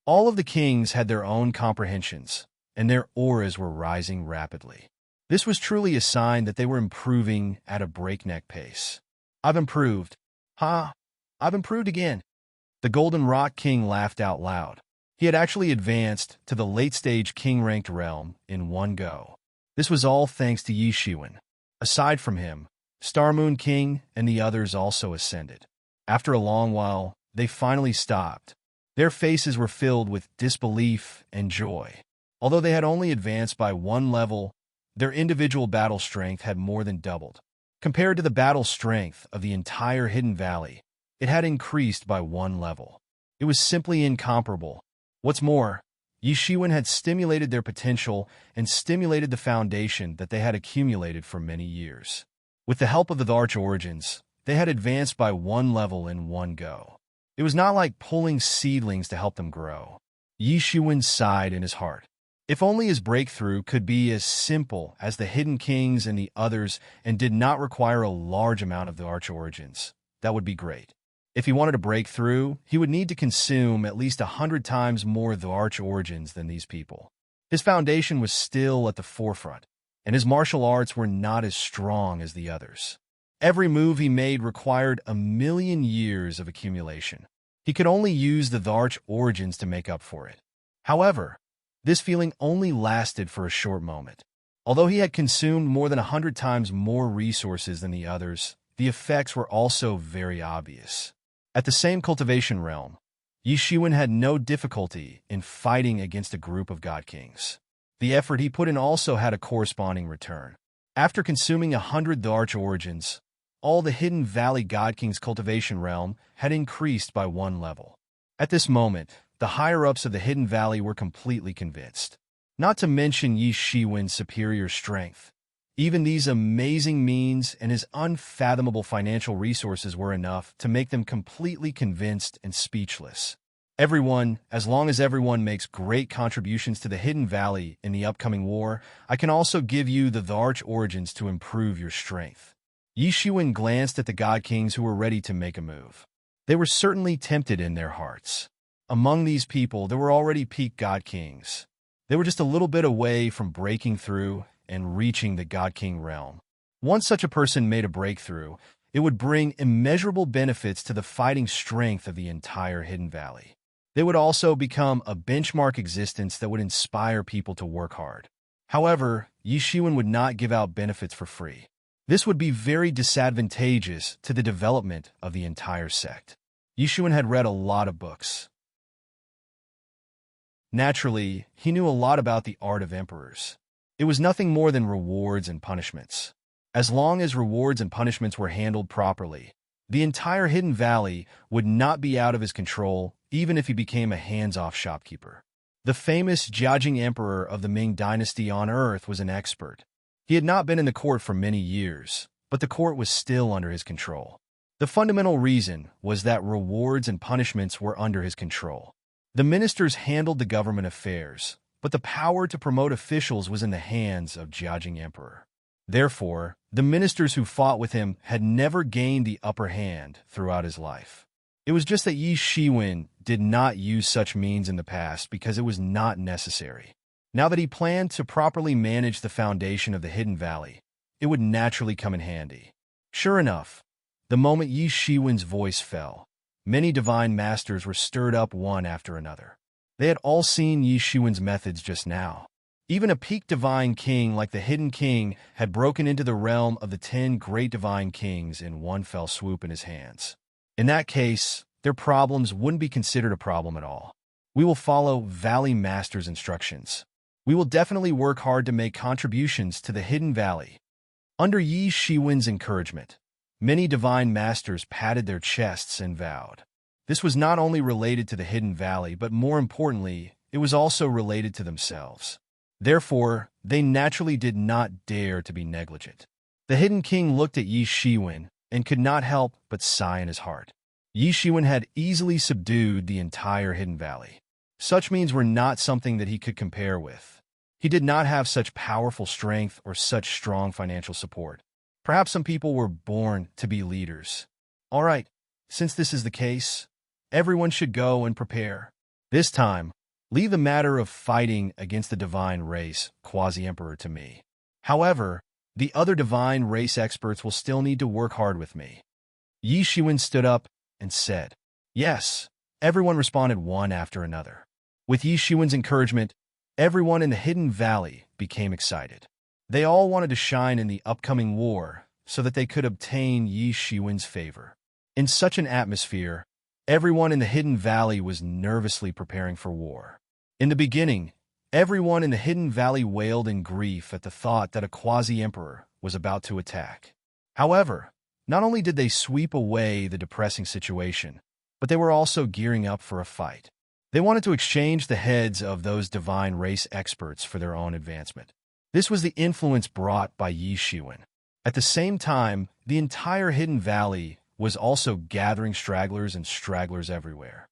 All of the kings had their own comprehensions, and their auras were rising rapidly. This was truly a sign that they were improving at a breakneck pace. I've improved. I've improved again. The Golden Rock King laughed out loud. He had actually advanced to the late-stage king-ranked realm in one go. This was all thanks to Yi Shiwen. Aside from him, Star Moon King and the others also ascended. After a long while, they finally stopped. Their faces were filled with disbelief and joy. Although they had only advanced by one level, their individual battle strength had more than doubled. Compared to the battle strength of the entire Hidden Valley, it had increased by one level. It was simply incomparable. What's more, Yi Shiwen had stimulated their potential and stimulated the foundation that they had accumulated for many years. With the help of the Arch Origins, they had advanced by one level in one go. It was not like pulling seedlings to help them grow. Yi Shiwen sighed in his heart. If only his breakthrough could be as simple as the Hidden Kings and the others and did not require a large amount of the Arch Origins, that would be great. If he wanted to break through, he would need to consume at least 100 times more of the Arch Origins than these people. His foundation was still at the forefront, and his martial arts were not as strong as the others. Every move he made required 1,000,000 years of accumulation. He could only use the Arch Origins to make up for it. However, this feeling only lasted for a short moment. Although he had consumed more than 100 times more resources than the others, the effects were also very obvious. At the same cultivation realm, Yi Shiwen had no difficulty in fighting against a group of God Kings. The effort he put in also had a corresponding return. After consuming 100 Arch Origins, all the Hidden Valley God King's cultivation realm had increased by one level. At this moment, the higher-ups of the Hidden Valley were completely convinced. Not to mention Yi Shiwen's superior strength. Even these amazing means and his unfathomable financial resources were enough to make them completely convinced and speechless. Everyone, as long as everyone makes great contributions to the Hidden Valley in the upcoming war, I can also give you the Arch Origins to improve your strength. Yi Shiwen glanced at the God Kings who were ready to make a move. They were certainly tempted in their hearts. Among these people, there were already peak God Kings. They were just a little bit away from breaking through and reaching the God King realm. Once such a person made a breakthrough, it would bring immeasurable benefits to the fighting strength of the entire Hidden Valley. They would also become a benchmark existence that would inspire people to work hard. However, Yi Shiwen would not give out benefits for free. This would be very disadvantageous to the development of the entire sect. Yi Shiwen had read a lot of books. Naturally, he knew a lot about the art of emperors. It was nothing more than rewards and punishments. As long as rewards and punishments were handled properly, the entire Hidden Valley would not be out of his control, even if he became a hands-off shopkeeper. The famous Jiajing Emperor of the Ming Dynasty on Earth was an expert. He had not been in the court for many years, but the court was still under his control. The fundamental reason was that rewards and punishments were under his control. The ministers handled the government affairs, but the power to promote officials was in the hands of Jiajing Emperor. Therefore, the ministers who fought with him had never gained the upper hand throughout his life. It was just that Yi Shiwen did not use such means in the past because it was not necessary. Now that he planned to properly manage the foundation of the Hidden Valley, it would naturally come in handy. Sure enough, the moment Yi Shiwen's voice fell, many divine masters were stirred up one after another. They had all seen Yi Shiwen's methods just now. Even a peak divine king like the Hidden King had broken into the realm of the 10 great divine kings in one fell swoop in his hands. In that case, their problems wouldn't be considered a problem at all. We will follow Valley Master's instructions. We will definitely work hard to make contributions to the Hidden Valley. Under Yi Shiwen's encouragement, many divine masters patted their chests and vowed. This was not only related to the Hidden Valley, but more importantly, it was also related to themselves. Therefore, they naturally did not dare to be negligent. The Hidden King looked at Yi Shiwen and could not help but sigh in his heart. Yi Shiwen had easily subdued the entire Hidden Valley. Such means were not something that he could compare with. He did not have such powerful strength or such strong financial support. Perhaps some people were born to be leaders. All right, since this is the case, everyone should go and prepare. This time, leave the matter of fighting against the divine race, Quasi-Emperor, to me. However, the other divine race experts will still need to work hard with me. Yi Shiwen stood up and said, "Yes." Everyone responded one after another. With Yi Shiwen's encouragement, everyone in the Hidden Valley became excited. They all wanted to shine in the upcoming war so that they could obtain Yi Shiwen's favor. In such an atmosphere, everyone in the Hidden Valley was nervously preparing for war. In the beginning, everyone in the Hidden Valley wailed in grief at the thought that a quasi-emperor was about to attack. However, not only did they sweep away the depressing situation, but they were also gearing up for a fight. They wanted to exchange the heads of those divine race experts for their own advancement. This was the influence brought by Yi Shiwen. At the same time, the entire Hidden Valley was also gathering stragglers and stragglers everywhere.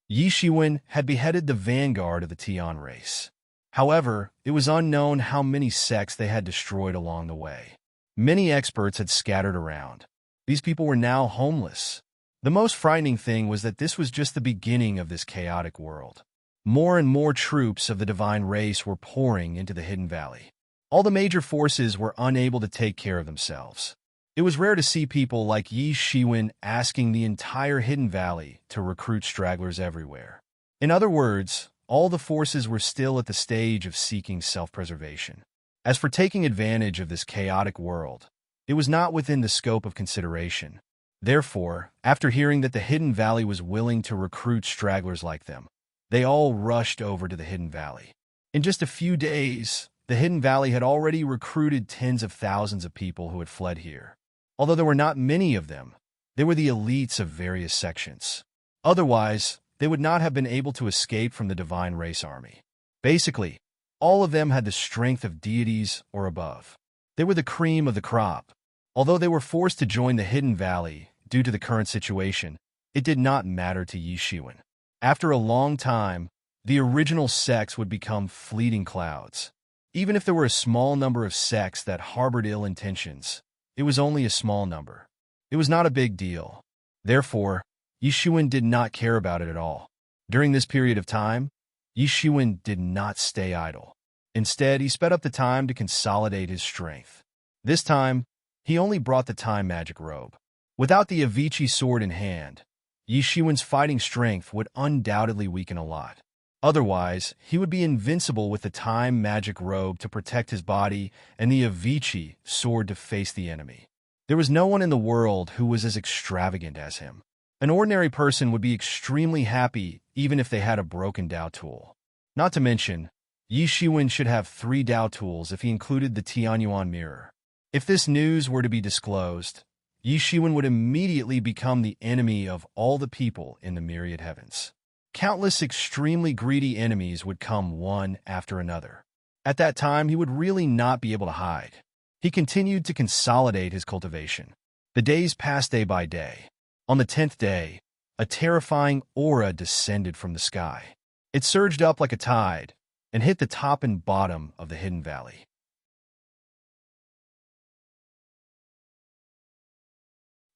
Yi Shiwen had beheaded the vanguard of the Tian race. However, it was unknown how many sects they had destroyed along the way. Many experts had scattered around. These people were now homeless. The most frightening thing was that this was just the beginning of this chaotic world. More and more troops of the divine race were pouring into the Hidden Valley. All the major forces were unable to take care of themselves. It was rare to see people like Yi Shiwen asking the entire Hidden Valley to recruit stragglers everywhere. In other words, all the forces were still at the stage of seeking self-preservation. As for taking advantage of this chaotic world, it was not within the scope of consideration. Therefore, after hearing that the Hidden Valley was willing to recruit stragglers like them, they all rushed over to the Hidden Valley. In just a few days, the Hidden Valley had already recruited tens of thousands of people who had fled here. Although there were not many of them, they were the elites of various sections. Otherwise, they would not have been able to escape from the divine race army. Basically, all of them had the strength of deities or above. They were the cream of the crop. Although they were forced to join the Hidden Valley due to the current situation, it did not matter to Yi Shiwen. After a long time, the original sects would become fleeting clouds. Even if there were a small number of sects that harbored ill intentions, it was only a small number. It was not a big deal. Therefore, Yi Shiwen did not care about it at all. During this period of time, Yi Shiwen did not stay idle. Instead, he sped up the time to consolidate his strength. This time, he only brought the time magic robe. Without the Avicii sword in hand, Yi Shiwen's fighting strength would undoubtedly weaken a lot. Otherwise, he would be invincible with the time magic robe to protect his body and the Avicii sword to face the enemy. There was no one in the world who was as extravagant as him. An ordinary person would be extremely happy even if they had a broken Dao tool. Not to mention, Yi Shiwen should have 3 Dao tools if he included the Tianyuan mirror. If this news were to be disclosed, Yi Shiwen would immediately become the enemy of all the people in the myriad heavens. Countless extremely greedy enemies would come one after another. At that time, he would really not be able to hide. He continued to consolidate his cultivation. The days passed day by day. On the 10th day, a terrifying aura descended from the sky. It surged up like a tide and hit the top and bottom of the hidden valley.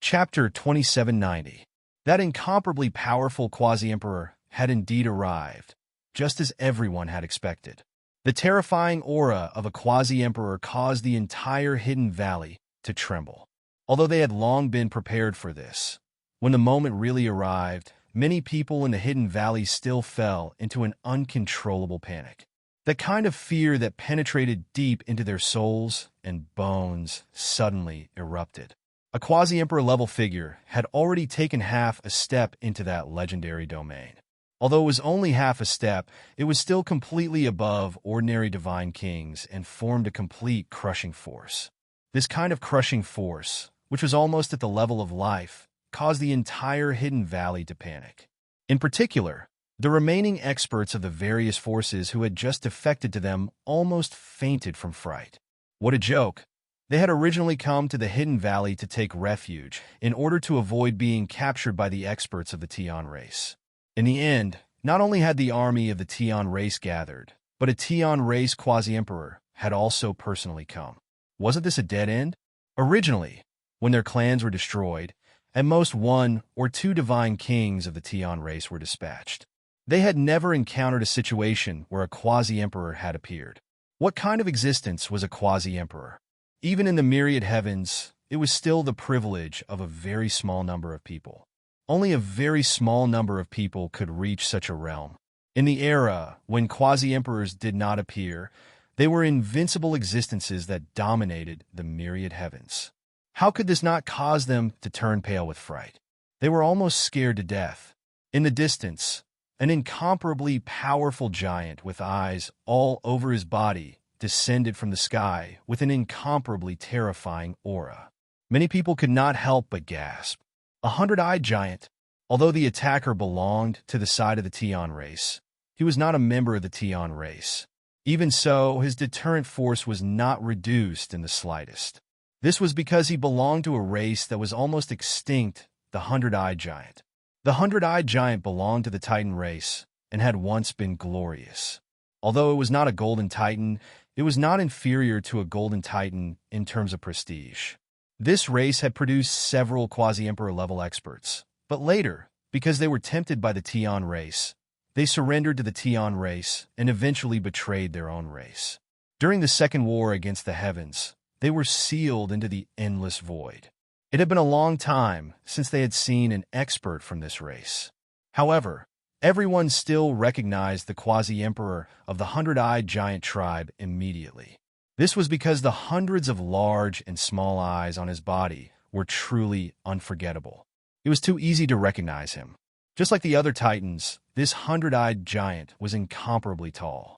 Chapter 2790. That incomparably powerful quasi-emperor had indeed arrived, just as everyone had expected. The terrifying aura of a quasi-emperor caused the entire hidden valley to tremble. Although they had long been prepared for this, when the moment really arrived, many people in the hidden valley still fell into an uncontrollable panic. The kind of fear that penetrated deep into their souls and bones suddenly erupted. A quasi-emperor level figure had already taken half a step into that legendary domain. Although it was only half a step, it was still completely above ordinary divine kings and formed a complete crushing force. This kind of crushing force, which was almost at the level of life, caused the entire hidden valley to panic. In particular, the remaining experts of the various forces who had just defected to them almost fainted from fright. What a joke! They had originally come to the hidden valley to take refuge in order to avoid being captured by the experts of the Tian race. In the end, not only had the army of the Tian race gathered, but a Tian race quasi-emperor had also personally come. Wasn't this a dead end? Originally, when their clans were destroyed, at most 1 or 2 divine kings of the Tian race were dispatched. They had never encountered a situation where a quasi-emperor had appeared. What kind of existence was a quasi-emperor? Even in the myriad heavens, it was still the privilege of a very small number of people. Only a very small number of people could reach such a realm. In the era when quasi-emperors did not appear, they were invincible existences that dominated the myriad heavens. How could this not cause them to turn pale with fright? They were almost scared to death. In the distance, an incomparably powerful giant with eyes all over his body descended from the sky with an incomparably terrifying aura. Many people could not help but gasp. A 100-eyed giant. Although the attacker belonged to the side of the Tian race, he was not a member of the Tian race. Even so, his deterrent force was not reduced in the slightest. This was because he belonged to a race that was almost extinct, the 100-eyed giant. The 100-eyed giant belonged to the Titan race and had once been glorious. Although it was not a golden titan, it was not inferior to a golden titan in terms of prestige. This race had produced several quasi-emperor level experts, but later, because they were tempted by the Tian race, they surrendered to the Tian race and eventually betrayed their own race. During the Second War against the heavens, they were sealed into the endless void. It had been a long time since they had seen an expert from this race. However, everyone still recognized the quasi-emperor of the 100-eyed giant tribe immediately. This was because the hundreds of large and small eyes on his body were truly unforgettable. It was too easy to recognize him. Just like the other titans, this 100-eyed giant was incomparably tall.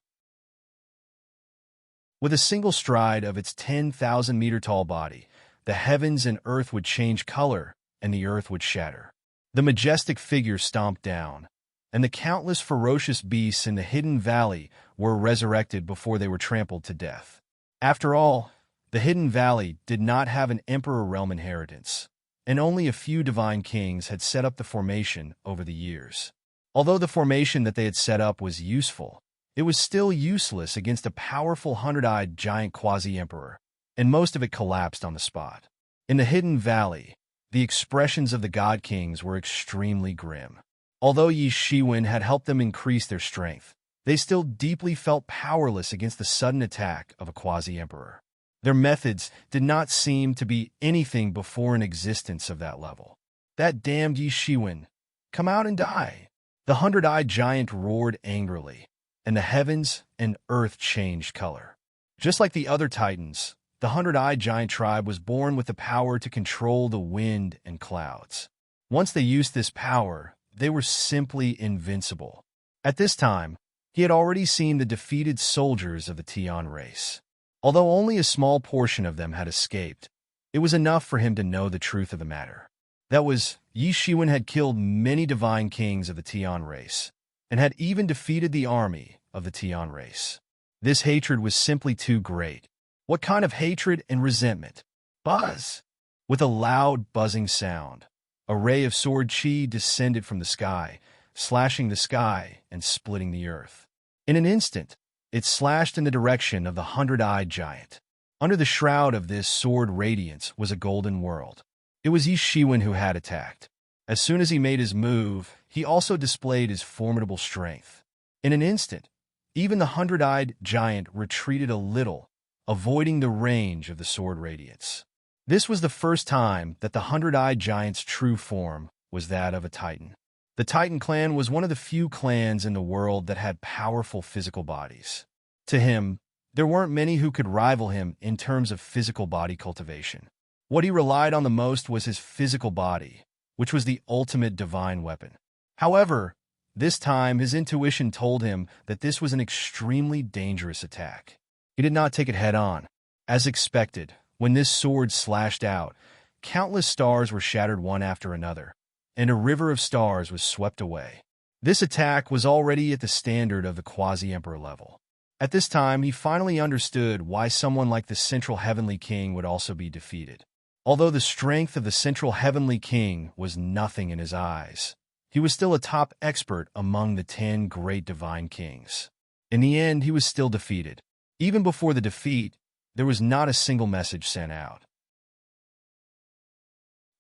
With a single stride of its 10,000-meter-tall body, the heavens and earth would change color, and the earth would shatter. The majestic figure stomped down, and the countless ferocious beasts in the hidden valley were resurrected before they were trampled to death. After all, the hidden valley did not have an emperor realm inheritance, and only a few divine kings had set up the formation over the years. Although the formation that they had set up was useful, it was still useless against a powerful 100-eyed giant quasi-emperor, and most of it collapsed on the spot. In the hidden valley, the expressions of the god kings were extremely grim. Although Yi Shiwen had helped them increase their strength, they still deeply felt powerless against the sudden attack of a quasi-emperor. Their methods did not seem to be anything before an existence of that level. That damned Yi Shiwen! Come out and die! The 100-eyed giant roared angrily, and the heavens and earth changed color. Just like the other titans, the 100-eyed giant tribe was born with the power to control the wind and clouds. Once they used this power, they were simply invincible. At this time, He had already seen the defeated soldiers of the Tian race. Although only a small portion of them had escaped, it was enough for him to know the truth of the matter. That was, Yi Shiwen had killed many divine kings of the Tian race, and had even defeated the army of the Tian race. This hatred was simply too great. What kind of hatred and resentment? Buzz! With a loud, buzzing sound, a ray of sword chi descended from the sky, slashing the sky and splitting the earth. In an instant, it slashed in the direction of the hundred-eyed giant. Under the shroud of this sword radiance was a golden world. It was Yi Shiwen who had attacked. As soon as he made his move, he also displayed his formidable strength. In an instant, even the hundred-eyed giant retreated a little, avoiding the range of the sword radiance. This was the first time that the hundred-eyed giant's true form was that of a Titan. The Titan clan was one of the few clans in the world that had powerful physical bodies. To him, there weren't many who could rival him in terms of physical body cultivation. What he relied on the most was his physical body, which was the ultimate divine weapon. However, this time his intuition told him that this was an extremely dangerous attack. He did not take it head-on. As expected, when this sword slashed out, countless stars were shattered one after another, and a river of stars was swept away. This attack was already at the standard of the quasi-emperor level. At this time, he finally understood why someone like the Central Heavenly King would also be defeated. Although the strength of the Central Heavenly King was nothing in his eyes, he was still a top expert among the 10 great divine kings. In the end, he was still defeated. Even before the defeat, there was not a single message sent out.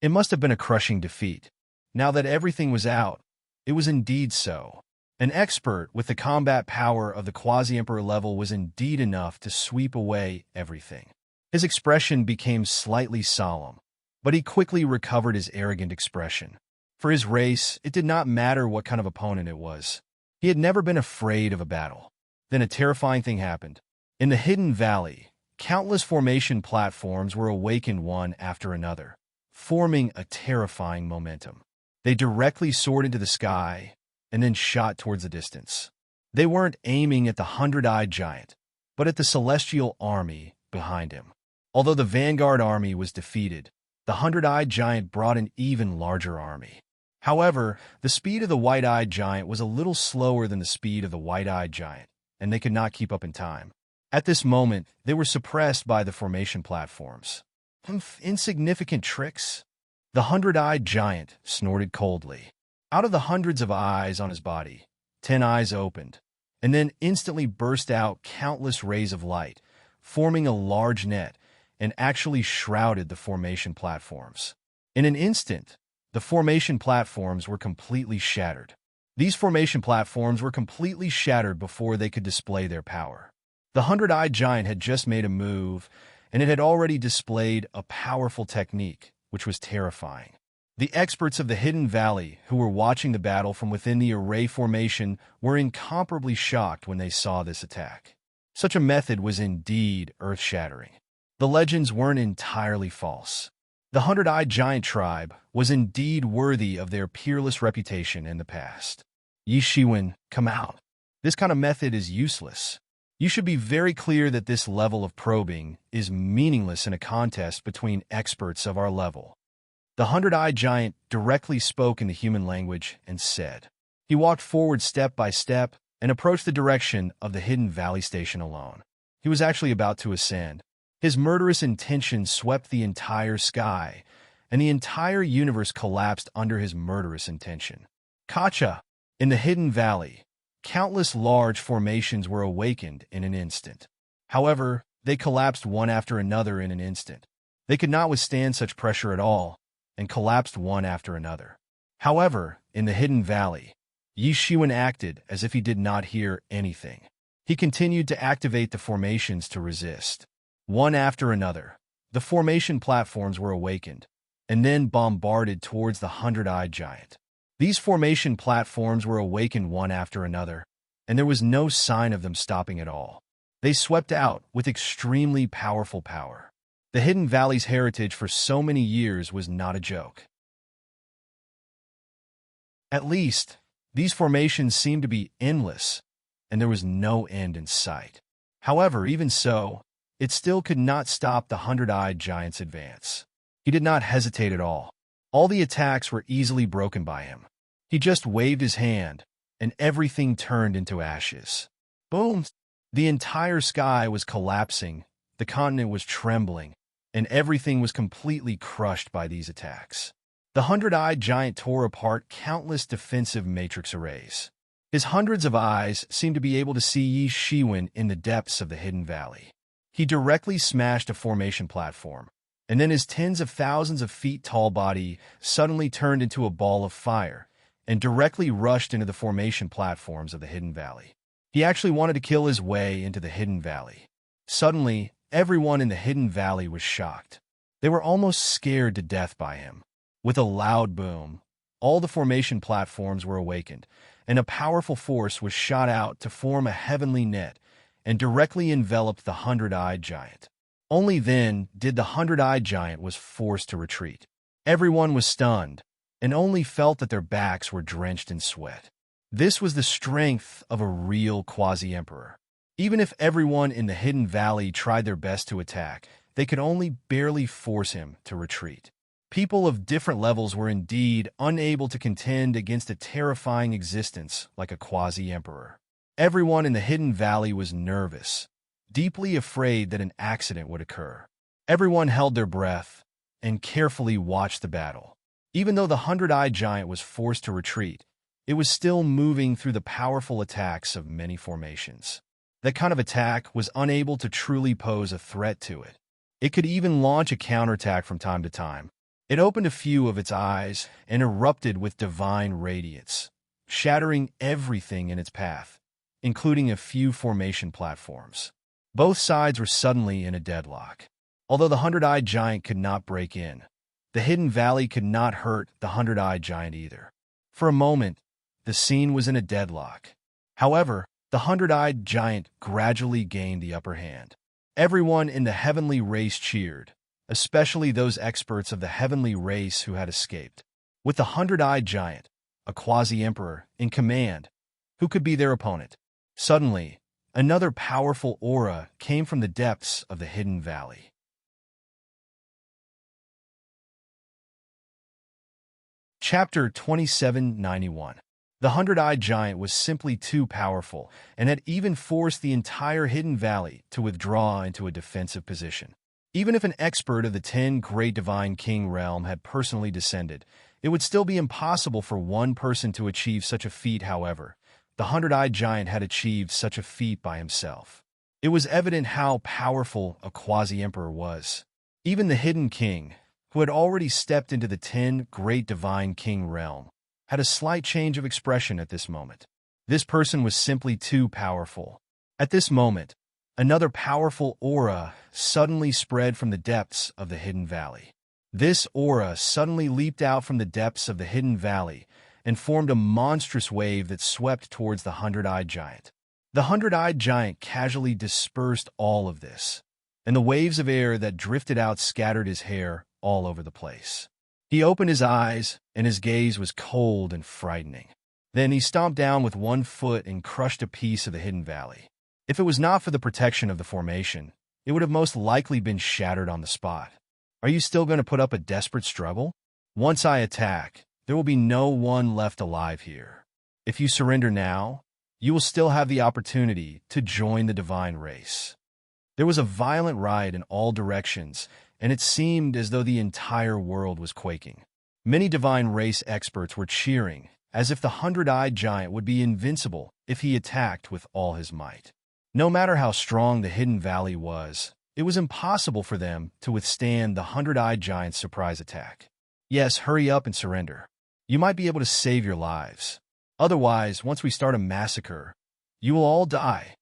It must have been a crushing defeat. Now that everything was out, it was indeed so. An expert with the combat power of the quasi-emperor level was indeed enough to sweep away everything. His expression became slightly solemn, but he quickly recovered his arrogant expression. For his race, it did not matter what kind of opponent it was. He had never been afraid of a battle. Then a terrifying thing happened. In the hidden valley, countless formation platforms were awakened one after another, forming a terrifying momentum. They directly soared into the sky and then shot towards the distance. They weren't aiming at the hundred-eyed giant, but at the celestial army behind him. Although the vanguard army was defeated, the hundred-eyed giant brought an even larger army. However, the speed of the white-eyed giant was a little slower than the speed of the white-eyed giant, and they could not keep up in time. At this moment, they were suppressed by the formation platforms. Insignificant tricks? The hundred-eyed giant snorted coldly. Out of the hundreds of eyes on his body, 10 eyes opened, and then instantly burst out countless rays of light, forming a large net, and actually shrouded the formation platforms. In an instant, the formation platforms were completely shattered. These formation platforms were completely shattered before they could display their power. The hundred-eyed giant had just made a move, and it had already displayed a powerful technique, which was terrifying. The experts of the Hidden Valley, who were watching the battle from within the array formation, were incomparably shocked when they saw this attack. Such a method was indeed earth-shattering. The legends weren't entirely false. The hundred-eyed giant tribe was indeed worthy of their peerless reputation in the past. Yi Shiwen, come out. This kind of method is useless. You should be very clear that this level of probing is meaningless in a contest between experts of our level. The hundred-eyed giant directly spoke in the human language and said. He walked forward step by step and approached the direction of the Hidden Valley Station alone. He was actually about to ascend. His murderous intention swept the entire sky, and the entire universe collapsed under his murderous intention. Kacha! In the Hidden Valley, countless large formations were awakened in an instant. However, they collapsed one after another in an instant. They could not withstand such pressure at all, and collapsed one after another. However, in the Hidden Valley, Yi Shiwen acted as if he did not hear anything. He continued to activate the formations to resist. One after another, the formation platforms were awakened, and then bombarded towards the hundred-eyed giant. These formation platforms were awakened one after another, and there was no sign of them stopping at all. They swept out with extremely powerful power. The Hidden Valley's heritage for so many years was not a joke. At least, these formations seemed to be endless, and there was no end in sight. However, even so, it still could not stop the hundred-eyed giant's advance. He did not hesitate at all. All the attacks were easily broken by him. He just waved his hand, and everything turned into ashes. Boom! The entire sky was collapsing, the continent was trembling, and everything was completely crushed by these attacks. The hundred-eyed giant tore apart countless defensive matrix arrays. His hundreds of eyes seemed to be able to see Yi Shiwen in the depths of the hidden valley. He directly smashed a formation platform, and then his tens of thousands of feet tall body suddenly turned into a ball of fire and directly rushed into the formation platforms of the hidden valley. He actually wanted to kill his way into the hidden valley. Suddenly, everyone in the hidden valley was shocked. They were almost scared to death by him. With a loud boom, all the formation platforms were awakened, and a powerful force was shot out to form a heavenly net and directly envelop the hundred-eyed giant. Only then did the hundred-eyed giant was forced to retreat. Everyone was stunned, and only felt that their backs were drenched in sweat. This was the strength of a real quasi-emperor. Even if everyone in the hidden valley tried their best to attack, they could only barely force him to retreat. People of different levels were indeed unable to contend against a terrifying existence like a quasi-emperor. Everyone in the hidden valley was nervous, deeply afraid that an accident would occur. Everyone held their breath and carefully watched the battle. Even though the hundred-eyed giant was forced to retreat, it was still moving through the powerful attacks of many formations. That kind of attack was unable to truly pose a threat to it. It could even launch a counterattack from time to time. It opened a few of its eyes and erupted with divine radiance, shattering everything in its path, including a few formation platforms. Both sides were suddenly in a deadlock. Although the hundred-eyed giant could not break in, the hidden valley could not hurt the hundred-eyed giant either. For a moment, the scene was in a deadlock. However, the hundred-eyed giant gradually gained the upper hand. Everyone in the heavenly race cheered, especially those experts of the heavenly race who had escaped. With the hundred-eyed giant, a quasi-emperor, in command, who could be their opponent? Suddenly, another powerful aura came from the depths of the hidden valley. Chapter 2791. The hundred-eyed giant was simply too powerful and had even forced the entire hidden valley to withdraw into a defensive position. Even if an expert of the 10 Great Divine King realm had personally descended, it would still be impossible for one person to achieve such a feat. However, the hundred-eyed giant had achieved such a feat by himself. It was evident how powerful a quasi-emperor was. Even the hidden king, who had already stepped into the 10 Great Divine King realm, had a slight change of expression at this moment. This person was simply too powerful. At this moment, another powerful aura suddenly spread from the depths of the hidden valley. This aura suddenly leaped out from the depths of the hidden valley and formed a monstrous wave that swept towards the hundred-eyed giant. The hundred-eyed giant casually dispersed all of this, and the waves of air that drifted out scattered his hair all over the place. He opened his eyes, and his gaze was cold and frightening. Then he stomped down with one foot and crushed a piece of the hidden valley. If it was not for the protection of the formation, it would have most likely been shattered on the spot. Are you still going to put up a desperate struggle? Once I attack, there will be no one left alive here. If you surrender now, you will still have the opportunity to join the divine race. There was a violent riot in all directions, and it seemed as though the entire world was quaking. Many divine race experts were cheering, as if the hundred-eyed giant would be invincible if he attacked with all his might. No matter how strong the hidden valley was, it was impossible for them to withstand the hundred-eyed giant's surprise attack. Yes, hurry up and surrender. You might be able to save your lives. Otherwise, once we start a massacre, you will all die.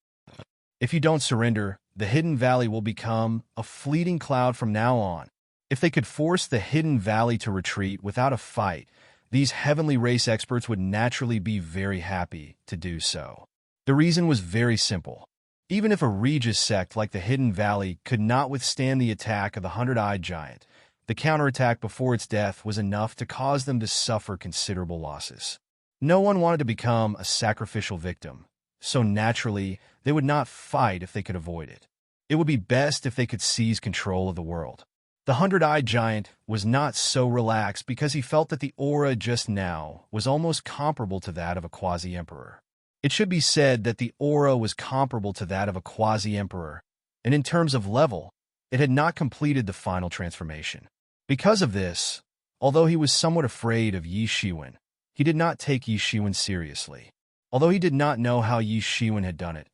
If you don't surrender, the hidden valley will become a fleeting cloud from now on. If they could force the hidden valley to retreat without a fight, these heavenly race experts would naturally be very happy to do so. The reason was very simple. Even if a Regis sect like the Hidden Valley could not withstand the attack of the hundred-eyed giant, the counterattack before its death was enough to cause them to suffer considerable losses. No one wanted to become a sacrificial victim, so naturally, they would not fight if they could avoid it. It would be best if they could seize control of the world. The hundred-eyed giant was not so relaxed because he felt that the aura just now was almost comparable to that of a quasi-emperor. It should be said that the aura was comparable to that of a quasi-emperor, and in terms of level, it had not completed the final transformation. Because of this, although he was somewhat afraid of Yi Shiwen, he did not take Yi Shiwen seriously. Although he did not know how Yi Shiwen had done it,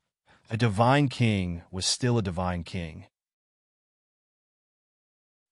a divine king was still a divine king.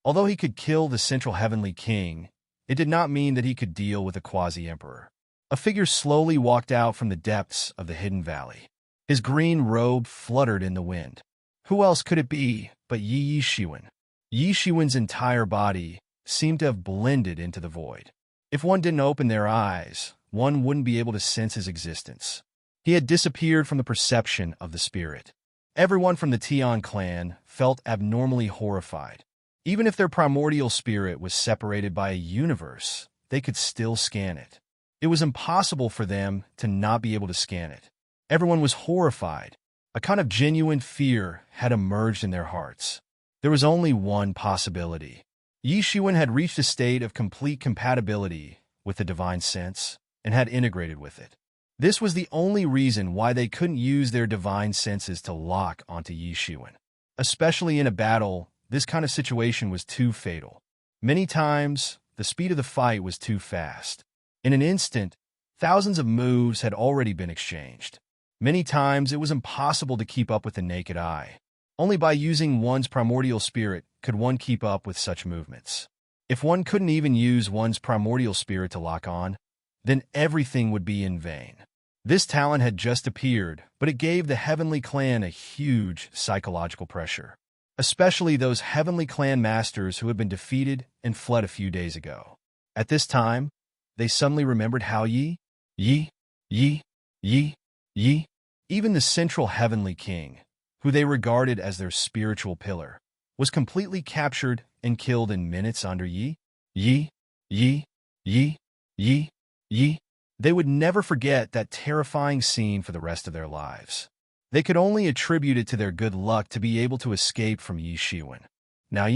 Although he could kill the central heavenly king, it did not mean that he could deal with a quasi-emperor. A figure slowly walked out from the depths of the hidden valley. His green robe fluttered in the wind. Who else could it be but Yi Shiwen? Yi Shiwen's entire body seemed to have blended into the void. If one didn't open their eyes, one wouldn't be able to sense his existence. He had disappeared from the perception of the spirit. Everyone from the Tian clan felt abnormally horrified. Even if their primordial spirit was separated by a universe, they could still scan it. It was impossible for them to not be able to scan it. Everyone was horrified. A kind of genuine fear had emerged in their hearts. There was only one possibility. Yi Shiwen had reached a state of complete compatibility with the divine sense and had integrated with it. This was the only reason why they couldn't use their divine senses to lock onto Yi Shiwen. Especially in a battle, this kind of situation was too fatal. Many times, the speed of the fight was too fast. In an instant, thousands of moves had already been exchanged. Many times, it was impossible to keep up with the naked eye. Only by using one's primordial spirit could one keep up with such movements. If one couldn't even use one's primordial spirit to lock on, then everything would be in vain. This talent had just appeared, but it gave the Heavenly Clan a huge psychological pressure. Especially those Heavenly Clan masters who had been defeated and fled a few days ago. At this time, they suddenly remembered how Yi, even the central Heavenly King, who they regarded as their spiritual pillar, was completely captured and killed in minutes under Yi. They would never forget that terrifying scene for the rest of their lives. They could only attribute it to their good luck to be able to escape from Yi Shiwen. Now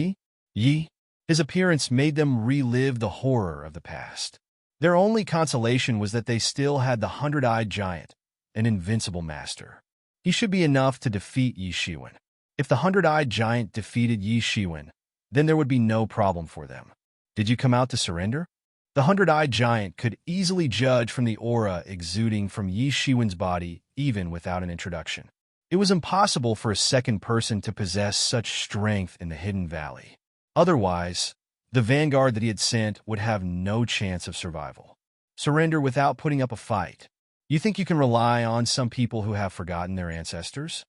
his appearance made them relive the horror of the past. Their only consolation was that they still had the hundred-eyed giant, an invincible master. He should be enough to defeat Yi Shiwen. If the hundred-eyed giant defeated Yi Shiwen, then there would be no problem for them. Did you come out to surrender? The hundred-eyed giant could easily judge from the aura exuding from Yi Shiwen's body even without an introduction. It was impossible for a second person to possess such strength in the hidden valley. Otherwise, the vanguard that he had sent would have no chance of survival. Surrender without putting up a fight. You think you can rely on some people who have forgotten their ancestors?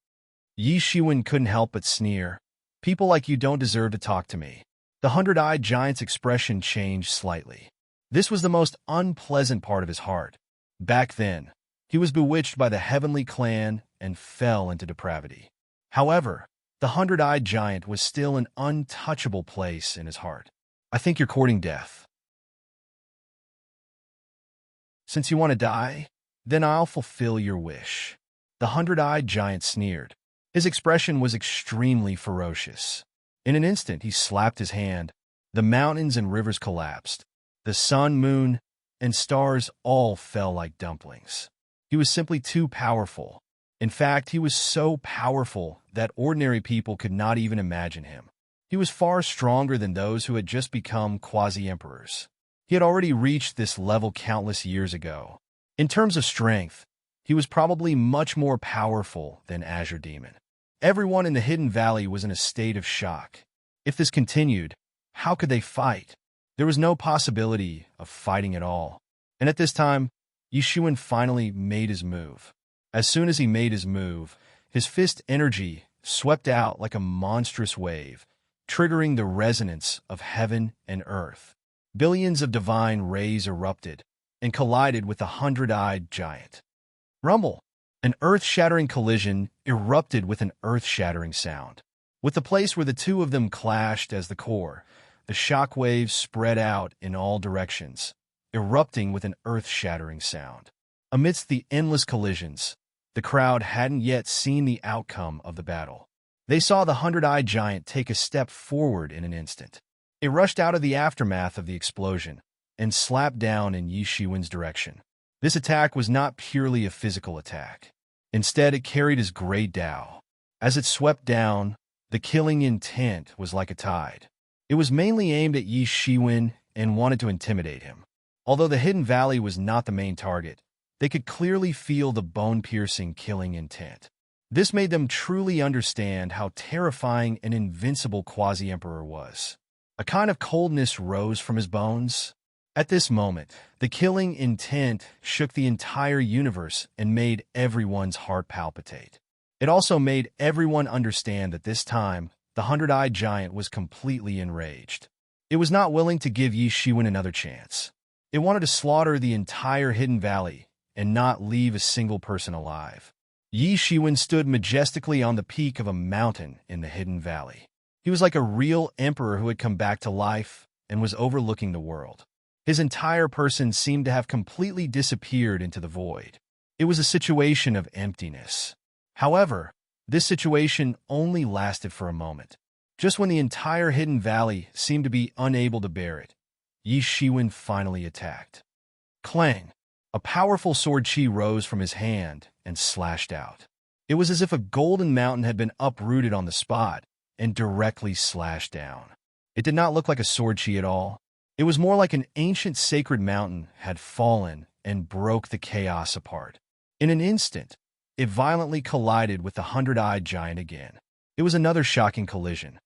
Yi Shiwen couldn't help but sneer. People like you don't deserve to talk to me. The hundred-eyed giant's expression changed slightly. This was the most unpleasant part of his heart. Back then, he was bewitched by the Heavenly Clan and fell into depravity. However, the hundred-eyed giant was still an untouchable place in his heart. I think you're courting death. Since you want to die, then I'll fulfill your wish. The hundred-eyed giant sneered. His expression was extremely ferocious. In an instant, he slapped his hand. The mountains and rivers collapsed. The sun, moon, and stars all fell like dumplings. He was simply too powerful. In fact, he was so powerful that ordinary people could not even imagine him. He was far stronger than those who had just become quasi-emperors. He had already reached this level countless years ago. In terms of strength, he was probably much more powerful than Azure Demon. Everyone in the Hidden Valley was in a state of shock. If this continued, how could they fight? There was no possibility of fighting at all. And at this time, Yi Shiwen finally made his move. As soon as he made his move, his fist energy swept out like a monstrous wave, triggering the resonance of heaven and earth. Billions of divine rays erupted and collided with the hundred-eyed giant. Rumble! An earth-shattering collision erupted with an earth-shattering sound. With the place where the two of them clashed as the core, the shock waves spread out in all directions, erupting with an earth-shattering sound. Amidst the endless collisions, The crowd hadn't yet seen the outcome of the battle. They saw the hundred-eyed giant take a step forward in an instant. It rushed out of the aftermath of the explosion and slapped down in Yi Shiwen's direction. This attack was not purely a physical attack. Instead, it carried his great Tao. As it swept down, the killing intent was like a tide. It was mainly aimed at Yi Shiwen and wanted to intimidate him. Although the hidden valley was not the main target, they could clearly feel the bone-piercing killing intent. This made them truly understand how terrifying an invincible quasi-emperor was. A kind of coldness rose from his bones. At this moment, the killing intent shook the entire universe and made everyone's heart palpitate. It also made everyone understand that this time, the hundred-eyed giant was completely enraged. It was not willing to give Yi Shiwen another chance. It wanted to slaughter the entire hidden valley and not leave a single person alive. Yi Shiwen stood majestically on the peak of a mountain in the hidden valley. He was like a real emperor who had come back to life and was overlooking the world. His entire person seemed to have completely disappeared into the void. It was a situation of emptiness. However, this situation only lasted for a moment. Just when the entire hidden valley seemed to be unable to bear it, Yi Shiwen finally attacked. Clang! A powerful sword chi rose from his hand and slashed out. It was as if a golden mountain had been uprooted on the spot and directly slashed down. It did not look like a sword chi at all. It was more like an ancient sacred mountain had fallen and broke the chaos apart. In an instant, it violently collided with the hundred-eyed giant again. It was another shocking collision.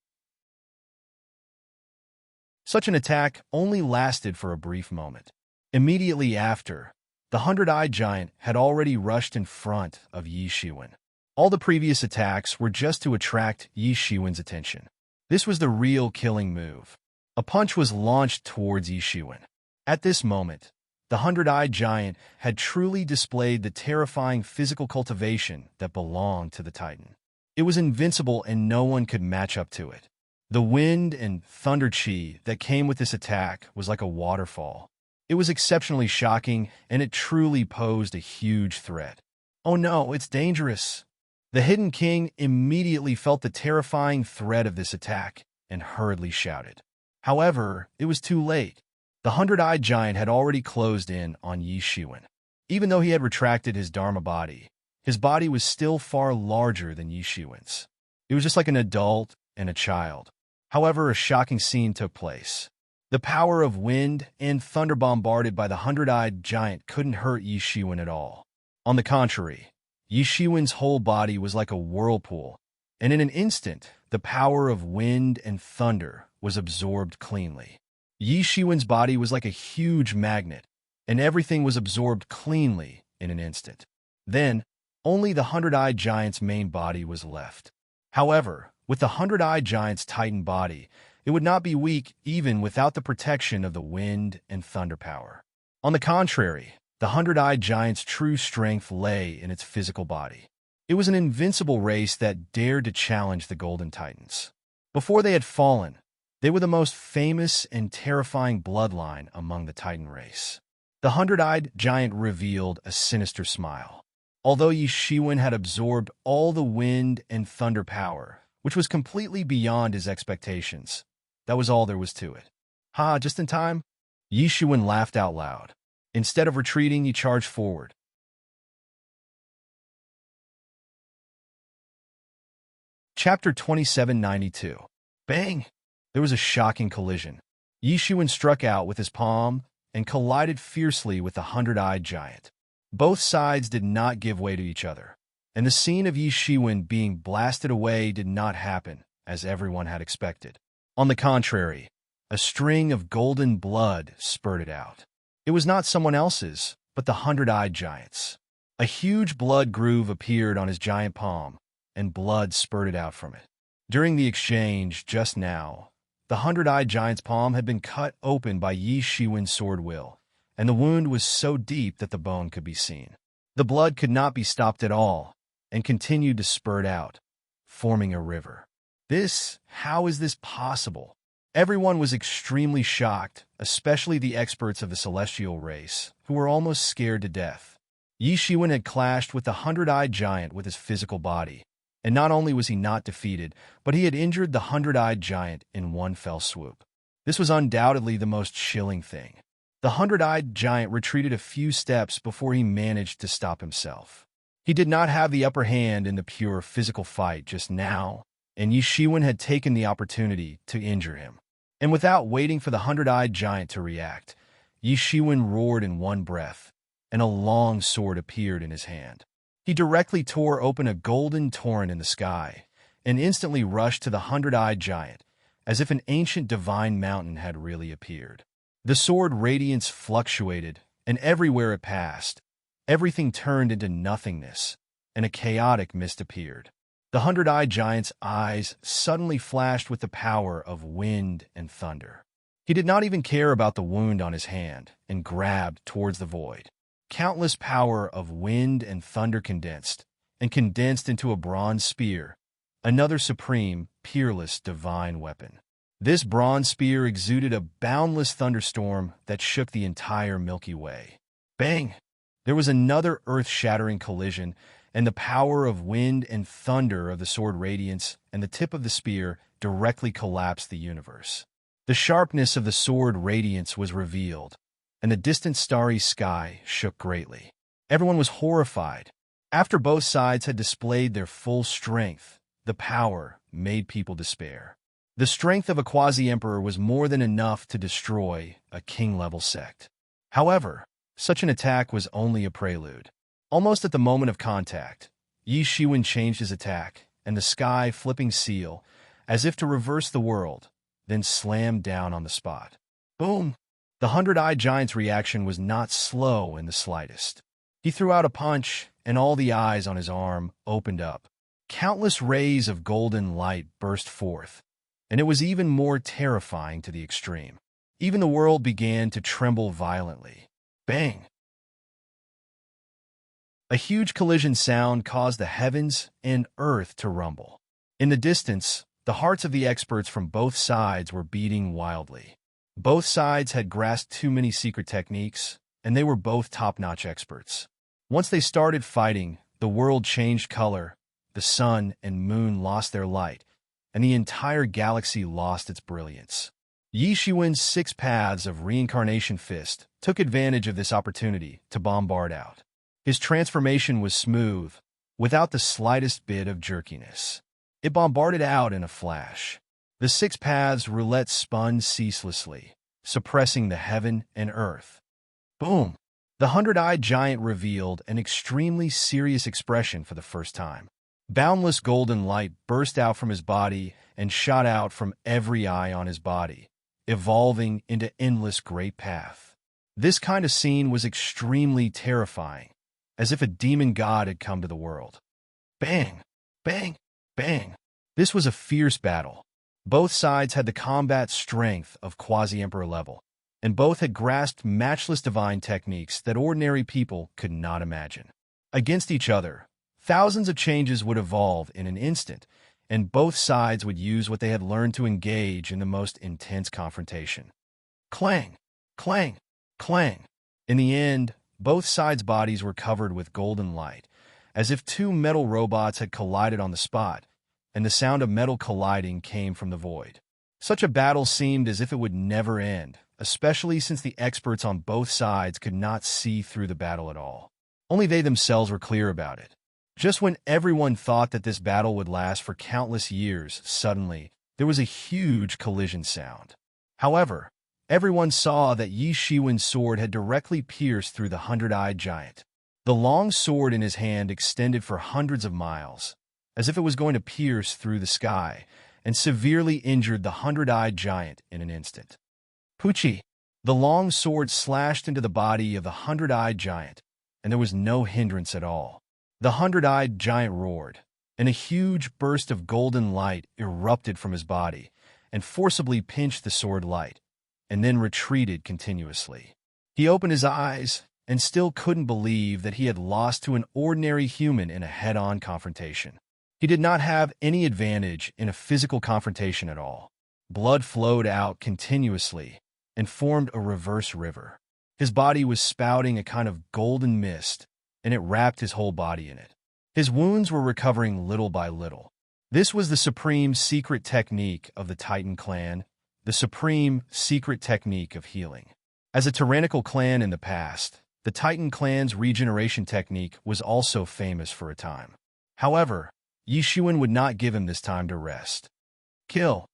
Such an attack only lasted for a brief moment. Immediately after, the hundred-eyed giant had already rushed in front of Yi Shiwen. All the previous attacks were just to attract Yi Shiwen's attention. This was the real killing move. A punch was launched towards Yi Shiwen. At this moment, the hundred-eyed giant had truly displayed the terrifying physical cultivation that belonged to the Titan. It was invincible and no one could match up to it. The wind and thunder chi that came with this attack was like a waterfall. It was exceptionally shocking, and it truly posed a huge threat. Oh no, it's dangerous! The Hidden King immediately felt the terrifying threat of this attack and hurriedly shouted. However, it was too late. The hundred-eyed giant had already closed in on Yi Shiwen. Even though he had retracted his Dharma body, his body was still far larger than Yi Shiwen's. It was just like an adult and a child. However, a shocking scene took place. The power of wind and thunder bombarded by the hundred-eyed giant couldn't hurt Yi Shiwen at all. On the contrary, Yi Shiwen's whole body was like a whirlpool, and in an instant, the power of wind and thunder was absorbed cleanly. Yi Shiwen's body was like a huge magnet, and everything was absorbed cleanly in an instant. Then, only the hundred-eyed giant's main body was left. However, with the hundred-eyed giant's titan body, it would not be weak even without the protection of the wind and thunder power. On the contrary, the hundred-eyed giant's true strength lay in its physical body. It was an invincible race that dared to challenge the Golden Titans. Before they had fallen, they were the most famous and terrifying bloodline among the Titan race. The hundred-eyed giant revealed a sinister smile. Although Yi Shiwen had absorbed all the wind and thunder power, which was completely beyond his expectations, that was all there was to it. Ha, just in time? Yi Shiwen laughed out loud. Instead of retreating, he charged forward. Chapter 2792. Bang! There was a shocking collision. Yi Shiwen struck out with his palm and collided fiercely with the hundred-eyed giant. Both sides did not give way to each other, and the scene of Yi Shiwen being blasted away did not happen, as everyone had expected. On the contrary, a string of golden blood spurted out. It was not someone else's, but the hundred-eyed giant's. A huge blood groove appeared on his giant palm, and blood spurted out from it. During the exchange just now, the hundred-eyed giant's palm had been cut open by Yi Shiwen's sword will, and the wound was so deep that the bone could be seen. The blood could not be stopped at all, and continued to spurt out, forming a river. How is this possible? Everyone was extremely shocked, especially the experts of the celestial race, who were almost scared to death. Yi Shiwen had clashed with the hundred-eyed giant with his physical body, and not only was he not defeated, but he had injured the hundred-eyed giant in one fell swoop. This was undoubtedly the most chilling thing. The hundred-eyed giant retreated a few steps before he managed to stop himself. He did not have the upper hand in the pure physical fight just now, and Yi Shiwen had taken the opportunity to injure him. And without waiting for the hundred-eyed giant to react, Yi Shiwen roared in one breath, and a long sword appeared in his hand. He directly tore open a golden torrent in the sky, and instantly rushed to the hundred-eyed giant, as if an ancient divine mountain had really appeared. The sword radiance fluctuated, and everywhere it passed, everything turned into nothingness, and a chaotic mist appeared. The hundred-eyed giant's eyes suddenly flashed with the power of wind and thunder. He did not even care about the wound on his hand, and grabbed towards the void. Countless power of wind and thunder condensed into a bronze spear, another supreme, peerless, divine weapon. This bronze spear exuded a boundless thunderstorm that shook the entire Milky Way. Bang! There was another earth-shattering collision, and the power of wind and thunder of the sword radiance and the tip of the spear directly collapsed the universe. The sharpness of the sword radiance was revealed, and the distant starry sky shook greatly. Everyone was horrified. After both sides had displayed their full strength, the power made people despair. The strength of a quasi-emperor was more than enough to destroy a king-level sect. However, such an attack was only a prelude. Almost at the moment of contact, Yi Shiwen changed his attack, and the sky flipping seal, as if to reverse the world, then slammed down on the spot. Boom! The hundred-eyed giant's reaction was not slow in the slightest. He threw out a punch, and all the eyes on his arm opened up. Countless rays of golden light burst forth, and it was even more terrifying to the extreme. Even the world began to tremble violently. Bang! A huge collision sound caused the heavens and earth to rumble. In the distance, the hearts of the experts from both sides were beating wildly. Both sides had grasped too many secret techniques, and they were both top-notch experts. Once they started fighting, the world changed color, the sun and moon lost their light, and the entire galaxy lost its brilliance. Yi Shiwen's 6 paths of reincarnation fist took advantage of this opportunity to bombard out. His transformation was smooth, without the slightest bit of jerkiness. It bombarded out in a flash. The 6 paths roulette spun ceaselessly, suppressing the heaven and earth. Boom! The hundred-eyed giant revealed an extremely serious expression for the first time. Boundless golden light burst out from his body and shot out from every eye on his body, evolving into endless great path. This kind of scene was extremely terrifying, as if a demon god had come to the world. Bang! Bang! Bang! This was a fierce battle. Both sides had the combat strength of quasi-emperor level, and both had grasped matchless divine techniques that ordinary people could not imagine. Against each other, thousands of changes would evolve in an instant, and both sides would use what they had learned to engage in the most intense confrontation. Clang! Clang! Clang! In the end, both sides' bodies were covered with golden light, as if 2 metal robots had collided on the spot, and the sound of metal colliding came from the void. Such a battle seemed as if it would never end, especially since the experts on both sides could not see through the battle at all. Only they themselves were clear about it. Just when everyone thought that this battle would last for countless years, suddenly, there was a huge collision sound. However, everyone saw that Yi Shiwen's sword had directly pierced through the hundred-eyed giant. The long sword in his hand extended for hundreds of miles, as if it was going to pierce through the sky, and severely injured the hundred-eyed giant in an instant. Poochie! The long sword slashed into the body of the hundred-eyed giant, and there was no hindrance at all. The hundred-eyed giant roared, and a huge burst of golden light erupted from his body and forcibly pinched the sword light, and then retreated continuously. He opened his eyes and still couldn't believe that he had lost to an ordinary human in a head-on confrontation. He did not have any advantage in a physical confrontation at all. Blood flowed out continuously and formed a reverse river. His body was spouting a kind of golden mist, and it wrapped his whole body in it. His wounds were recovering little by little. This was the supreme secret technique of the Titan clan, the supreme secret technique of healing. As a tyrannical clan in the past, the Titan clan's regeneration technique was also famous for a time. However, Yi Shiwen would not give him this time to rest. Kill!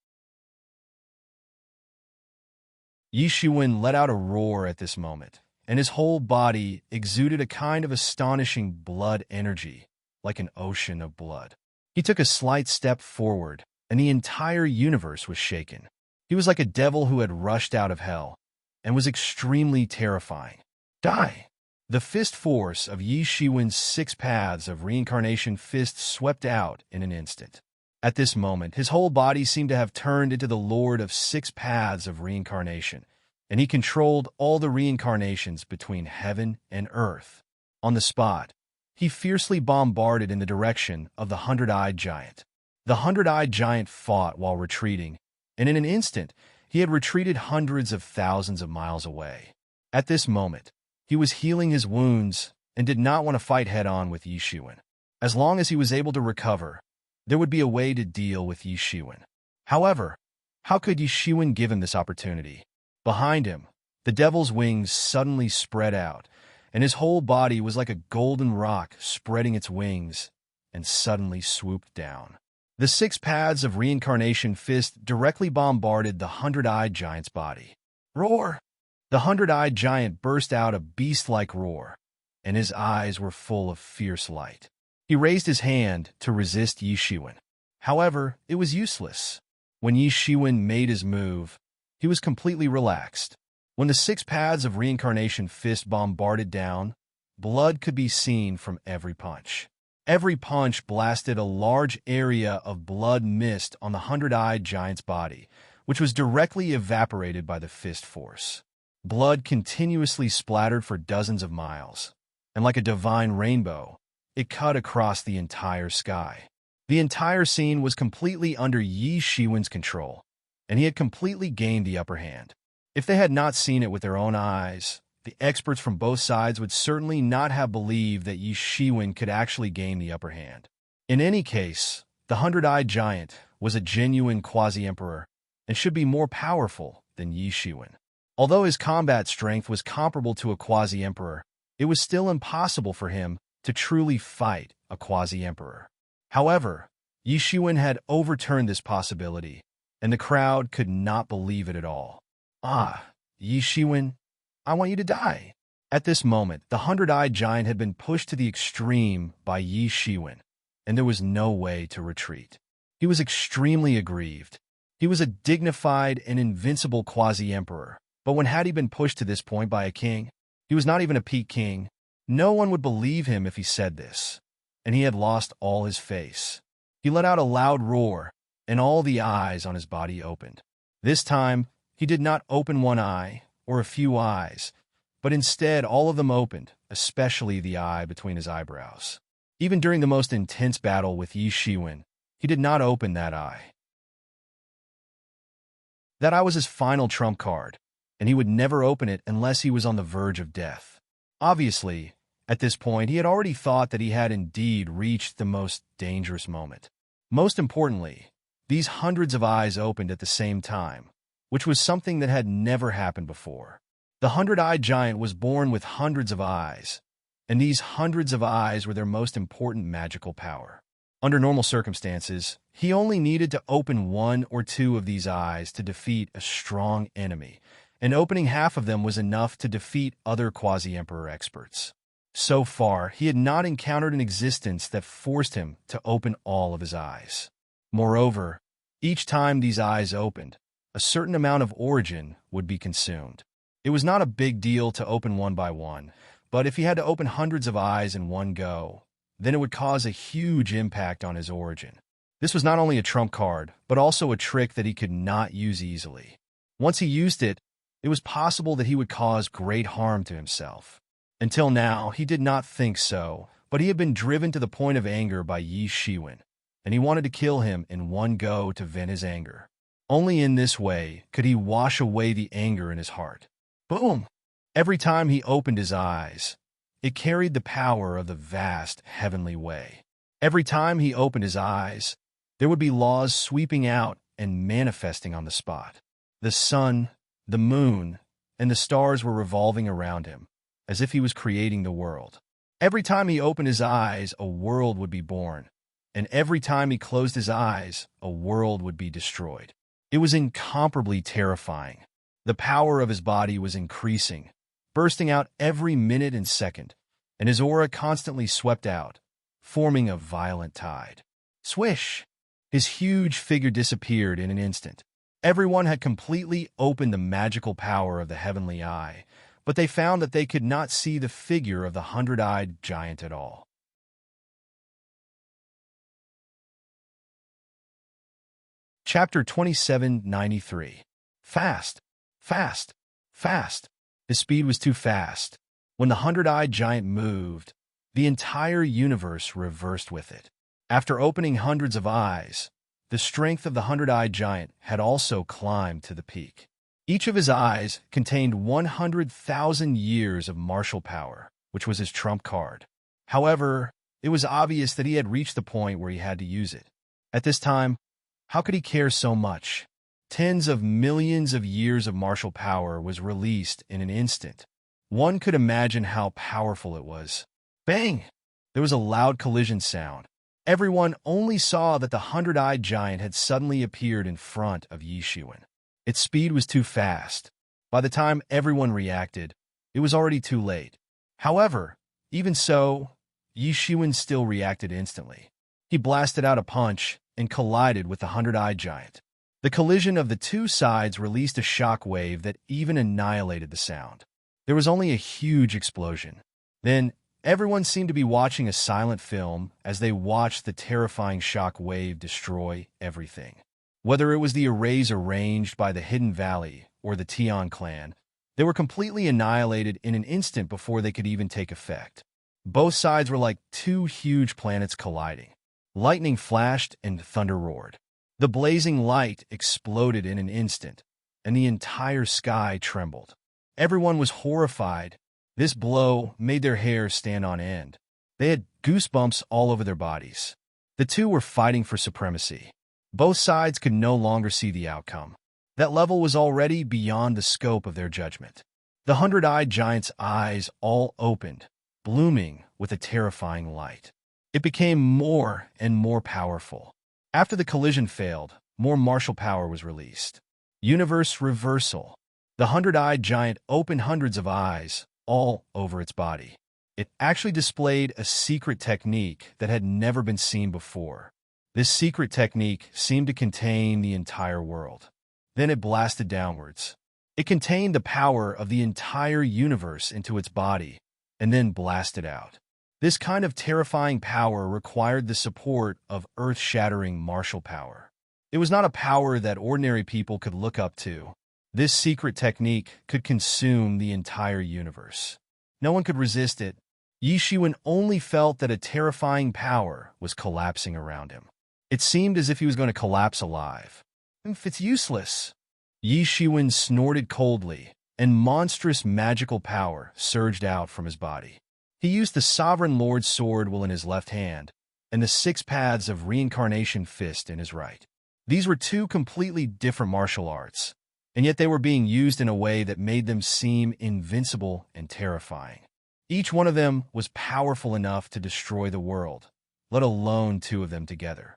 Yi Shiwen let out a roar at this moment, and his whole body exuded a kind of astonishing blood energy, like an ocean of blood. He took a slight step forward, and the entire universe was shaken. He was like a devil who had rushed out of hell, and was extremely terrifying. Die! The fist force of Yi Shiwen's 6 paths of reincarnation fist swept out in an instant. At this moment, his whole body seemed to have turned into the Lord of 6 paths of reincarnation, and he controlled all the reincarnations between heaven and earth. On the spot, he fiercely bombarded in the direction of the 100-eyed giant. The 100-eyed giant fought while retreating, and in an instant, he had retreated hundreds of thousands of miles away. At this moment, he was healing his wounds and did not want to fight head-on with Yi Shiwen. As long as he was able to recover, there would be a way to deal with Yi Shiwen. However, how could Yi Shiwen give him this opportunity? Behind him, the devil's wings suddenly spread out, and his whole body was like a golden rock spreading its wings and suddenly swooped down. The 6 paths of reincarnation fist directly bombarded the 100-eyed giant's body. Roar! The 100-eyed giant burst out a beast-like roar, and his eyes were full of fierce light. He raised his hand to resist Yi Shiwen. However, it was useless. When Yi Shiwen made his move, he was completely relaxed. When the 6 paths of reincarnation fist bombarded down, blood could be seen from every punch. Every punch blasted a large area of blood mist on the 100-eyed giant's body, which was directly evaporated by the fist force. Blood continuously splattered for dozens of miles, and like a divine rainbow, it cut across the entire sky. The entire scene was completely under Yi Shiwen's control, and he had completely gained the upper hand. If they had not seen it with their own eyes, the experts from both sides would certainly not have believed that Yi Shiwen could actually gain the upper hand. In any case, the 100-eyed giant was a genuine quasi-emperor and should be more powerful than Yi Shiwen. Although his combat strength was comparable to a quasi-emperor, it was still impossible for him to truly fight a quasi-emperor. However, Yi Shiwen had overturned this possibility, and the crowd could not believe it at all. Ah, Yi Shiwen, I want you to die. At this moment, the 100-eyed giant had been pushed to the extreme by Yi Shiwen, and there was no way to retreat. He was extremely aggrieved. He was a dignified and invincible quasi-emperor, but when had he been pushed to this point by a king? He was not even a peak king. No one would believe him if he said this, and he had lost all his face. He let out a loud roar, and all the eyes on his body opened. This time, he did not open one eye, or a few eyes, but instead all of them opened, especially the eye between his eyebrows. Even during the most intense battle with Yi Shiwen, he did not open that eye. That eye was his final trump card, and he would never open it unless he was on the verge of death. Obviously, at this point, he had already thought that he had indeed reached the most dangerous moment. Most importantly, these hundreds of eyes opened at the same time, which was something that had never happened before. The 100-eyed giant was born with hundreds of eyes, and these hundreds of eyes were their most important magical power. Under normal circumstances, he only needed to open 1 or 2 of these eyes to defeat a strong enemy, and opening half of them was enough to defeat other quasi-emperor experts. So far, he had not encountered an existence that forced him to open all of his eyes. Moreover, each time these eyes opened, a certain amount of origin would be consumed. It was not a big deal to open one by one, but if he had to open hundreds of eyes in one go, then it would cause a huge impact on his origin. This was not only a trump card, but also a trick that he could not use easily. Once he used it, it was possible that he would cause great harm to himself. Until now, he did not think so, but he had been driven to the point of anger by Yi Shiwen, and he wanted to kill him in one go to vent his anger. Only in this way could he wash away the anger in his heart. Boom! Every time he opened his eyes, It carried the power of the vast heavenly way. Every time he opened his eyes, there would be laws sweeping out and manifesting on the spot. The sun, the moon, and the stars were revolving around him, as if he was creating the world. Every time he opened his eyes, a world would be born, and every time he closed his eyes, a world would be destroyed. It was incomparably terrifying. The power of his body was increasing, bursting out every minute and second, and his aura constantly swept out, forming a violent tide. Swish! His huge figure disappeared in an instant. Everyone had completely opened the magical power of the heavenly eye, but they found that they could not see the figure of the hundred-eyed giant at all. Chapter 2793. Fast, fast, fast. His speed was too fast. When the hundred-eyed giant moved, the entire universe reversed with it. After opening hundreds of eyes, the strength of the hundred-eyed giant had also climbed to the peak. Each of his eyes contained 100,000 years of martial power, which was his trump card. However, it was obvious that he had reached the point where he had to use it. At this time, how could he care so much? Tens of millions of years of martial power was released in an instant. One could imagine how powerful it was. Bang! There was a loud collision sound. Everyone only saw that the hundred-eyed giant had suddenly appeared in front of Yi Shiwen. Its speed was too fast. By the time everyone reacted, it was already too late. However, even so, Yi Shiwen still reacted instantly. He blasted out a punch and collided with the hundred-eyed giant. The collision of the two sides released a shock wave that even annihilated the sound. There was only a huge explosion. Then, everyone seemed to be watching a silent film as they watched the terrifying shock wave destroy everything. Whether it was the arrays arranged by the Hidden Valley or the Tian clan, they were completely annihilated in an instant before they could even take effect. Both sides were like two huge planets colliding. Lightning flashed and thunder roared. The blazing light exploded in an instant, and the entire sky trembled. Everyone was horrified. This blow made their hair stand on end. They had goosebumps all over their bodies. The two were fighting for supremacy. Both sides could no longer see the outcome. That level was already beyond the scope of their judgment. The hundred-eyed giant's eyes all opened, blooming with a terrifying light. It became more and more powerful. After the collision failed, more martial power was released. Universe reversal. The hundred-eyed giant opened hundreds of eyes all over its body. It actually displayed a secret technique that had never been seen before. This secret technique seemed to contain the entire world. Then it blasted downwards. It contained the power of the entire universe into its body, and then blasted out. This kind of terrifying power required the support of earth-shattering martial power. It was not a power that ordinary people could look up to. This secret technique could consume the entire universe. No one could resist it. Yi Shiwen only felt that a terrifying power was collapsing around him. It seemed as if he was going to collapse alive. It's useless. Yi Shiwen snorted coldly, and monstrous magical power surged out from his body. He used the Sovereign Lord's sword while in his left hand, and the 6 paths of reincarnation fist in his right. These were two completely different martial arts, and yet they were being used in a way that made them seem invincible and terrifying. Each one of them was powerful enough to destroy the world, let alone two of them together.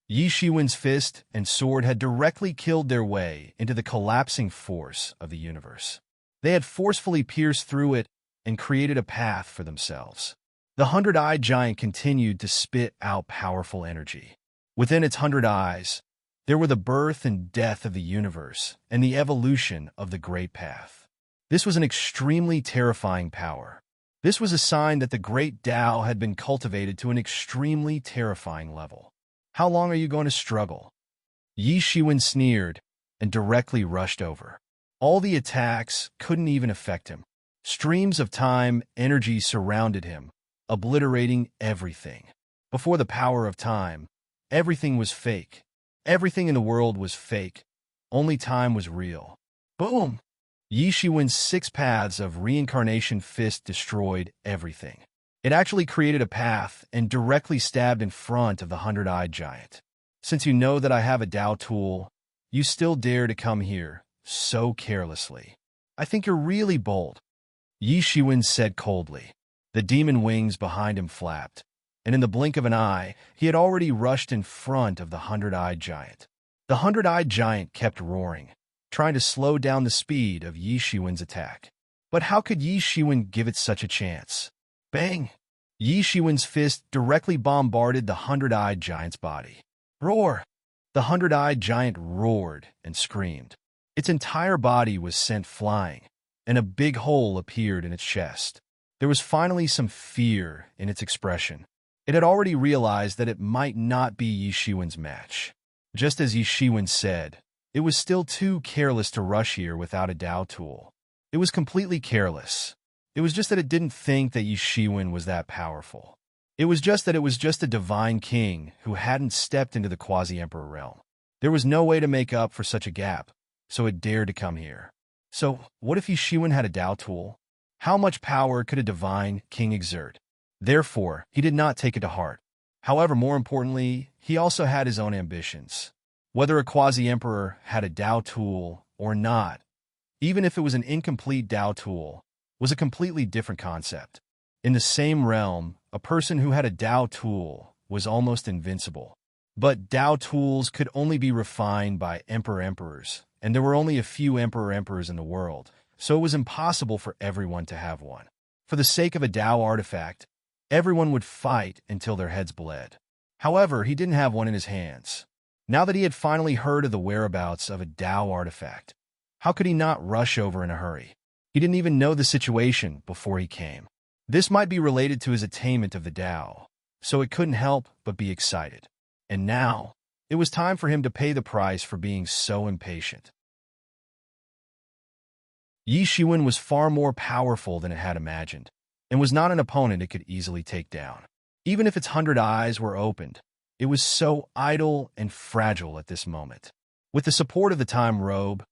Yi Shiwen's fist and sword had directly killed their way into the collapsing force of the universe. They had forcefully pierced through it and created a path for themselves. The hundred-eyed giant continued to spit out powerful energy. Within its 100 eyes, there were the birth and death of the universe and the evolution of the Great Path. This was an extremely terrifying power. This was a sign that the Great Tao had been cultivated to an extremely terrifying level. How long are you going to struggle? Yi Shiwen sneered and directly rushed over. All the attacks couldn't even affect him. Streams of time energy surrounded him, obliterating everything. Before the power of time, everything was fake. Everything in the world was fake. Only time was real. Boom! Yi Shiwen's 6 paths of reincarnation fist destroyed everything. It actually created a path and directly stabbed in front of the 100-eyed giant. Since you know that I have a Dao tool, you still dare to come here so carelessly. I think you're really bold, Yi Shiwen said coldly. The demon wings behind him flapped, and in the blink of an eye, he had already rushed in front of the 100-eyed giant. The 100-eyed giant kept roaring, trying to slow down the speed of Yi Shiwen's attack. But how could Yi Shiwen give it such a chance? Bang! Yi Shiwen's fist directly bombarded the 100-eyed giant's body. Roar! The 100-eyed giant roared and screamed. Its entire body was sent flying, and a big hole appeared in its chest. There was finally some fear in its expression. It had already realized that it might not be Yi Shiwen's match. Just as Yi Shiwen said, it was still too careless to rush here without a Dao tool. It was completely careless. It was just that it didn't think that Yi Shiwen was that powerful. It was just that it was just a divine king who hadn't stepped into the quasi-emperor realm. There was no way to make up for such a gap, so it dared to come here. So, what if Yi Shiwen had a Dao tool? How much power could a divine king exert? Therefore, he did not take it to heart. However, more importantly, he also had his own ambitions. Whether a quasi-emperor had a Dao tool or not, even if it was an incomplete Dao tool, was a completely different concept. In the same realm, a person who had a Dao tool was almost invincible. But Dao tools could only be refined by emperors, and there were only a few emperors in the world, so it was impossible for everyone to have one. For the sake of a Dao artifact, everyone would fight until their heads bled. However, he didn't have one in his hands. Now that he had finally heard of the whereabouts of a Dao artifact, how could he not rush over in a hurry? He didn't even know the situation before he came. This might be related to his attainment of the Dao, so it couldn't help but be excited. And now, it was time for him to pay the price for being so impatient. Yi Shiwen was far more powerful than it had imagined, and was not an opponent it could easily take down. Even if its 100 eyes were opened, it was so idle and fragile at this moment. With the support of the time robe,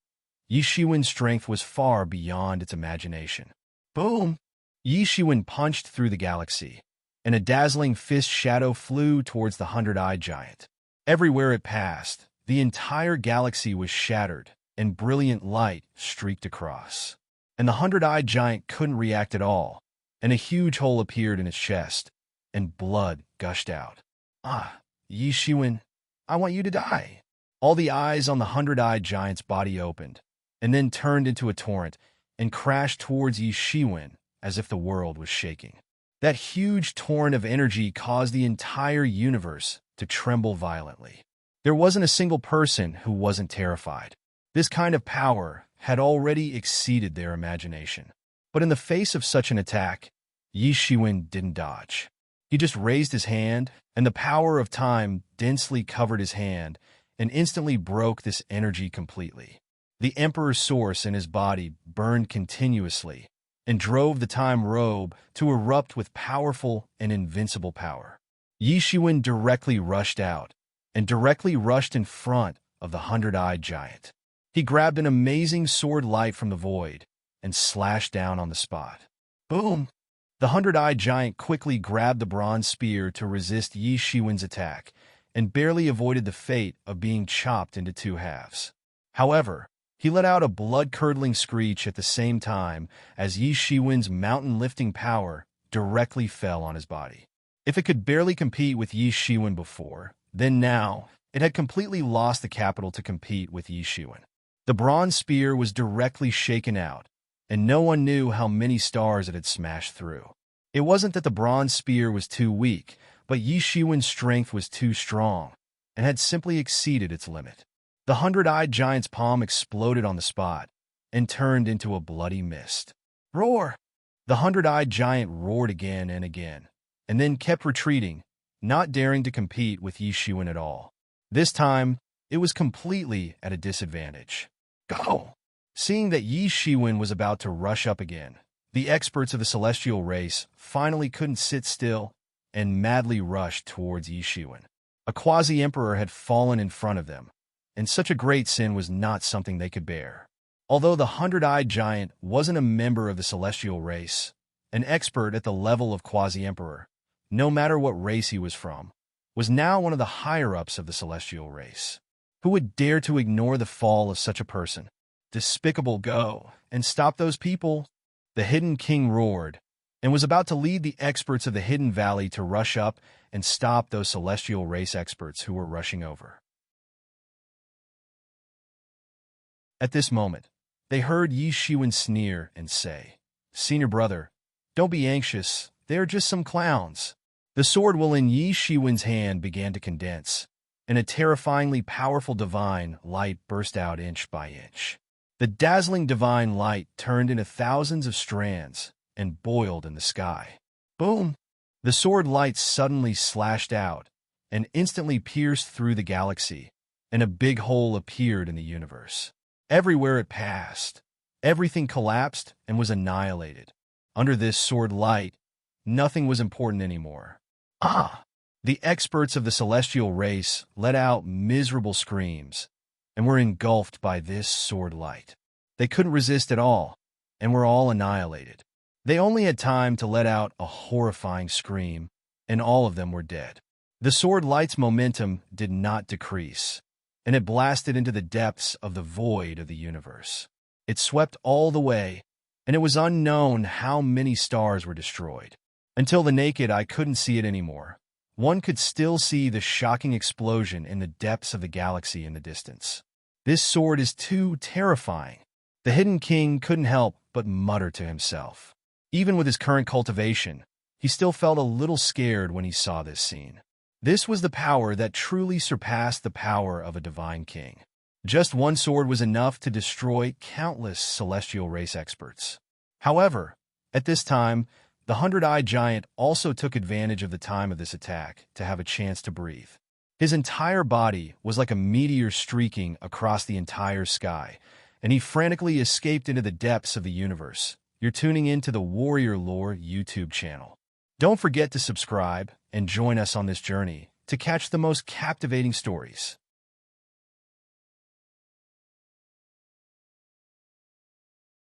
Yi Shiwen's strength was far beyond its imagination. Boom! Yi Shiwen punched through the galaxy, and a dazzling fist shadow flew towards the 100-eyed giant. Everywhere it passed, the entire galaxy was shattered, and brilliant light streaked across. And the 100-eyed giant couldn't react at all, and a huge hole appeared in its chest, and blood gushed out. Ah, Yi Shiwen, I want you to die. All the eyes on the 100-eyed giant's body opened, and then turned into a torrent, and crashed towards Yi Shiwen as if the world was shaking. That huge torrent of energy caused the entire universe to tremble violently. There wasn't a single person who wasn't terrified. This kind of power had already exceeded their imagination. But in the face of such an attack, Yi Shiwen didn't dodge. He just raised his hand, and the power of time densely covered his hand and instantly broke this energy completely. The Emperor's source in his body burned continuously and drove the time robe to erupt with powerful and invincible power. Yi Shiwen directly rushed out and directly rushed in front of the 100-eyed giant. He grabbed an amazing sword light from the void and slashed down on the spot. Boom! The 100-eyed giant quickly grabbed the bronze spear to resist Yi Shiwen's attack and barely avoided the fate of being chopped into 2 halves. However, he let out a blood-curdling screech at the same time as Yi Shiwen's mountain-lifting power directly fell on his body. If it could barely compete with Yi Shiwen before, then now it had completely lost the capital to compete with Yi Shiwen. The bronze spear was directly shaken out, and no one knew how many stars it had smashed through. It wasn't that the bronze spear was too weak, but Yi Shiwen's strength was too strong, and had simply exceeded its limit. The 100-eyed giant's palm exploded on the spot, and turned into a bloody mist. Roar! The 100-eyed giant roared again and again, and then kept retreating, not daring to compete with Yi Shiwen at all. This time, it was completely at a disadvantage. Go! Seeing that Yi Shiwen was about to rush up again, the experts of the celestial race finally couldn't sit still and madly rushed towards Yi Shiwen. A quasi-emperor had fallen in front of them, and such a great sin was not something they could bear. Although the hundred-eyed giant wasn't a member of the celestial race, an expert at the level of quasi-emperor, no matter what race he was from, was now one of the higher-ups of the celestial race. Who would dare to ignore the fall of such a person? Despicable, go and stop those people! The hidden king roared, and was about to lead the experts of the hidden valley to rush up and stop those celestial race experts who were rushing over. At this moment, they heard Yi Shiwen sneer and say, "Senior brother, don't be anxious, they are just some clowns." The sword will in Yi Shiwen's hand began to condense, and a terrifyingly powerful divine light burst out inch by inch. The dazzling divine light turned into thousands of strands and boiled in the sky. Boom! The sword light suddenly slashed out and instantly pierced through the galaxy, and a big hole appeared in the universe. Everywhere it passed, everything collapsed and was annihilated. Under this sword light, nothing was important anymore. The experts of the celestial race let out miserable screams and were engulfed by this sword light. They couldn't resist at all and were all annihilated. They only had time to let out a horrifying scream, and all of them were dead. The sword light's momentum did not decrease, and it blasted into the depths of the void of the universe. It swept all the way, and it was unknown how many stars were destroyed. Until the naked eye couldn't see it anymore, one could still see the shocking explosion in the depths of the galaxy in the distance. This sword is too terrifying. The hidden king couldn't help but mutter to himself. Even with his current cultivation, he still felt a little scared when he saw this scene. This was the power that truly surpassed the power of a divine king. Just one sword was enough to destroy countless celestial race experts. However, at this time, the hundred-eyed giant also took advantage of the time of this attack to have a chance to breathe. His entire body was like a meteor streaking across the entire sky, and he frantically escaped into the depths of the universe. You're tuning into the Warrior Lore YouTube channel. Don't forget to subscribe and join us on this journey to catch the most captivating stories.